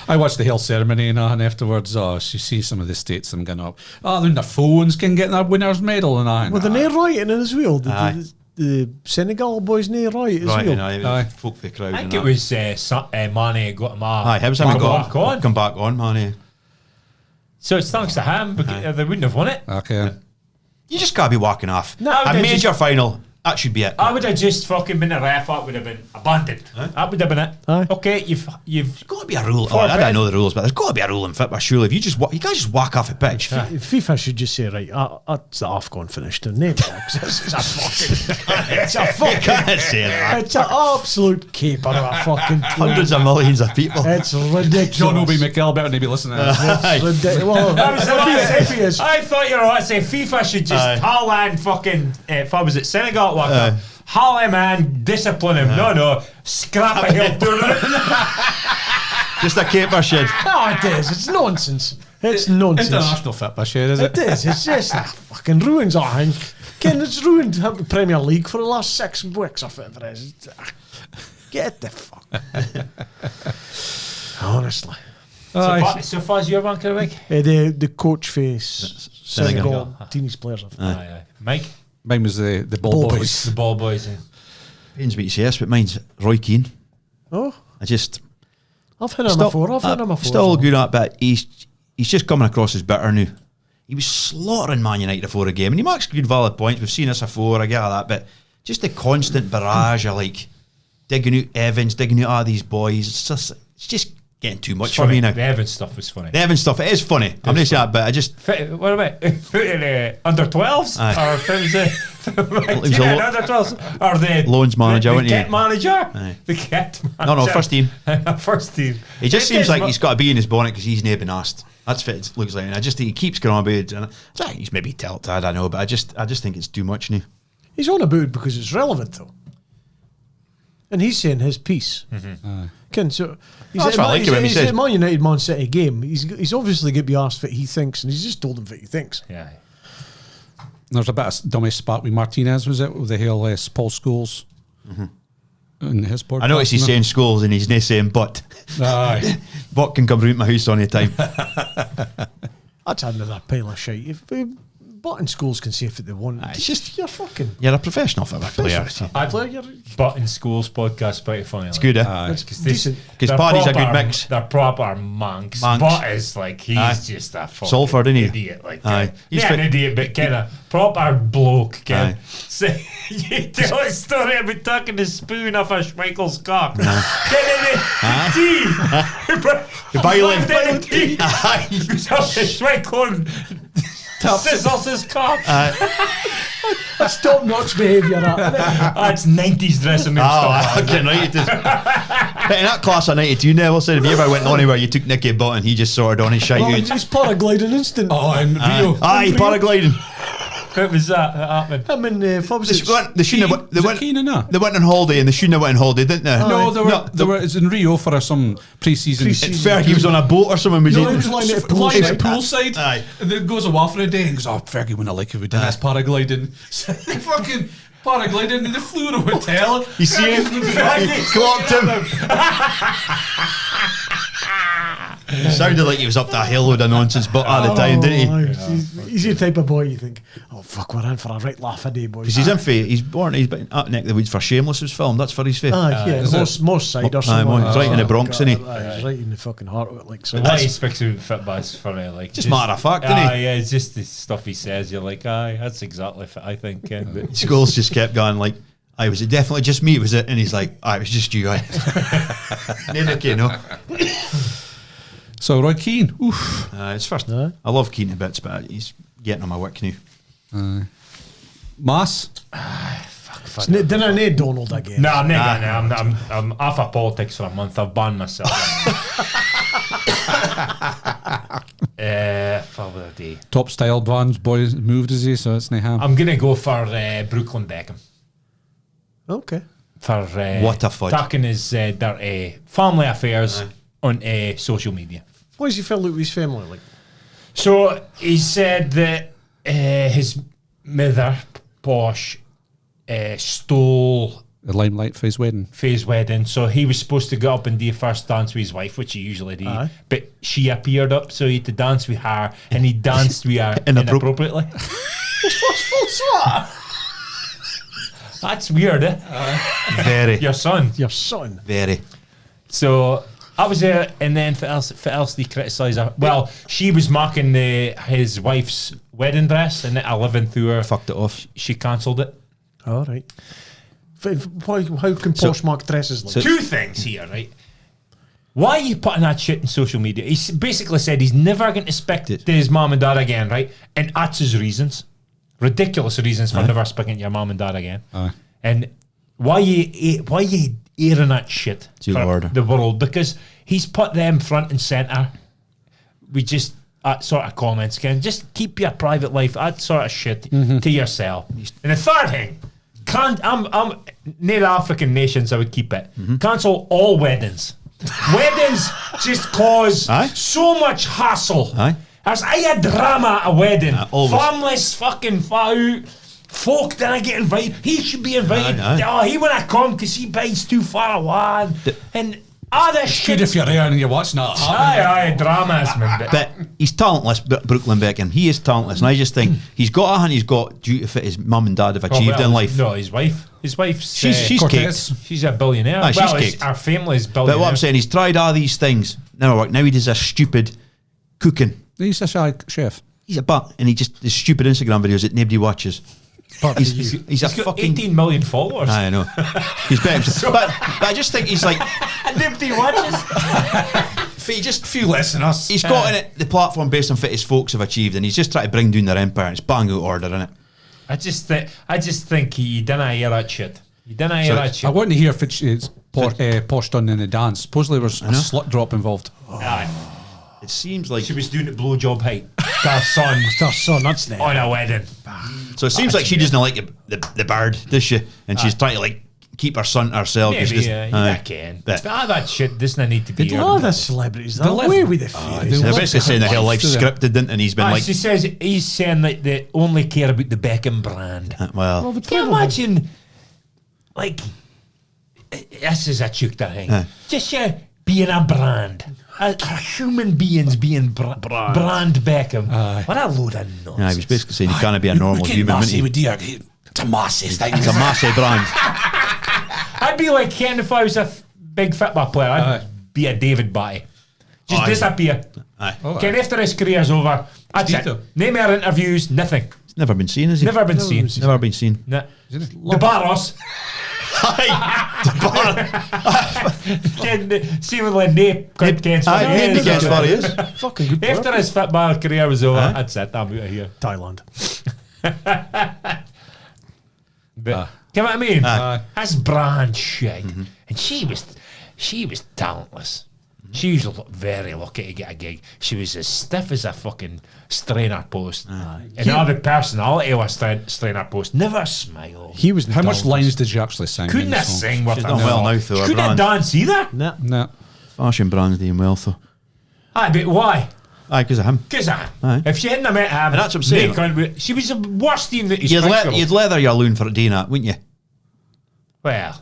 I watched the Hill ceremony and afterwards, you see some of the states them getting up. Then the phones can get their winner's medal and that. Well, the near rioting as well. Aye. The Senegal boys near riot as Right, well. aye. Folk the crowd. I think and it that. was Mane got him off. Aye, it was him who got back on. come back on, man. So it's thanks to him because they wouldn't have won it. Okay. You just can't be walking off. No, a they major just- final. That should be it. I would have just fucking been a ref. That would have been abandoned. That would have been it. Aye. Okay, you've There's got to be a rule. Oh, I don't know the rules, but there's got to be a rule in football. Surely, if you can't just walk off a pitch. FIFA should just say, right, that's the AFCON finished. And it's a fucking, Can't say that. it's an absolute caper of a fucking Hundreds of millions of people. It's ridiculous. John Obi McGill better be listening to this. It's ridiculous. Well, if he is, I thought you were about to say FIFA should just Haaland fucking if I was at Senegal walk Haaland man discipline him. No, scrap a hill tournament. Just a caper shed. no, it is. It's nonsense. It's nonsense. International football share, is it? It is. It's just fucking ruins our thing. Ken, it's ruined the Premier League for the last 6 weeks or whatever it is. Get the fuck. Honestly. So far as your bank of the week? The coach face Senegal teenage players. Aye. Mike? Mine was the ball boys. The ball boys. Pains me to say this, but mine's Roy Keane. Oh, I just I've heard him before. Still good at, but he's just coming across as bitter now. He was slaughtering Man United before a game, and he makes good valid points. We've seen this before, I get that, but just the constant barrage of like digging out Evans, digging out all these boys. It's just getting too much for me now. The Evans stuff was funny. The Evans stuff, it is funny. I'm going to say that, but I just... What about under 12s? Aye. Or if it was was under 12s? Or the loans manager, the wasn't he? kit manager? Aye. The kit manager. No, first team. First team. It just seems like he's got to be in his bonnet because he's never been asked. That's what it looks like. And I just think he keeps going on about it. And he's maybe tilted, I don't know, but I just think it's too much now. He's on about it because it's relevant, though. And he's saying his piece. Ken, so That's what I like about him, he says. a Man United Man City game. He's obviously going to be asked what he thinks, and he's just told him what he thinks. Yeah. There's a bit of dummy spot with Martinez, was it? With the whole Paul Scholes in his podcast. I noticed he's saying schools and he's not saying but. Aye. But can come round my house on any time. That's another pile of shit. If Button schools can say if they want, It's just you're fucking. you're a professional football player. Button Schools podcast pretty funny. It's good, It's decent. Because Paddy's a good mix. They're proper monks. Monks. But is like he's Aye. just a fucking Salford, isn't he? idiot. Like Aye. He's not fit- an idiot, but kind of proper bloke. Aye. So you tell a story about tucking the spoon off a Schmeichel's cock. Tea. The violin. Tea. Schmeichel sizzles his cock. That's top-notch behaviour. That's 90s dressing room stuff. Okay, right. It is. But in that class of 92 now, said if you ever went anywhere, you took Nicky Butt and he just sorted on his shite Well, out. he's paragliding instant. Oh, in Rio. Aye, paragliding. What was that happening? I mean, They shouldn't have. They Was it went. Keane in that? They went on holiday and they shouldn't have went on holiday, didn't they? No, they were. It's in Rio for some pre-season. Fergie was on a boat or something. Was No, he? he was lying at a Lying poolside. at poolside, Aye. and then goes away for a day and goes, "Oh, Fergie wouldn't like if we did this paragliding." So they fucking paragliding, and they flew to a hotel. You see him? Fergie Clocked him. Sounded like he was up that hill with a nonsense butt at the time, didn't he? He's the type of boy you think, oh fuck, we're in for a right laugh a day, boys. Because he's in for, he's been up neck of the woods for Shameless was filmed. That's for his face. Most side or Aye, something. he's right in the Bronx, isn't he? He's right in the fucking heart of it, like so. The way he speaks about football is funny. Like Just matter of fact, isn't he? Yeah, it's just the stuff he says. You're like, aye, that's exactly what I think. But Scholes just kept going like, "I was it definitely just me, was it?" And he's like, "I was just you, I." Nicky, no. So Roy Keane, oof. It's first. Aye. I love Keane a bit, but he's getting on my wick now. Mass. Didn't need Donald again. no, I'm not. I'm off of politics for a month. I've banned myself. For the day. Top style bands, boys moved is he? So it's Naham. I'm gonna go for Brooklyn Beckham. Okay. For What a fudge. talking his dirty family affairs on social media. What does he feel like with his family like? So he said that his mother, Posh, stole The limelight for his wedding. his wedding. So he was supposed to get up and do a first dance with his wife, which he usually did. Aye. But she appeared up, so he had to dance with her, and he danced with her inappropriately. That's weird, eh? Very, Your son. Your son. very. So I was there, and then for else they criticise her. Well, she was marking his wife's wedding dress, and at 11th hour, Fucked it off. she cancelled it. All right. How can poshmark dresses like? Two things here, right? Why are you putting that shit in social media? He's basically said he's never going to speak to his mum and dad again, right? And that's his reasons. Ridiculous reasons for never speaking to your mum and dad again. And why you airing that shit for the world? Because he's put them front and centre. We just that sort of comments again. Just keep your private life, that sort of shit to yourself. And the third thing, I'm near African nations. I would keep it. Cancel all weddings. Weddings just cause so much hassle. There's a drama at a wedding. Families fucking out. Folk didn't get invited. He should be invited. Oh, he wouldn't come because he bides too far away. And this shit. Good if you're there and you're watching that. Aye, dramas, man. But he's talentless, Brooklyn Beckham. He is talentless, and I just think he's got due to fit his mum and dad have achieved in life. No, his wife. His wife's she's caked. She's a billionaire. She's caked. Our family's billionaire. But what I'm saying, he's tried all these things. Never worked. Now he does a stupid cooking. He's a shy chef. He's a butt, and he just does stupid Instagram videos that nobody watches. He's got fucking 18 million followers. I know. He's better. but I just think he's like nobody watches. He just few less than us. He's got in it the platform based on what his folks have achieved, and he's just trying to bring down their empire. And it's bang out order, isn't it? I just think he didn't hear that shit. He didn't hear that shit. I want to hear if it's Posh done in the dance. Supposedly there was a slut drop involved. It seems like she was doing it blowjob height. Her son, that's there. On a wedding. So it seems like she doesn't like the bird, does she? And she's trying to like keep her son to herself. Maybe, yeah, can. But that shit doesn't need to be. A lot of the celebrities, they're away with the feelings. They're basically saying the whole life's scripted, didn't, and he's been like. She says he's saying that they only care about the Beckham brand. Well, can you imagine? Like, this is a chukta thing. Just being a brand. A human beings being brand Beckham. What a load of nonsense. Yeah, he was basically saying he can't be a normal human. It's a massive thing. It's a massive brand. I'd be like Ken if I was a big football player. I'd be a David Batty. Just disappear. Ken, after his career's over, that's it. No more interviews, nothing. It's never been seen, is he? Never been seen. Never been seen. No. The Barros. Seemingly Nate Ken's funny is. Fucking good. After his football career was over, that's it. I'm out of here. Thailand. But, you know what I mean? That's brand shit. And she was talentless. She was very lucky to get a gig. She was as stiff as a fucking strainer post. And all the personality of a strainer post. Never smiled. He was. How much lines did you actually sing? Couldn't have sing worth She's done well now, though. Couldn't dance either. No. Fashion brand's doing well, though. Aye, but why? Aye, because of him. Because of him. Aye. If she hadn't met him, and that's what I'm saying. She was the worst thing that you'd leather your loon for doing that, wouldn't you? Well,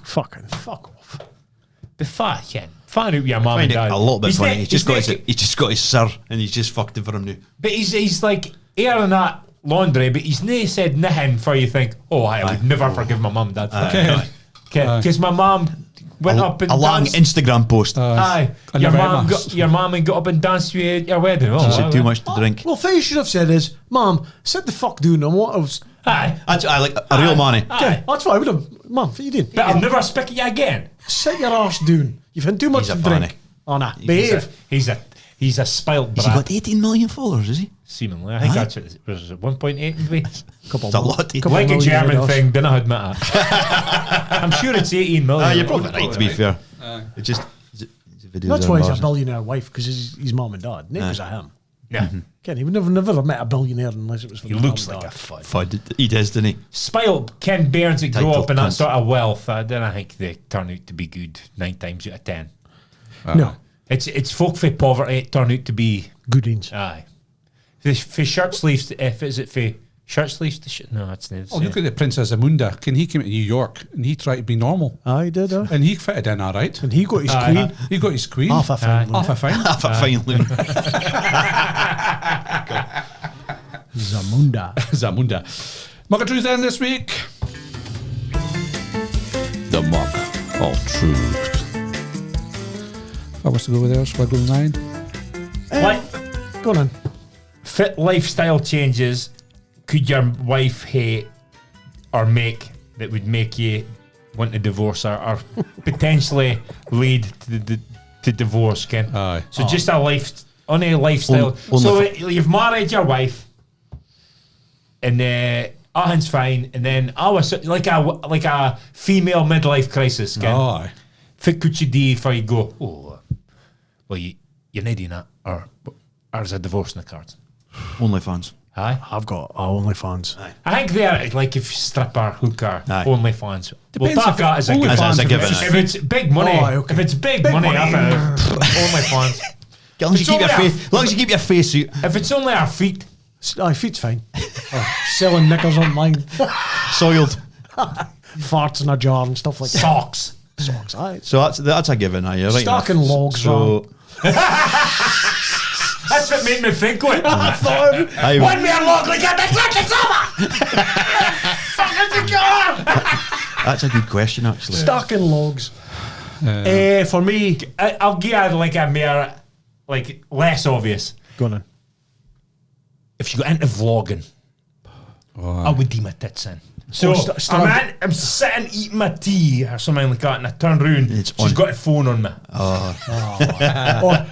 fuck off. Before Ken. Find out your mum and dad. A little bit funny. He's just got his sir, and he's just fucked it for him now. But he's like airing that laundry, but he's never said nothing for you think, I would never forgive my mum and dad for that. Because my mum went up and a long Instagram post. Your mum got up and danced with your wedding. She said too much to drink. Well, what you should have said is, Mum, sit the fuck down and what else? Aye. I like a real money. Okay, that's what I would have. Mum, what are you doing? But I'll never speak to you again. Sit your arse down. You've had too much to drink. Oh, nah. Behave. He's a spoiled brat. Has he got 18 million followers, is he? Seemingly. I think that's it. Was it 1.8 maybe? It's a lot. Like a German thing, didn't I admit that? I'm sure it's 18 million. You're probably right, to be fair. It just... That's why he's a billionaire wife, because he's mum and dad. Not because of him. Yeah. Ken, he would never have met a billionaire unless it was for he the looks mum like and a dad. fud. He does, doesn't he? Spoiled Ken Bairns that grow up in that cunt. sort of wealth, I don't think they turn out to be good 9 times out of 10. No. It's folk for poverty turn out to be Goodings. aye. For shirt sleeves, is it for shirt sleeves? No, that's not. Look at the Princess Amunda. He came to New York and he tried to be normal. Aye, did I? And he fitted in all right. And he got his queen. He got his queen. Half a fine. Half a fine. Half a fine loon. Zamunda. Mug of Truth end this week. The Mug of Truth. If I was to go with theirs, would I go with mine? What? Go on. Fit lifestyle changes could your wife hate or make that would make you want to divorce or potentially lead to divorce, Ken? Aye. So just a lifestyle. So you've married your wife, and everything's fine, and then like a female midlife crisis, Ken. Aye. What could you do if you go, well, you're not doing that, or there's a divorce in the cards? OnlyFans. Aye. I've got OnlyFans. I think they're like if stripper, hooker, Aye. OnlyFans. We'll Depends talk if that as a given. As a given, If it's big money, okay. if it's big money, money. OnlyFans. As long as you keep your only face, as long as you keep your face suit. If it's only our feet, Feet's fine. Selling knickers online, Soiled. farts in a jar and stuff like that. socks. Socks, aye. So that's a given. Aye, you're right. Stocking enough. logs, So That's what made me think. What? I, One more log like that. Fucking car. that's a good question, actually. Stocking logs. For me, I'll give you like a mere, like less obvious. go on. If you got into vlogging, I would do my tits in. So I'm sitting eating my tea or something like that, and I turn round. It's She's on. got a phone on me.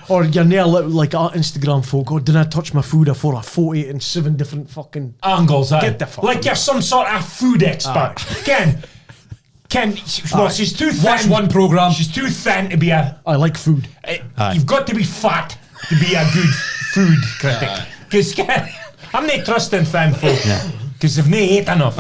or you're near like our Instagram folk. Oh, did I touch my food before I 40 in 7 different fucking Angles, aye. Get the fuck like out. you're some sort of food expert. Ken, she's too thin. Watch one programme. She's too thin to be a. I like food. Aye. You've got to be fat to be a good food critic. Because I'm not trusting thin folk. Because they've not ate enough.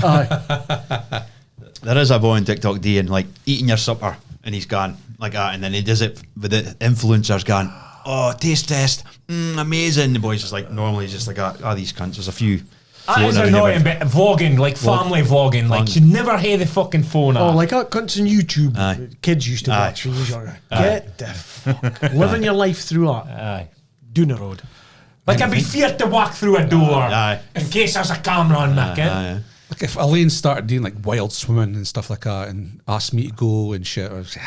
There is a boy on TikTok doing like eating your supper, and he's gone like that, and then he does it with the influencers going, "Oh, taste test, amazing." The boy's just like normally just like, these cunts. There's a few. That is floating around here, annoying, but vlogging, like family vlogging, like you never hear the fucking phone Oh, off. like that cunts on YouTube. Aye. Kids used to Aye. watch when you was younger. Get the fuck. Living your life through that. Aye. Down the road. Like I'd be feared to walk through a door Aye. in case there's a camera on me, Ken. Aye. Like if Elaine started doing like wild swimming and stuff like that and asked me to go and shit, I was like,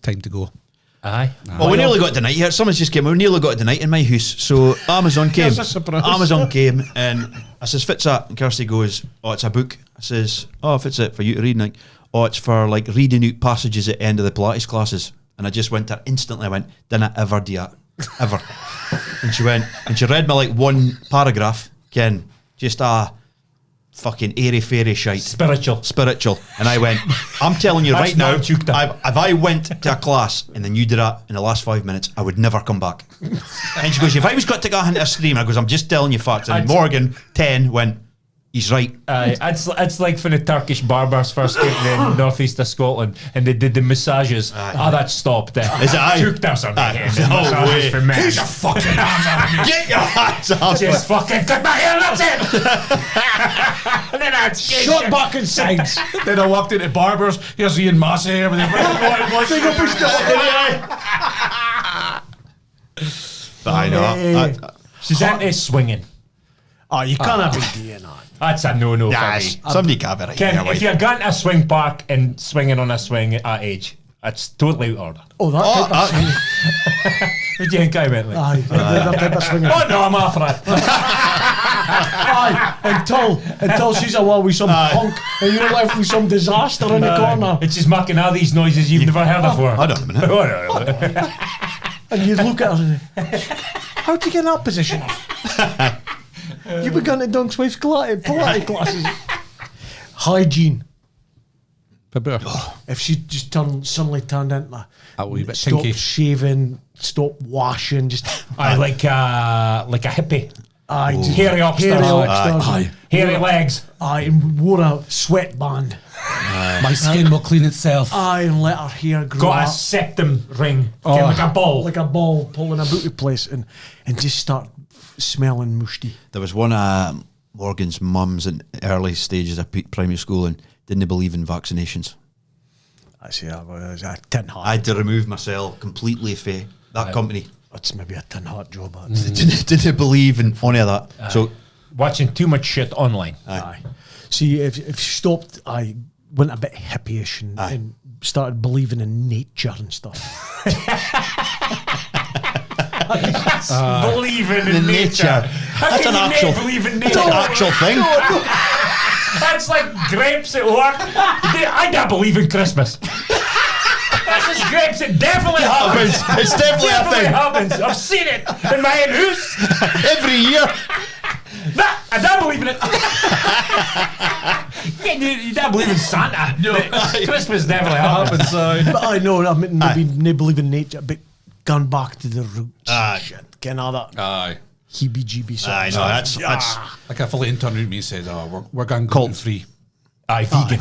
time to go. Aye. Well, we nearly got tonight here. Someone's just came. We nearly got tonight in my house. So Amazon came. Here's a surprise. Amazon came, and I says, "Fits that?" And Kirsty goes, "Oh, it's a book." I says, "Oh, fits it for you to read?" And like, "Oh, it's for like reading out passages at the end of the Pilates classes." And I just went to her instantly. I went, "Didn't ever do that, ever." And she went, and she read me like one paragraph. Ken, just fucking airy fairy shite. Spiritual. And I went, I'm telling you That's right now, not juked. if I went to a class and then you did that in the last 5 minutes, I would never come back. And she goes, if I was got to go into a stream, I goes, I'm just telling you facts. And Morgan, 10, went, he's right. It's like for the Turkish barbers first came to the northeast of Scotland and they did the massages. That stopped there. Is it aye? Took us on the head. No Massages way. for men. Get your fucking hands out of me. Get your hands off. Just fucking cut my hair, that's it. And then I'd Shot back and sides. Then I walked into Barbers. Here's Ian Massey here with But I know. She's into swinging. Oh, you can't be doing that. That's a no-no for me. Somebody can't be right. Ken, here, if you're going to a swing park and swinging on a swing at age, that's totally out of order. Oh, that type of swinging. What do you think I went like? Aye, that type of swinging. Oh no, I'm off that. Aye, until she's a while with some punk and you're left with some disaster in the corner. It's just making all these noises you've never heard before. Hold on a minute. Oh, no. And you look at her and how'd you get in that position? You were going to Dunk's wife's Pilates classes. Hygiene. If she just suddenly turned into A wee bit stop tinky. shaving, stop washing, just Like a hippie. just Hairy upstairs. Aye. Hairy legs. And wore a sweatband. My skin will clean itself. And let her hair grow Got a up septum ring. Like a ball. like a ball pulling a booty place and just start smelling musty. There was one of Morgan's mums in early stages of primary school and didn't believe in vaccinations. I say that was a tin hat. I had to remove myself completely for that company. That's maybe a tin hat job. Didn't believe in any of that. So Watching too much shit online. Aye. See, if you stopped, I went a bit hippie-ish and started believing in nature and stuff. Believing in nature. How That's can an you actual not believe in It's nature. an actual thing. That's like grapes at work. I don't believe in Christmas. That's just grapes. It definitely happens. It's definitely a thing. happens. I've seen it in my own house. Every year. Nah, I don't believe in it. You don't believe in Santa. No. Christmas definitely happens. But I know, I mean, maybe they believe in nature, but gone back to the roots. Shit. Kind of that Aye. heebie-jeebie sort I of know, stuff. that's Like a fully intern route me says, we're going gluten free. Aye, vegan.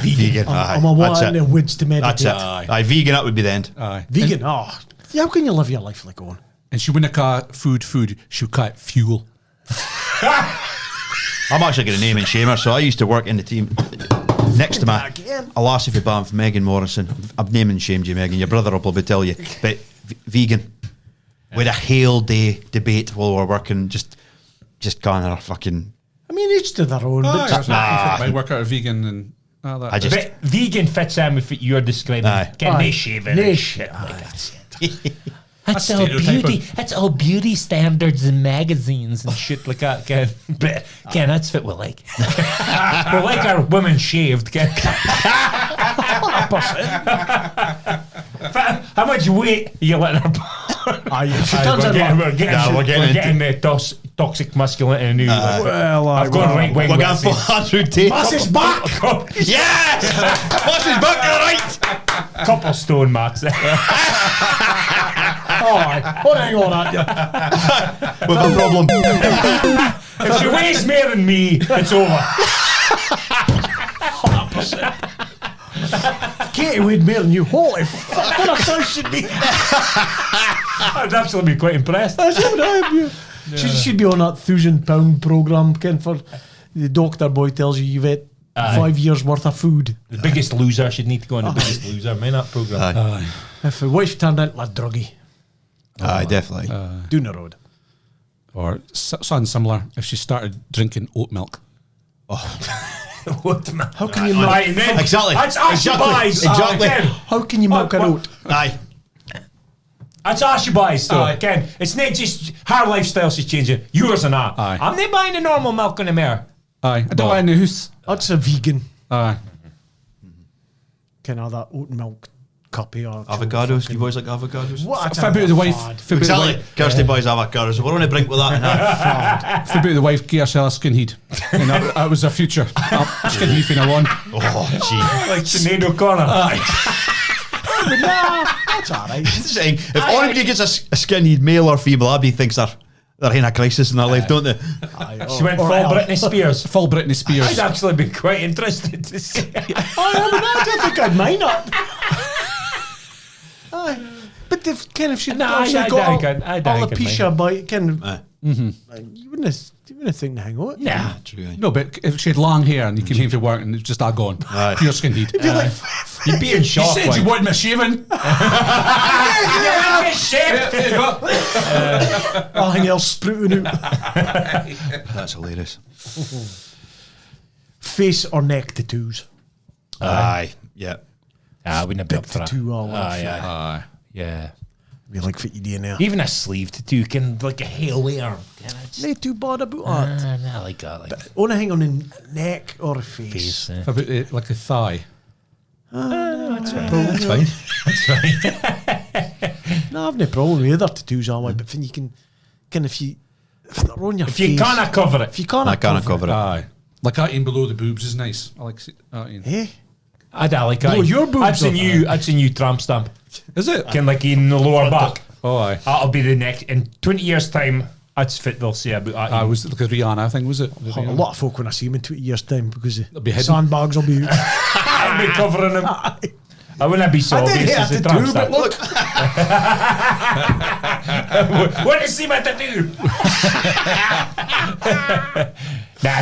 vegan. I'm a That's one in it. the woods to That's meditate. it. Aye, vegan, that would be the end. Aye. Vegan, yeah, how can you live your life like one? And she wouldn't call it food, she would call it fuel. I'm actually going to name and shame her. So I used to work in the team next to my a lassie for Banff, Megan Morrison. I've named and shamed you, Megan. Your brother will probably tell you. But vegan. We had a whole day debate while we were working, just kind of fucking. I mean, each to their own. But My work out of vegan and all that. I just. But vegan fits in with what you're describing. Aye. Can Aye. they shave it? Nay and shit. shit like that. That's all beauty. That's all beauty standards in magazines and shit like that. Ken. But Ken, that's what we like. We like our women shaved. Ken. How much weight are you letting her? She turns We're out getting, like, we're getting the toxic masculinity now. well, I've gone right wing. We're going for 100 days. Mass's back! Yes! Mass's back, you're right! Couple stone marks. What hang on at you? With a problem. If she weighs more than me, it's over. Katie weighed more than you. Holy fuck, what a size should be. I'd absolutely be quite impressed. She'd be on that £1,000 programme, Ken, for the doctor boy tells you you've ate 5 years worth of food. The Biggest Loser should need to go on the Biggest Loser, man, that programme. If a wife turned into a druggie, Aye, definitely. down the road. Or something similar if she started drinking oat milk. What the man? How can you milk? Exactly. That's Ashabi's. Exactly. How can you milk an oat? Aye. That's Ashabi's, though. Again, it's not just her lifestyle she's changing, yours and that. Aye. I'm not buying the normal milk on the mare. Aye. I don't want any house. That's a vegan. Aye. Kind of that oat milk cuppy or Avocados. You boys like avocados? What? If about the wife, Exactly. Kirsty boys avocados. We're on a brink with that. if about the wife, get herself a skin heat. And that was her future. Skin heat in a one. Oh, gee. Like Sinead O'Connor. That's alright. Saying, if anybody gets a skinhead, male or female, Abby thinks they're in a crisis in their life, don't they? She went full Britney Spears. Full Britney Spears. I'd actually be quite interested to see. I don't think I'd mind that. Aye. But if she No, actually I got don't think I'd alopecia by Ken, Aye. you wouldn't think to hang on it. Nah. True. Aye. No, but if she had long hair and you came home from work and it's just all gone, Aye. pure skin heat. You'd be like, You'd be in You shock. said you wanted me shaving. nothing else sprouting out. That's hilarious. Face or neck tattoos. Aye. Yeah. I wouldn't be up for that. Tattoo all Aye, off. aye. Yeah. Be like what you do now. Even a sleeve tattoo can like a Hail Air. They too bad about that. I like that. Like Only hang on the neck or a face. face. If about like a thigh. That's fine. That's fine. That's fine. No, I've no problem with other tattoos all right, but then you can if they're on your If face. you can't cover it, If you can't I can't cover it. Aye. Like that in below the boobs is nice. I like that in. Eh? I like Blow that. your boobs That's a up. new tramp stamp. Is it? Can like in the lower back. Oh, aye. That'll be the next. In 20 years' time, that's fit. They'll say about that. I was like a Rihanna thing, was it? A lot of folk when I see them in 20 years' time because the be hidden. sandbags will be out. I'll be covering them. I wouldn't be so I did obvious hit as a a tramp tattoo, but stamp. look. Want to see my tattoo? Nah,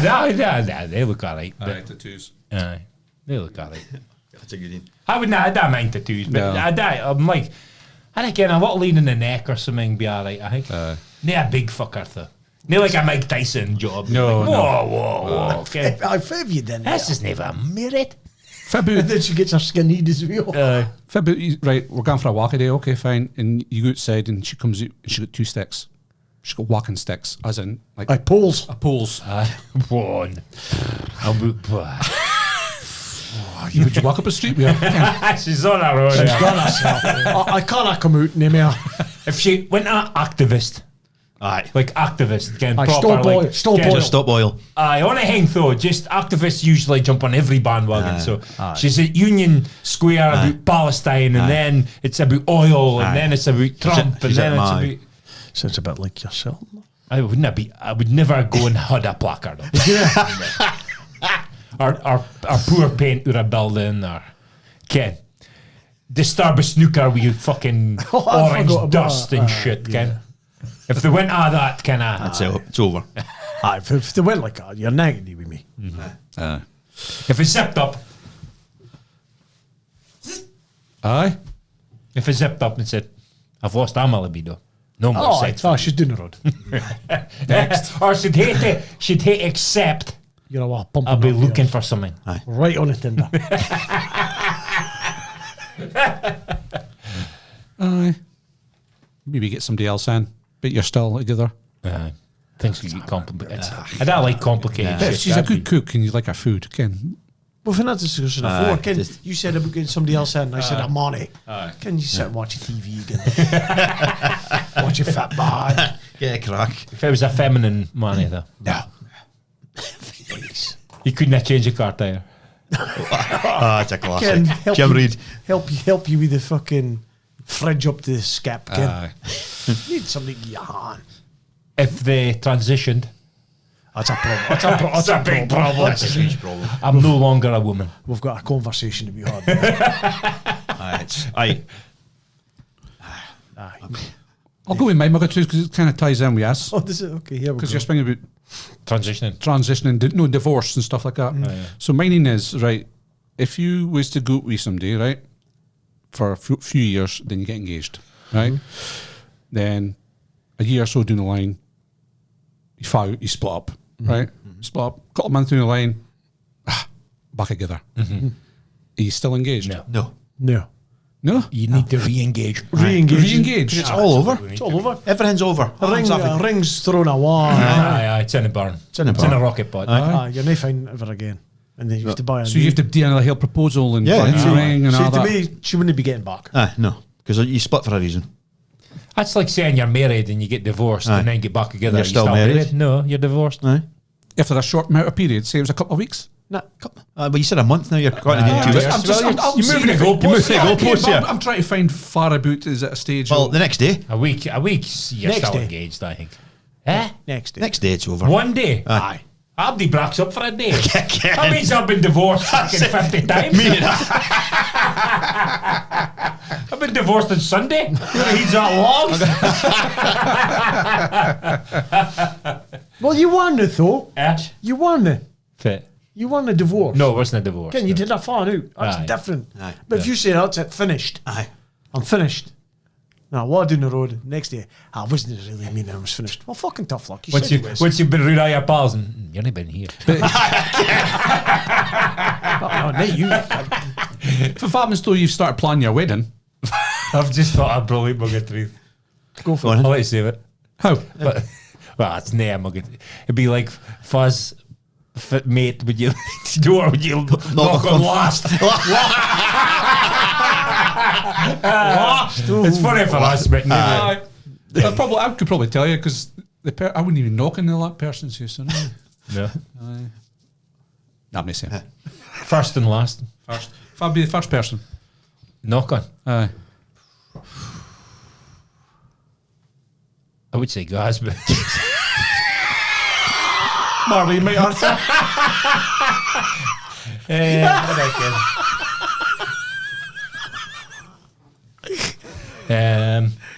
they look alright. Aye, tattoos. Aye, they look alright. That's a good one. I don't mind tattoos, but No. I'm like, I reckon a little lean in the neck or something be alright, I think. Not a big fucker, though. Not like a Mike Tyson job. No, like, no. Whoa. Okay. If you didn't. That's just never merit. And then she gets her skin heat as well. Right, we're going for a walk a day, okay, fine. And you go outside and she comes out and she got 2 sticks. She's got walking sticks, as in like Poles. poles. One. Would you walk up a street with her? She's on her own. I can't come out anymore. If she went to activist, Aye. like activist, again, Aye, proper, stop oil, like, stop get- oil. Just stop oil. Aye, on a hang though, just activists usually jump on every bandwagon. So she's at Union Square about Palestine, and then it's about oil, and then it's about Trump, and she's then at it's Mali. about. Sounds a bit like yourself. I would never go and hide a placard. Or poor paint out a building, or Ken. Disturb a snooker with fucking I orange forgot about dust that. and shit, Ken. If they went that kind of. That's it. It's over. Aye, if they went like that, you're nagging with me. If it's zipped up. Aye. If it zipped up and said, I've lost all my libido. No more Oh, sex. she's doing the road. Next. Or she'd hate to accept You're a pumping. I'll be up looking yours. for something. right on the Tinder. Aye. Maybe get somebody else in, but you're still together. Things can get complicated. I don't like complicated But if shit. she's a good cook and you like her food, Ken, We've had that discussion Aye, before. Ken, just- you said about getting somebody else in. I said, I'm on it. Can you sit and watch your TV again? Watch your fat bag. Yeah, crack. If it was a feminine man, though. No. You couldn't have changed a car tire. That's a classic. Ken, help Jim you, Reid. help you with the fucking fridge up the scap, Ken. Aye. Need somebody to give you a hand. If they transitioned, That's a problem. That's a big problem. That's a huge problem. I'm no longer a woman. We've got a conversation to be had. Aye. Aye. I'll go with my mugger too because it kind of ties in with us. Oh, this is okay. Here we Because go. you're speaking about Transitioning. transitioning, divorce and stuff like that. So mining is, right, if you was to go with somebody, right, for a few years, then you get engaged, right? Then a year or so down the line, you fall out, you split up, right? Split up, couple of months down the line, back together. Are you still engaged? No. No. No. No? You need to re-engage. Re-engage. Re-engage. It's all over. It's all over. Everything's over. Ring's thrown away. Aye, it's in a barn. It's in a It's barn. in a rocket pod. You're not fine ever again. And then you have to buy a So you have to do another whole proposal and Yeah, buy a new so- ring and See, all to that. me, she wouldn't be getting back. No. Because you split for a reason. That's like saying you're married and you get divorced Aye. and then get back together. You're You still start married? No, you're divorced. Aye. After a short amount of period, say it was a couple of weeks. Nah. But you said a month now. You're going to do 2 yeah, weeks. I'm just- I'm you're saying moving the if- goalposts. You're moving the Yeah, goalposts, but yeah. I'm trying to find far about is at a stage. Well, of- the next day. A week, you're Next still day. engaged, I think. Eh? Next day. Next day it's over. One day? Aye. I'll be bracks up for a day. That means I've been divorced fucking 50 times. I've been divorced on Sunday. He's not long. Well, you won it, though. You won it. Fit. You won a divorce. No, it wasn't a divorce. Ken, you did that far out. That's Aye. different. Aye. But if you say that's it, finished. Aye. I'm finished. Now, what down the road next day? I wasn't really mean I was finished. Well, fucking tough luck. You Once said you was. you've been rude out your pals, and you've only been here. No, not you. If it happens though, you've started planning your wedding. I've just thought I'd probably mug a truth. Go for Go it. on. I'll let you save it. How? But, well, it's near a mug. It'd be like Fuzz, mate, would you door? Would you knock on last? It's funny for us, but I could probably tell you because I wouldn't even knock on the person's house. So no. no. That makes sense. First and last. First, if I'd be the first person. Knock on. Aye. I would say guys, but Marley, you might answer.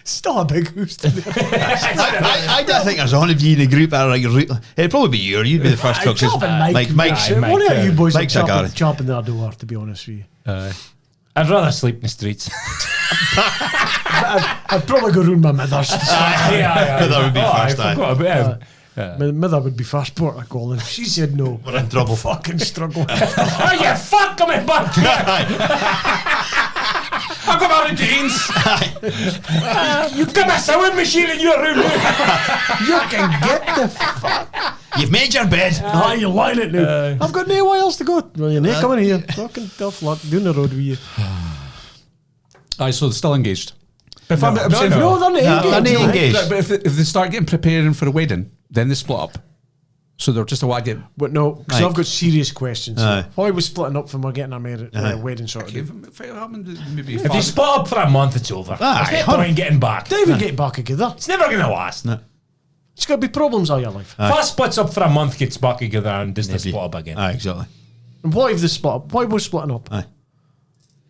Still a big who's to there. I don't think there's one of you in the group that are like, it'd probably be you. You'd be the first to talk. Mike. Mike's Mike, One of you boys are Mike's a guy. chomping their door, to be honest with you. I'd rather sleep in the streets. I'd probably go round my mother's. That would be I first time. forgot about him. My mother would be first port of call, and if she said no, We're in trouble. fucking struggle. Oh, you fuck me, butt! I'm talk about routines. You've got a sewing machine in your room. You can get the fuck. You've made your bed. You're lying it now. I've got nowhere else to go. Well, you're not coming here. Fucking tough luck. Down the road with you. Aye, so they're still engaged. If No, they're not engaged. They're not engaged. But if they start getting preparing for a wedding, then they split up. So they're just a while get. But no, because Aye. I've got serious questions. Aye. Why was splitting up from we're getting our wedding sorted? Maybe If you split up for a month, it's over. Aye, There's no point in getting back. Don't even get back together. It's never going to last. No. It's got to be problems all your life. First splits up for a month, gets back together, and doesn't Maybe. split up again. Aye, exactly. And why have they split up? Why was splitting up? Aye.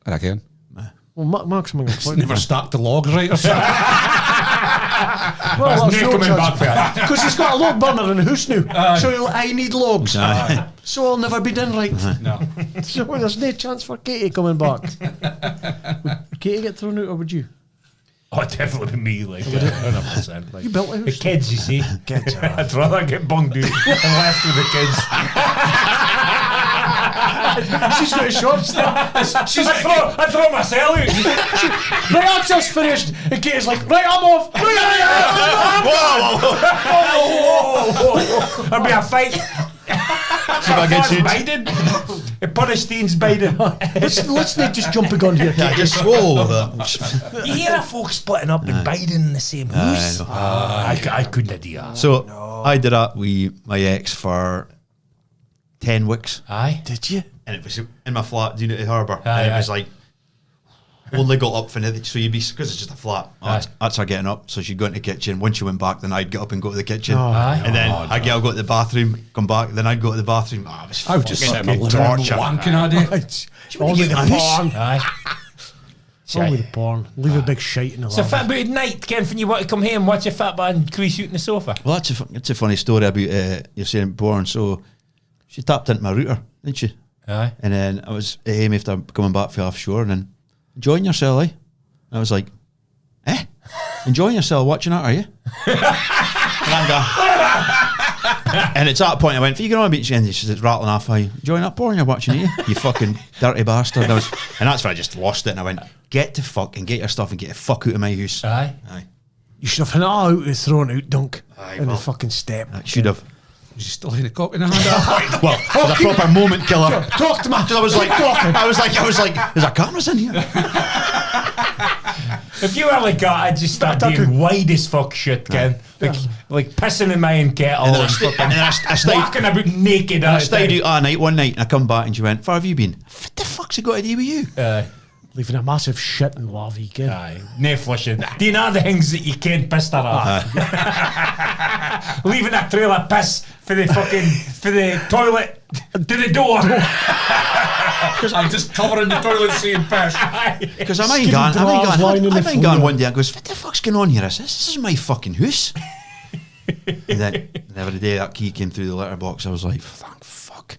Again. Well, Mark's my Never stacked the logs right or something. Well, That's no coming back for that. Because he's got a log burner in the house now. So I need logs. Aye. So I'll never be done right. No. So there's no chance for Katie coming back. Would Katie get thrown out or would you? Oh, definitely me, like 100%. Like, You built a house. the kids, you see. Kids, I'd rather get bunged out and left with the kids. She's got a short start. I throw myself out. Right, access finished. And Katie's like, right, I'm off. Right, There'll be a fight. against you. Biden. It Palestine's Biden. let's not just jump a gun here. Yeah, just swallow that. You hear a folk splitting up and Biden in the same house? I couldn't do that. So I did that with my ex for 10 weeks. Aye. Did you? And it was in my flat, do you know, at Harbour? Aye, And it aye. was like, only got up for nothing. So you'd be, because it's just a flat, that's her getting up. So she'd go into the kitchen. Once she went back, then I'd get up and go to the kitchen. Aye. And then I'd get up, go to the bathroom, come back, then I'd go to the bathroom. Oh, it was I would just sit in my fucking living room torture. wanking all day. Only the porn. Aye. Only the porn. Leave a big shite in the So lavabo. fit about at night, Ken, when you want to come home, watch a fat man crease out in the sofa. Well, that's a funny story about you're saying porn. So she tapped into my router, didn't she? Aye. And then I was at home after coming back from offshore, and then enjoying yourself, eh? And I was like, enjoying yourself watching that, are you? And it's at that point I went, if you get on a beach and she's rattling off, are you enjoying that porn you're watching, are you fucking dirty bastard? And that's where I just lost it, and I went, get the fuck and get your stuff and get the fuck out of my house. Aye. You should have out the thrown out dunk Aye, in the well, fucking step. I should have. Was he still in a cock in the hand? Well, it was a proper moment killer. Talk to me. I was like, there's a cameras in here. If you were like that, I'd just start doing wide as fuck shit, Ken. Like pissing in my own kettle And then and and then I stayed. walking about naked. And I stayed out all night one night, and I come back and she went, where have you been? What the fuck's it got to do with you? Leaving a massive shit in lava, you can. Aye, no flushing. Do you know the things that you can't piss that off? Leaving a trail of piss for the toilet to the door. I'm just covering the toilet seeing piss. Because I Skin draws line in the might gone floor. one day and goes, what the fuck's going on here? This is my fucking house. And then every day that key came through the letterbox, I was like, thank fuck.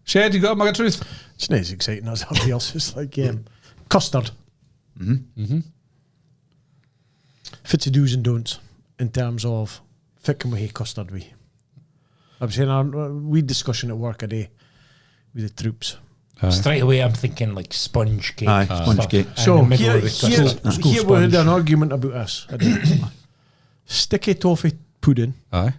Shed, you got a mug of truth? It's not as exciting as everybody else. It's like custard. Fits the do's and don'ts in terms of fit can we hate custard we. I'm saying we discussion at work a day with the troops. Straight away, I'm thinking like sponge cake. Aye, sponge cake. So In the middle here, of the custard. here we had an argument about this. Sticky toffee pudding. Aye.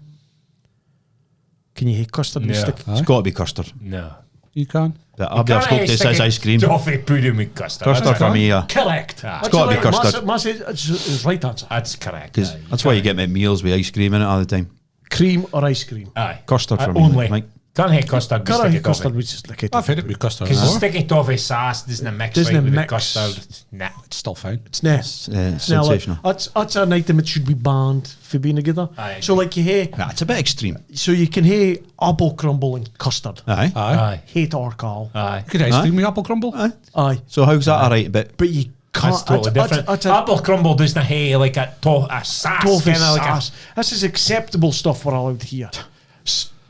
Can you hate custard and Yeah. stick? It's got to be custard. No. You can. I've spoke to it says ice cream. Toffee pudding with custard. Custard That's for me, yeah. Correct. Aye. It's gotta be custard. It's right answer. That's correct. Because aye. that's why you get my meals with ice cream in it all the time. Cream or ice cream? Aye. Custard for me. Only. Like, Can't hate custard with Can't sticky hate custard toffee. with sticky I've toffee. had it with custard Because the before. sticky toffee sauce doesn't mix Doesn't right with mix. the custard. Nah. It's still fine. It's nice. sensational. That's an item that should be banned for being together. Aye. So like you hate, It's a bit extreme. so you can hate apple crumble and custard. Aye. Aye. Hate or call. Aye. Good ice cream with apple crumble. Aye. Aye. So how's that alright? But But you can't. That's totally different. That's a Apple crumble doesn't have like a sauce. toffee kinda like sauce. This is acceptable stuff we're allowed here.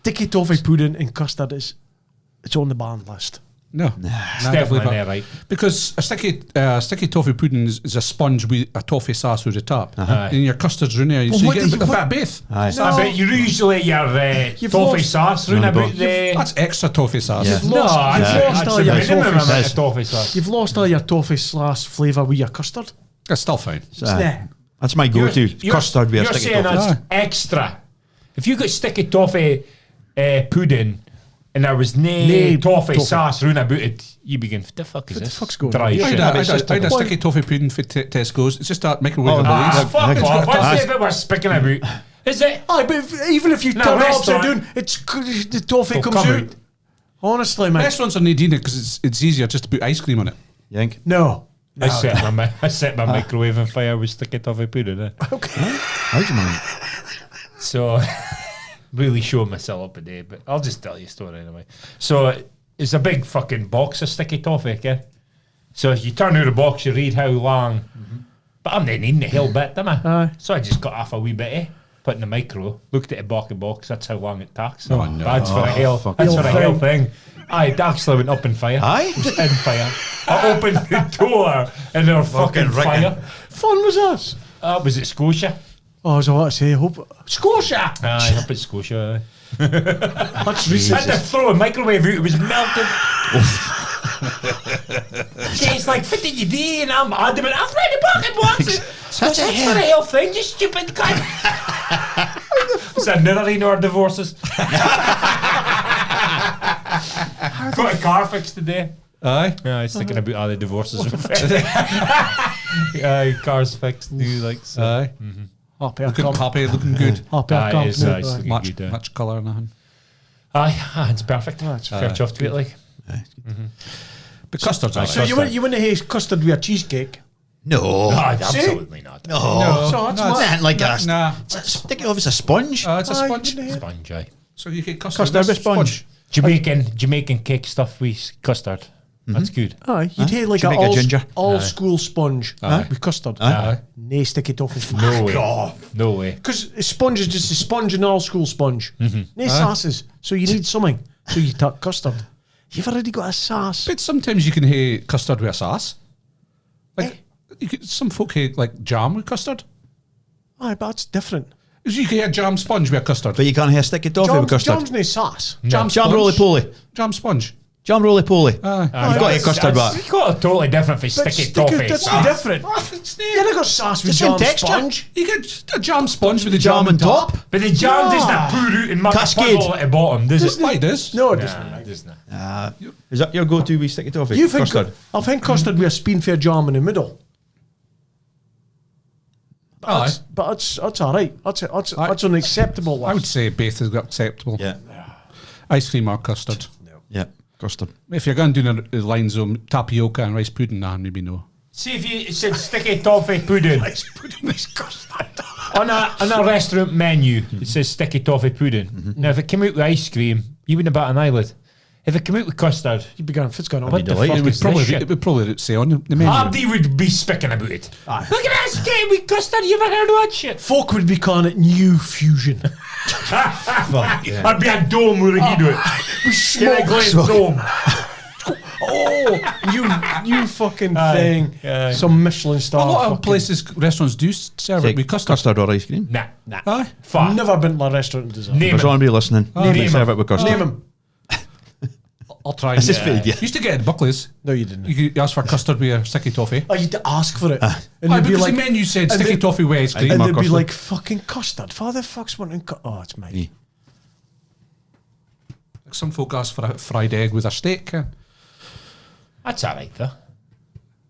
Sticky toffee pudding and custard it's on the banned list. No. It's Nah, definitely not. there, right? Because a sticky toffee pudding is a sponge with a toffee sauce over the top. Aye. And your custard's in there. Well, So you what get did a bit you- of both. Aye. No. I bet you usually your You've toffee lost- sauce round No, about but- the... That's extra toffee sauce. Yeah. You've No, lost, I'd you've say lost that's all a your minimum toffee amount sauce. of toffee sauce. You've lost all your toffee sauce flavour with your custard. It's still fine. That's my go-to. Custard with a You're sticky saying toffee. that's extra. If you got sticky toffee pudding and there was no toffee sauce round about it, you begin, what the fuck is What the this? fuck's going Dry on? shit. I it's just had a a- sticky toffee pudding for Tesco's. It's just that microwave. Ah, fuck It's off. got- What's it we're speaking about? Is it? Aye, but even if you No, turn it upside restaurant. down, the toffee It'll comes come out. out. Honestly, mate. Restaurants are needing it because it's easier just to put ice cream on it. You think? No. I set my microwave on fire with sticky toffee pudding. How'd you mind? So, really showing myself up a day, but I'll just tell you a story anyway. So, it's a big fucking box of sticky toffee, okay? So, if you turn out the box, you read how long. But I'm not needing the whole bit, am I? Aye. So, I just got off a wee bit, put in the micro, looked at the back of the box, that's how long it takes. Oh, no. That's for a whole, that's for a whole thing. Aye, it actually went up in fire. Aye? In fire. I opened the door and they were fucking wrecking. fire. Fun was us. Was it Scotia? Oh, so what I say? Hope Scotia. Aye, up in Scotia. That's I recent. had to throw a microwave out, it was melted. She's like, what did you do? And I'm adamant, I've read the fucking box. That's for the whole thing, you stupid cunt. Is that another in our divorces? Got a car fixed today. Aye. Yeah, I was thinking about all the divorces. Aye, cars fixed, new like so. Aye. Happy, Looking happy, looking good. happy, Aye, it's nice. Looking Much, good, much colour and nothing. Aye, it's perfect. That's Fair chuffed to it, like. But custard's So you wouldn't have custard with a cheesecake? No. Aye, absolutely not. No. So that's no, what- Nothing like a Nah. sticky off as a sponge. It's a Aye, sponge. wouldn't have. Sponge, aye. So you get Custard with sponge. Jamaican cake stuff with custard. That's good. Aye, you'd have like Jamaica an ginger. all school sponge with custard. Aye. Nay sticky toffee. No way. No way. Because a sponge is just a sponge, an all school sponge. Nay sauces. So you need something. So you tuck custard. You've already got a sauce. But sometimes you can have custard with a sauce. Like some folk have like jam with custard. Aye, but that's different. You can have jam sponge with a custard. But you can't have sticky toffee with custard. Jam's no sauce. Jam Jam sponge. roly-poly. Jam sponge. Jam roly-poly. Aye. You've got your custard back. You've got a totally different for But sticky sticky- toffee. that's sauce. different. You never got sauce with It's the same jam texture. sponge. You get a jam sponge with the Jam jam on on top. But the jam doesn't pour out and make a Cascade. puddle at the bottom, does it? Why it is? No, it Nah, doesn't. it doesn't. Is that your go-to with sticky toffee? You think custard? I think custard with a spoonful of jam in the middle. Aye. But that's all right. That's an acceptable I would list. say both is acceptable. Yeah. Ice cream or custard. Yeah. Custard. If you're going to do the lines of tapioca and rice pudding, nah, maybe no. See if you said sticky toffee pudding. on a restaurant menu, it says sticky toffee pudding. Now, if it came out with ice cream, you wouldn't bat an eyelid. If it came out with custard, You'd be going, what's going on? what the delighted. fuck It is would this shit? it would probably say on the menu. Abdi would be speaking about it. Aye. Look at this game with custard. You ever heard of that shit? Folk would be calling it new fusion. I'd be a dome where he'd do it. Get a glazed dome. Oh, you fucking Aye, thing. aye. Some Michelin a star. lot of fucking- places, restaurants do serve it with custard. Custard or ice cream. Nah. Aye. Fuck. Never been to a restaurant and deserve. Name There's it. somebody listening. Name They him. serve it with custard. Name him. I'll try. This is and, fake, yeah. Used to get it at Buckley's. No, you didn't. You could ask for custard with a sticky toffee. Oh, you had to ask for it. And Aye, they'd be because like, the menu said and sticky they- toffee with ice cream. and or they'd be custard. like, fucking custard. Father fuck's wanting oh, it's mine. Yeah. Like some folk ask for a fried egg with a steak. That's alright, though.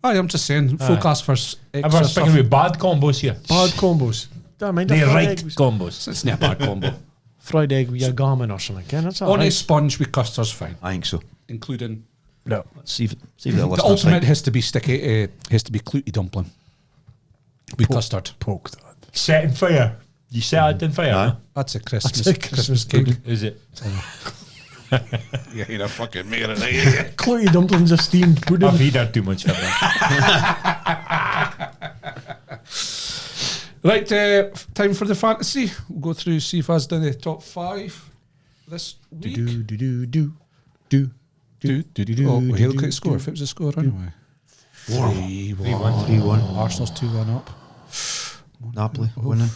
Aye, I'm just saying, folk ask for Ever extra speaking stuff. with bad combos here? Bad combos. Don't mind a The fried right egg with- combos. It's not a bad combo. fried egg with your gammon or something. Ken, that's all On a right. sponge with custard's fine, I think so. including No. Let's see if the the listeners ultimate think. has to be sticky. Has to be clouty dumpling with custard. Poke that. Set in fire. You set it in fire? Aye. huh? That's a Christmas That's a Christmas cake. pudding. Is it? Yeah, you're a fucking making it like Clouty dumplings are steamed pudding. I've eaten too much for that. Right, time for the fantasy. We'll go through, see if I've done the top 5 this week. Do. Oh, here, look at the score. If it was a score anyway. 3-1. Arsenal's 2-1 up. Napoli winning.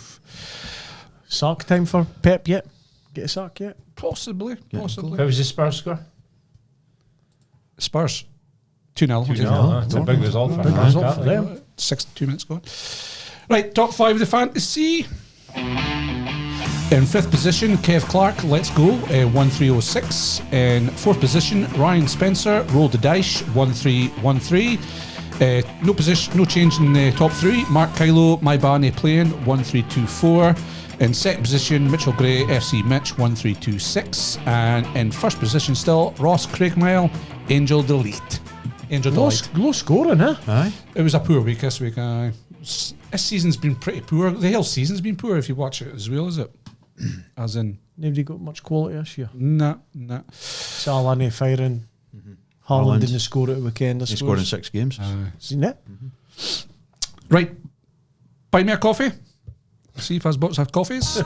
Sack time for Pep yet? Get a sack yet? Possibly. What was the Spurs score? Spurs 2-0. 2-0. It's a big result for Big them. result for them. 2 minutes gone. Right, top 5 of the fantasy. In 5th position, Kev Clark, let's go, 1306. In 4th position, Ryan Spencer, roll the dice, 1313. No position, no change in the top 3. Mark Kylo, my Barney playing, 1324. In 2nd position, Mitchell Gray, FC Mitch, 1326. And in 1st position still, Ross Craigmile, Angel Delete. Angel Delete. Low scoring, huh? Aye. It was a poor week this week. This season's been pretty poor. The whole season's been poor if you watch it as well, is it? As in, Nobody got much quality this year. nah. Salah no firing. Haaland didn't score at the weekend. He scored in 6 games. Seen it? Right, buy me a coffee. See if us bots have coffees.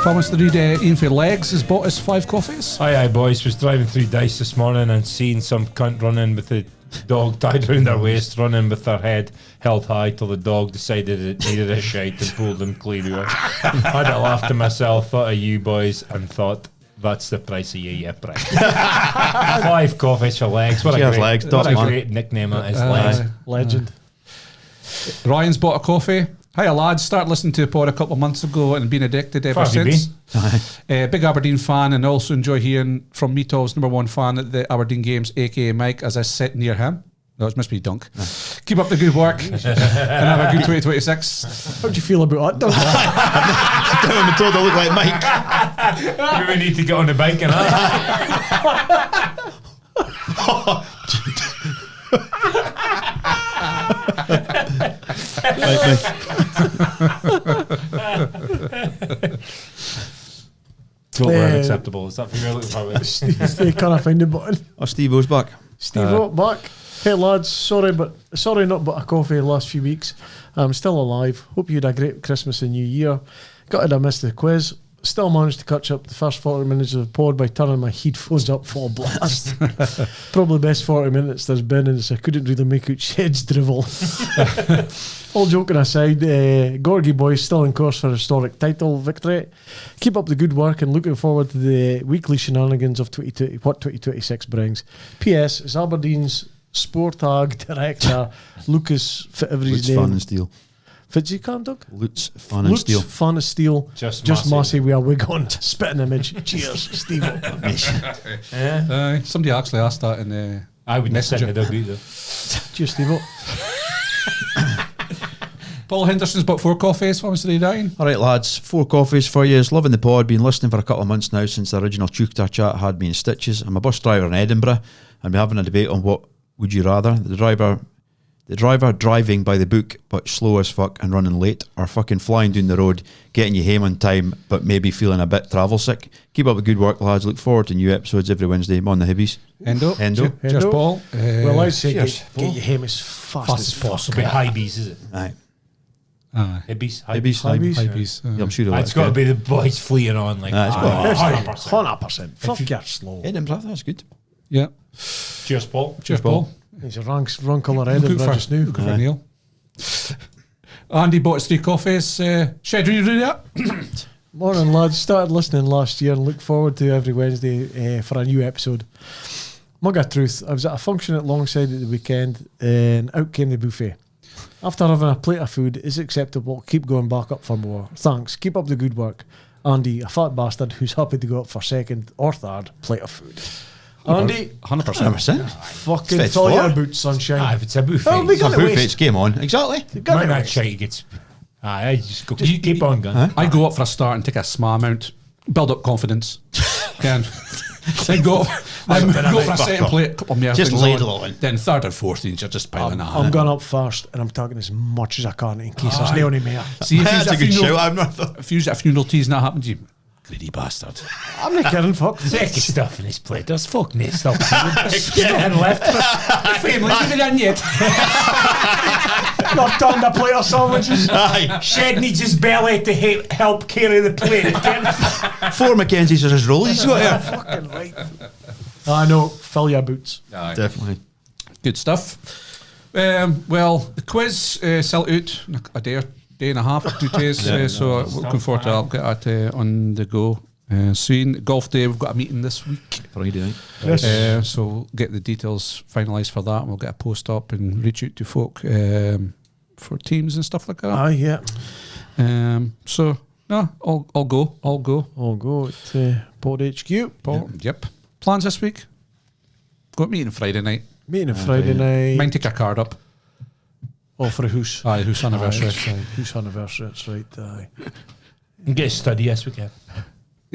Promise to read Ian for Legs has bought us 5 coffees. Aye, boys. Was driving through Dice this morning and seeing some cunt running with the dog tied around their waist, running with their head held high till the dog decided it needed a shite and pulled them clean out. I had a laugh to myself, thought of you boys, and thought, that's the price of you prick. 5 coffees for Legs. What a Cheers, great, Legs. what a Top man. great nickname that is, Legs. Legend. Ryan's bought a coffee. Hiya lads, started listening to the pod a couple of months ago and been addicted ever Where have you since. Big Aberdeen fan, and also enjoy hearing from Mito's '1 fan at the Aberdeen games, aka Mike, as I sit near him. No, it must be Dunk. Keep up the good work and have a good 2026. How do you feel about that, Doug? I've never been told I look like Mike. We need to get on the bike and that. Totally unacceptable. Is that for you looking for? Steve can't find the button. Oh, Steve O's back. Steve back. Hey lads, sorry not but a coffee the last few weeks. I'm still alive. Hope you had a great Christmas and New Year. Gutted I missed the quiz. Still managed to catch up the first 40 minutes of the pod by turning my headphones up full blast. Probably the best 40 minutes there's been, and I couldn't really make out Shed's drivel. All joking aside, Gorgie boys still in course for historic title victory. Keep up the good work and looking forward to the weekly shenanigans of 2020, what 2026 brings. P.S. is Aberdeen's Sportag director Lucas Lutz Fan and Steel. Fitzy can't Doug? Lutz Fan and Steel. Fan of Steel. Just Massey with a wig on. Spitting image. Cheers, Steve. Somebody actually asked that in the I would not sit in Messenger. the dog either. Cheers, Steve. Paul Henderson's bought 4 coffees. What was the dying? All right, lads, 4 coffees for you. Loving the pod. Been listening for a couple of months now since the original Chuckter chat had me in stitches. I'm a bus driver in Edinburgh, and we're having a debate on what would you rather. The driver driving by the book but slow as fuck and running late, or fucking flying down the road, getting you home on time but maybe feeling a bit travel sick. Keep up the good work, lads. Look forward to new episodes every Wednesday. I'm on the Hibbies. Endo. Cheers, Endo. Paul. Well, I'd say cheers, get you home as fast as Possible. High bees, is it? Aye. Hibbies. Hibbies. Yeah, I'm sure it'll It's got to be the boys fleeing on like. Aye, it's got 100%. Fuck you're slow. Edinburgh, that's good. Yeah. Cheers, Paul. Cheers, Paul. He's a wrong colour Edinburgh just now. Looking for Neil. Andy bought us 3 coffees. Shed, will you do that? Morning, lads. Started listening last year and look forward to every Wednesday for a new episode. Mug of truth, I was at a function at Longside at the weekend and out came the buffet. After having a plate of food, is it acceptable? Keep going back up for more. Thanks. Keep up the good work. Andy, a fat bastard who's happy to go up for second or third plate of food. Andy, 100%. fucking Fits fill your for. boots, sunshine. If it's a buffet, Oh, we It's a got it buffet, waste. it's game on. Exactly. Got might it not waste. shite gets. I just go. You keep on going. I go up for a start and take a small amount, build up confidence. Then go for a second plate, a couple of more Just things ladle on. it in. Then third and fourth, and you're just piling I'm on. going up first and I'm talking as much as I can in case there's no any more. See, if That's a good show. I've not if you at funeral teas and that happened to you, greedy bastard. I'm not kidding, fuck. Second stuff in his plate. There's fuck me stuff. And left. Family, give it in yet. Not done the plate of sandwiches. Aye. Shed needs his belly to help carry the plate. 4 Mackenzies are his roll. He's got here. Fucking right. I know. Fill your boots. Definitely. Good stuff. Well, the quiz sell out in a day and a half, 2 days. So looking forward to it. I'll get that on the go soon. Golf day, we've got a meeting this week. Friday night. Yes. So we'll get the details finalised for that, and we'll get a post up and reach out to folk for teams and stuff like that. Aye, yeah. So no, I'll go. I'll go to Pod HQ. Yep. Plans this week? Got meeting Friday night. Meeting on Friday night. Mind take a card up. Oh, for a hoose. Aye, who's anniversary? Who's anniversary? That's right. Aye. And get a study this weekend.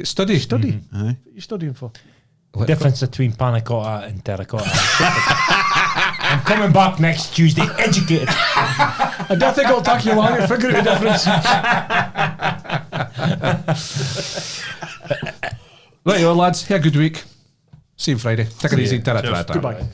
Study. Aye. What are you studying for? Difference between panna cotta and terracotta. I'm coming back next Tuesday, educated. I don't think it'll take you long to figure out the difference. Right, lads. Have a good week. See you Friday. Take it easy. Ta-ra, ta-ra, ta-ra. Goodbye.